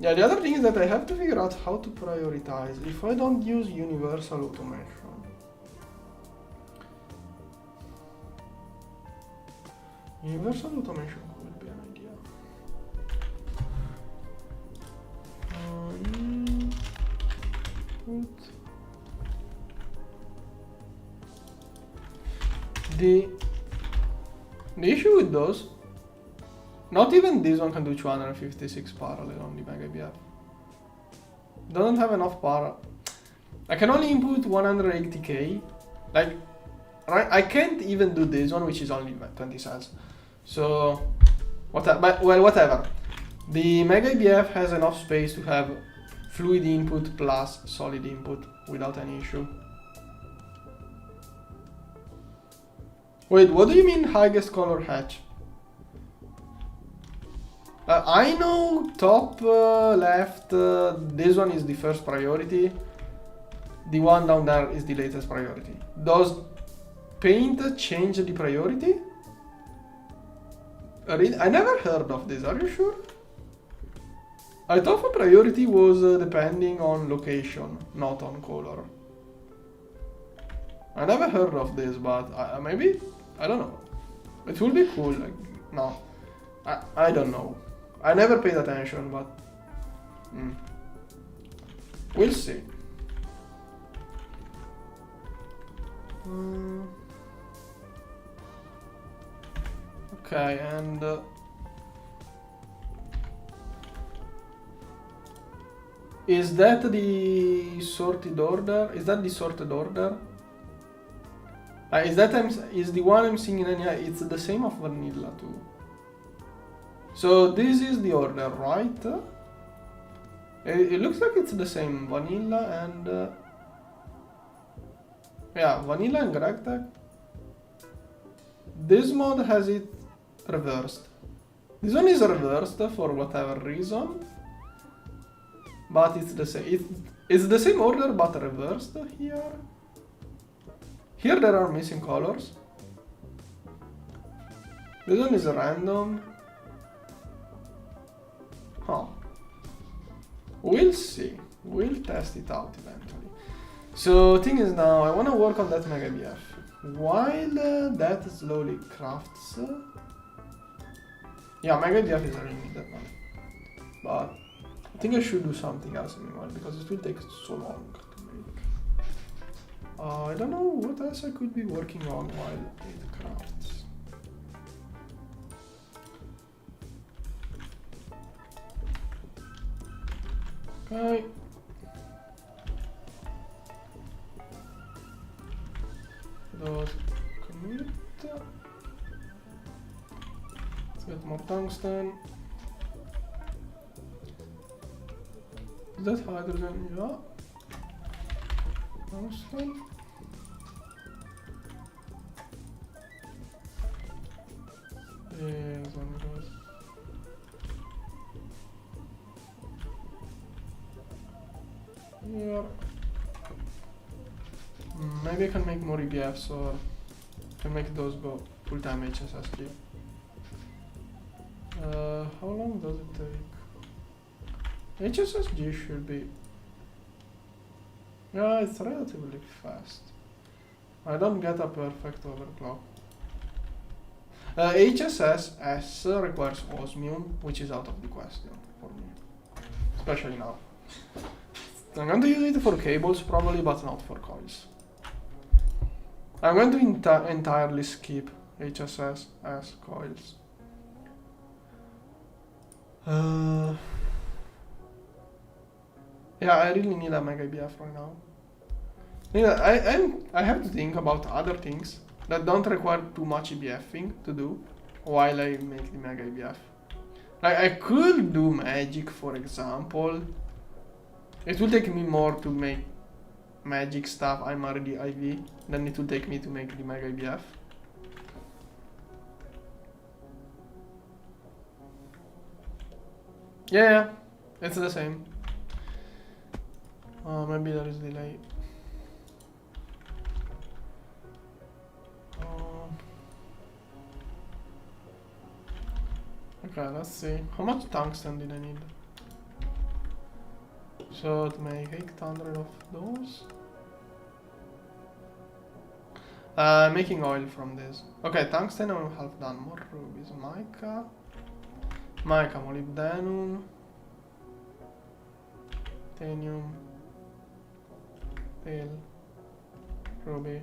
Yeah, the other thing is that I have to figure out how to prioritize if I don't use universal automation. Universal automation could be an idea. The issue with those, not even this one can do 256 parallel on the mega EBF. Doesn't have enough power. I can only input 180k. Like, I can't even do this one, which is only 20 cells. So, whatever. The mega EBF has enough space to have fluid input plus solid input without any issue. Wait, what do you mean highest color hatch? I know top left, this one is the first priority. The one down there is the latest priority. Does paint change the priority? I never heard of this, are you sure? I thought the priority was depending on location, not on color. I never heard of this, but maybe, I don't know. It will be cool. Like, no, I don't know. I never paid attention, but we'll see. Okay, and is that the sorted order? Is that the sorted order? Is the one I'm seeing in Enya? It's the same of vanilla too. So this is the order, right? It looks like it's the same vanilla and yeah, vanilla and gregtech. This mod has it reversed. This one is reversed for whatever reason, but it's the same. It's the same order but reversed here. Here there are missing colors. This one is random. Huh. We'll see. We'll test it out eventually. So thing is now I want to work on that mega BF. While that slowly crafts. Yeah, mega BF is really needed one. But I think I should do something else meanwhile because it will take so long to make. I don't know what else I could be working on while it crafts. Okay. Those commit. Let's get more tungsten. Is that hydrogen? Yeah. Tungsten. Yes, one goes. Here. Maybe I can make more EBFs or can make those go full-time HSSG. How long does it take? HSSG should be... Yeah, it's relatively fast. I don't get a perfect overclock. HSS requires osmium, which is out of the question for me. Especially now. I'm going to use it for cables probably, but not for coils. I'm going to entirely skip HSS as coils. Yeah, I really need a mega BF right now. I have to think about other things that don't require too much EBFing to do while I make the mega EBF. Like I could do magic, for example. It will take me more to make magic stuff. I'm already IV. Then it will take me to make the mega EBF. Yeah, it's the same. Maybe there is delay. Okay, let's see. How much tungsten did I need? So to make 800 of those. Making oil from this. Okay, tungsten I will have done. More rubies. Mica. Mica, molybdenum. Titanium. Pale. Ruby.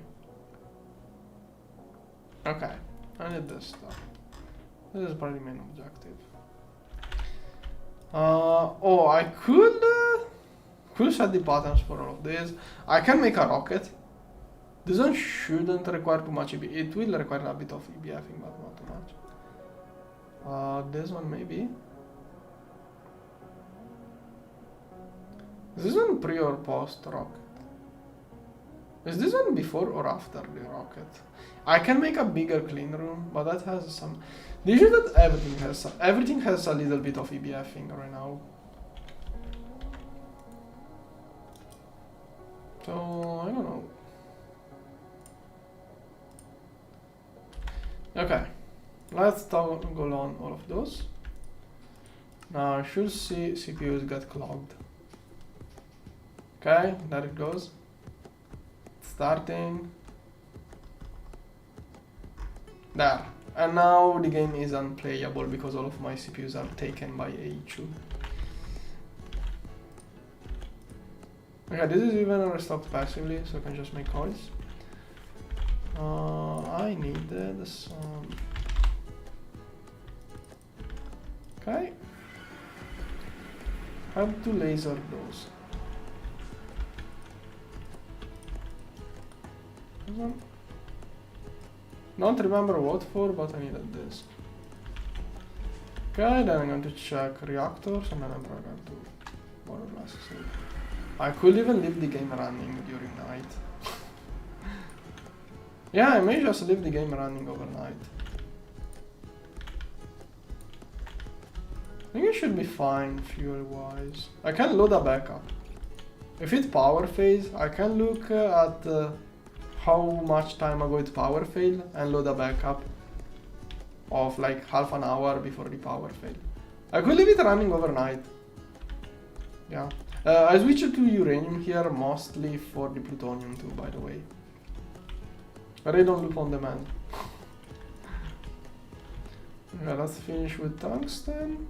Okay, I need this stuff. This is probably the main objective. Oh, I could set the patterns for all of this. I can make a rocket. This one shouldn't require too much EB. It will require a bit of EBFing, but not too much. This one maybe. Is this one pre or post rocket? Is this one before or after the rocket? I can make a bigger clean room, but that has some... The issue that everything has a little bit of EBFing right now. So, I don't know. Okay, let's toggle on all of those. Now I should see CPUs get clogged. Okay, there it goes. Starting. There. And now the game is unplayable because all of my CPUs are taken by A2. Okay, this is even restocked passively, so I can just make coils. I needed some... Okay. How to laser those? Don't remember what for, but I needed this. Okay, then I'm going to check reactors, and then I'm probably going to more or less save. I could even leave the game running during night. Yeah, I may just leave the game running overnight. I think it should be fine fuel-wise. I can load a backup. If it's power phase, I can look at how much time ago its power failed and load a backup of like half an hour before the power failed. I could leave it running overnight. Yeah. I switched to uranium here mostly for the plutonium too, by the way. But I don't look on demand. Okay, let's finish with tungsten.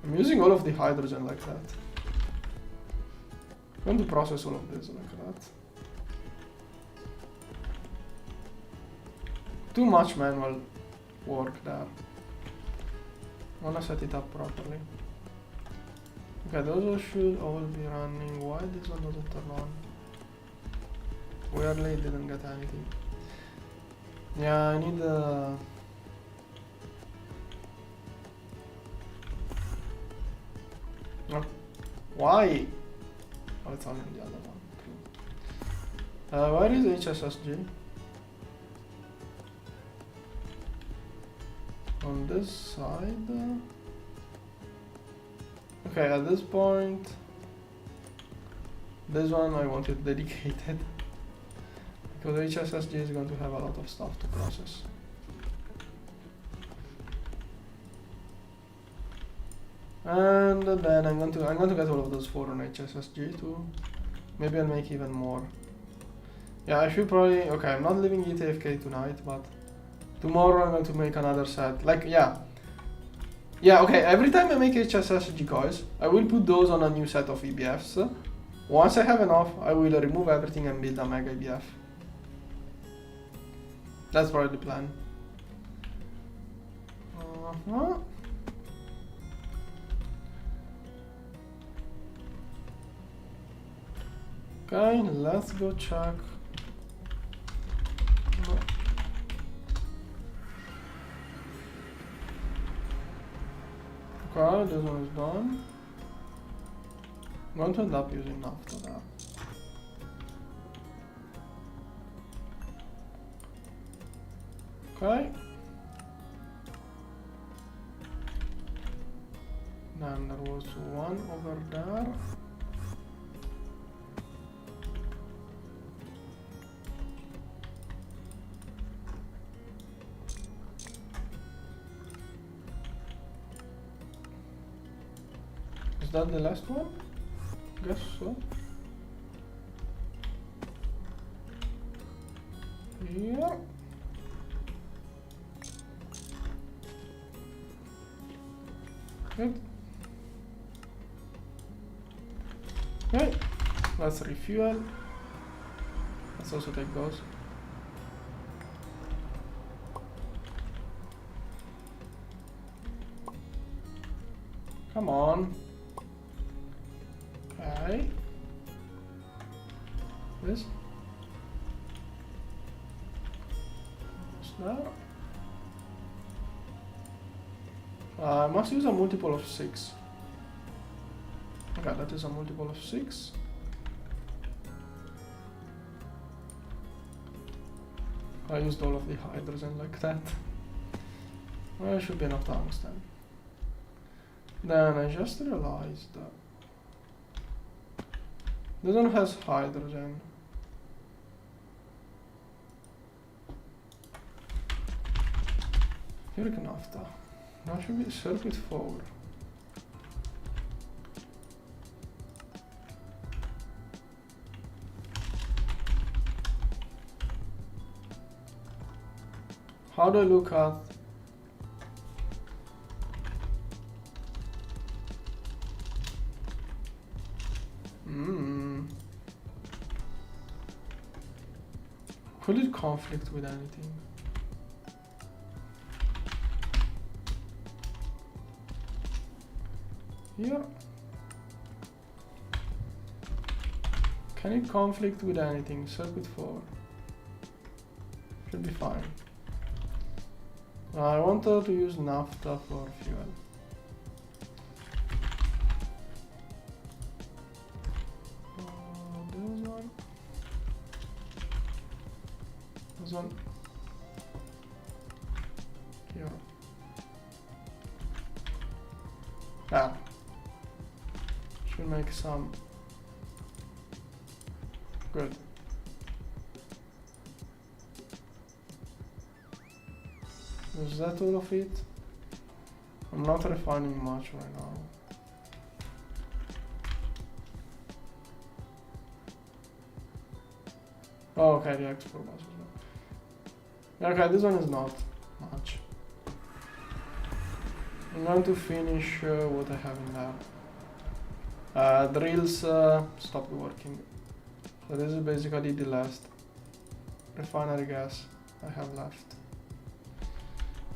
I'm using all of the hydrogen like that. I'm going to process all of this like that. Too much manual work there. I wanna set it up properly. Okay, those should all be running. Why this one doesn't turn on? Weirdly, it didn't get anything. Yeah, I need no. Why? Oh, it's on the other one. Where is HSSG? On this side. Okay, at this point, this one I want it dedicated because HSSG is going to have a lot of stuff to process. And then I'm going to get all of those 4 on HSSG too. Maybe I'll make even more. Yeah, I should probably. Okay, I'm not leaving GTFK tonight, but tomorrow I'm going to make another set. Like, yeah. Yeah, okay, every time I make HSSG coils, I will put those on a new set of EBFs. Once I have enough, I will remove everything and build a mega EBF. That's probably the plan. Okay, let's go check. Okay, this one is done. I'm going to end up using naphtha there. Okay. Then there was one over there. Is that the last one? Guess so. Yeah. Good. Okay, let's refuel. Let's also take those. Come on. Okay. This. What's that? I must use a multiple of 6. Okay, that is a multiple of 6. I used all of the hydrogen like that. Well, it should be enough tungsten. Then I just realized that this one has hydrogen. Uric naphtha. Now should be circuit 4. How do I look at? Could it conflict with anything? Here. Can it conflict with anything? Circuit 4. Should be fine. I wanted to use naphtha for fuel. This one. This one. Here. Ah. Should make some. Good. Is that all of it? I'm not refining much right now. Oh, okay, the export bus as well. Okay, this one is not much. I'm going to finish what I have in there. Drills stopped working. So this is basically the last refinery gas I have left.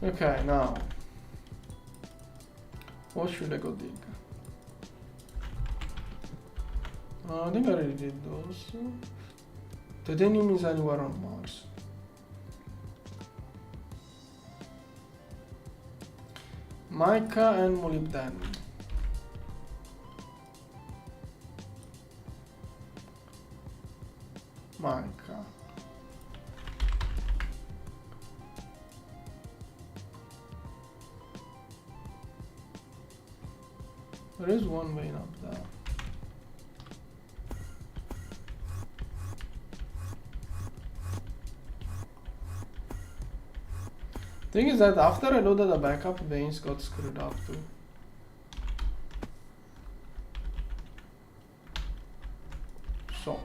Okay, now what should I go dig? I think I already did those. Titanium is anywhere on Mars. Mica and molybdenum. Mica. There is one vein up there. Thing is that after I loaded the backup, veins got screwed up too. So,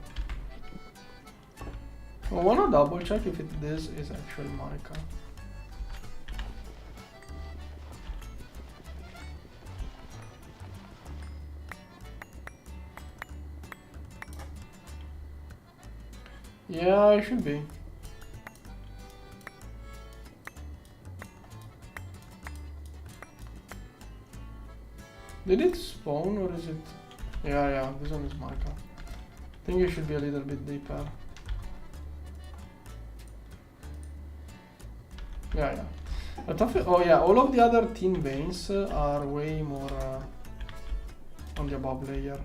I wanna double check if this is actually mica. Yeah, it should be. Did it spawn or is it? Yeah, this one is mica. I think it should be a little bit deeper. Yeah. Oh yeah, all of the other thin veins are way more on the above layer.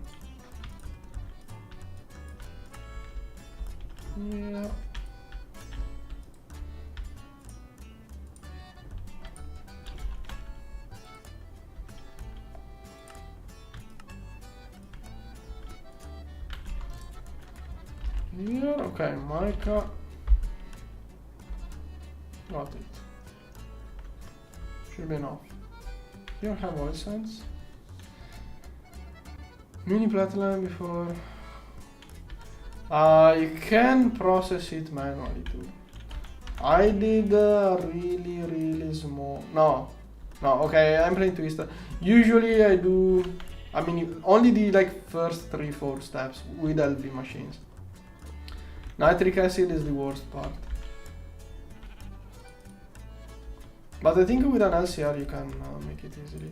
Yeah. Yeah, okay, mica. Got it. Should be enough. Here have oil sands. Mini platline before. You can process it manually too. I did really small. No, okay, I'm playing Twister. Usually I do, only the like first 3-4 steps with LV machines. Nitric acid is the worst part. But I think with an LCR you can make it easily.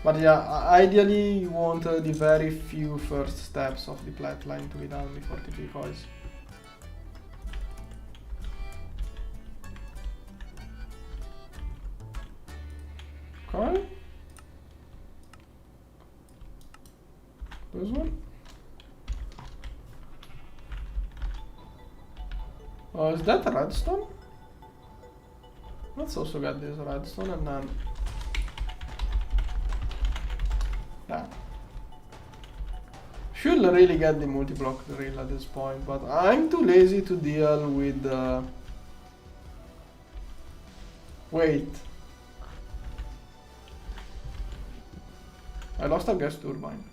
But yeah, ideally you want the very few first steps of the platline to be done before the becuase. Okay. This one. Oh, is that redstone? Let's also get this redstone and then that. Should really get the multi-block drill at this point, but I'm too lazy to deal with wait. I lost a gas turbine.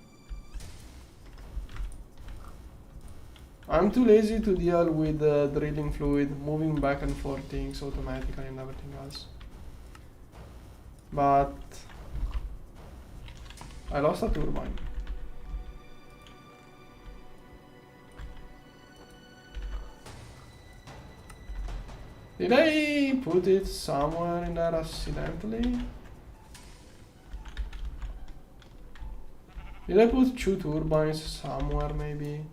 I'm too lazy to deal with drilling fluid, moving back and forth things automatically and everything else. But I lost a turbine. Did I put it somewhere in there accidentally? Did I put 2 turbines somewhere maybe?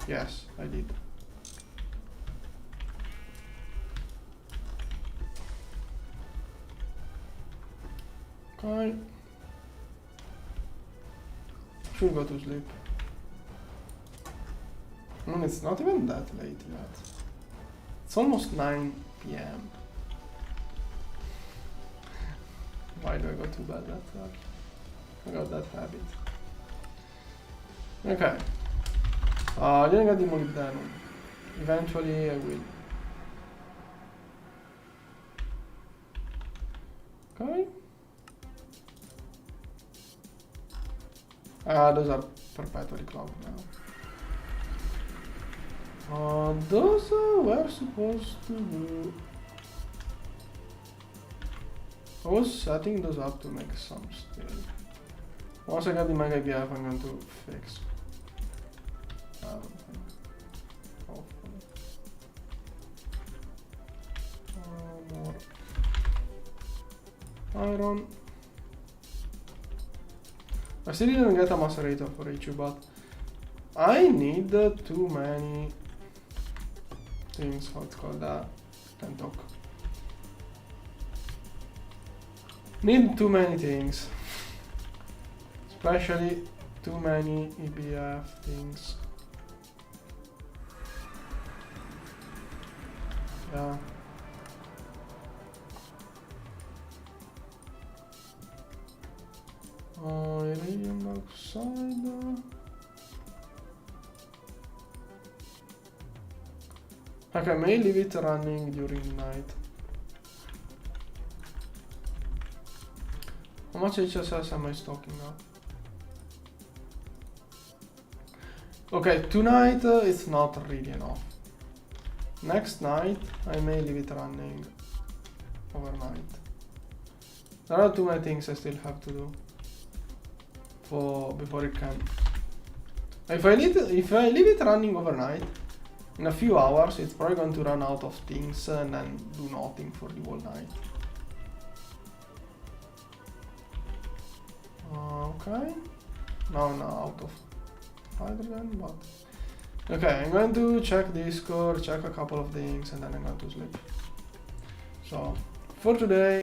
Yes, I did. Okay. Should go to sleep. It's not even that late yet. It's almost 9 PM. Why do I go to bed that early? I got that habit. Okay. I didn't get the molybdenum. Eventually I will. Okay. Those are perpetually clogged now. Those were supposed to do. I was setting those up to make some steel. Once I get the mega gap, I'm going to fix. I don't think. Hopefully. More iron. I still didn't get a macerator for HU, but I need too many things. What's called that? Can't talk. Need too many things. Especially too many EBF things. Yeah. Iridium oxide. Okay, I may leave it running during the night. How much HSS am I stocking now? Okay, tonight it's not really enough. Next night I may leave it running overnight. There are too many things I still have to do before it can. If I leave it running overnight, in a few hours it's probably going to run out of things and then do nothing for the whole night. Okay. Now out of hydrogen, but okay, I'm going to check Discord, check a couple of things, and then I'm going to sleep. So for today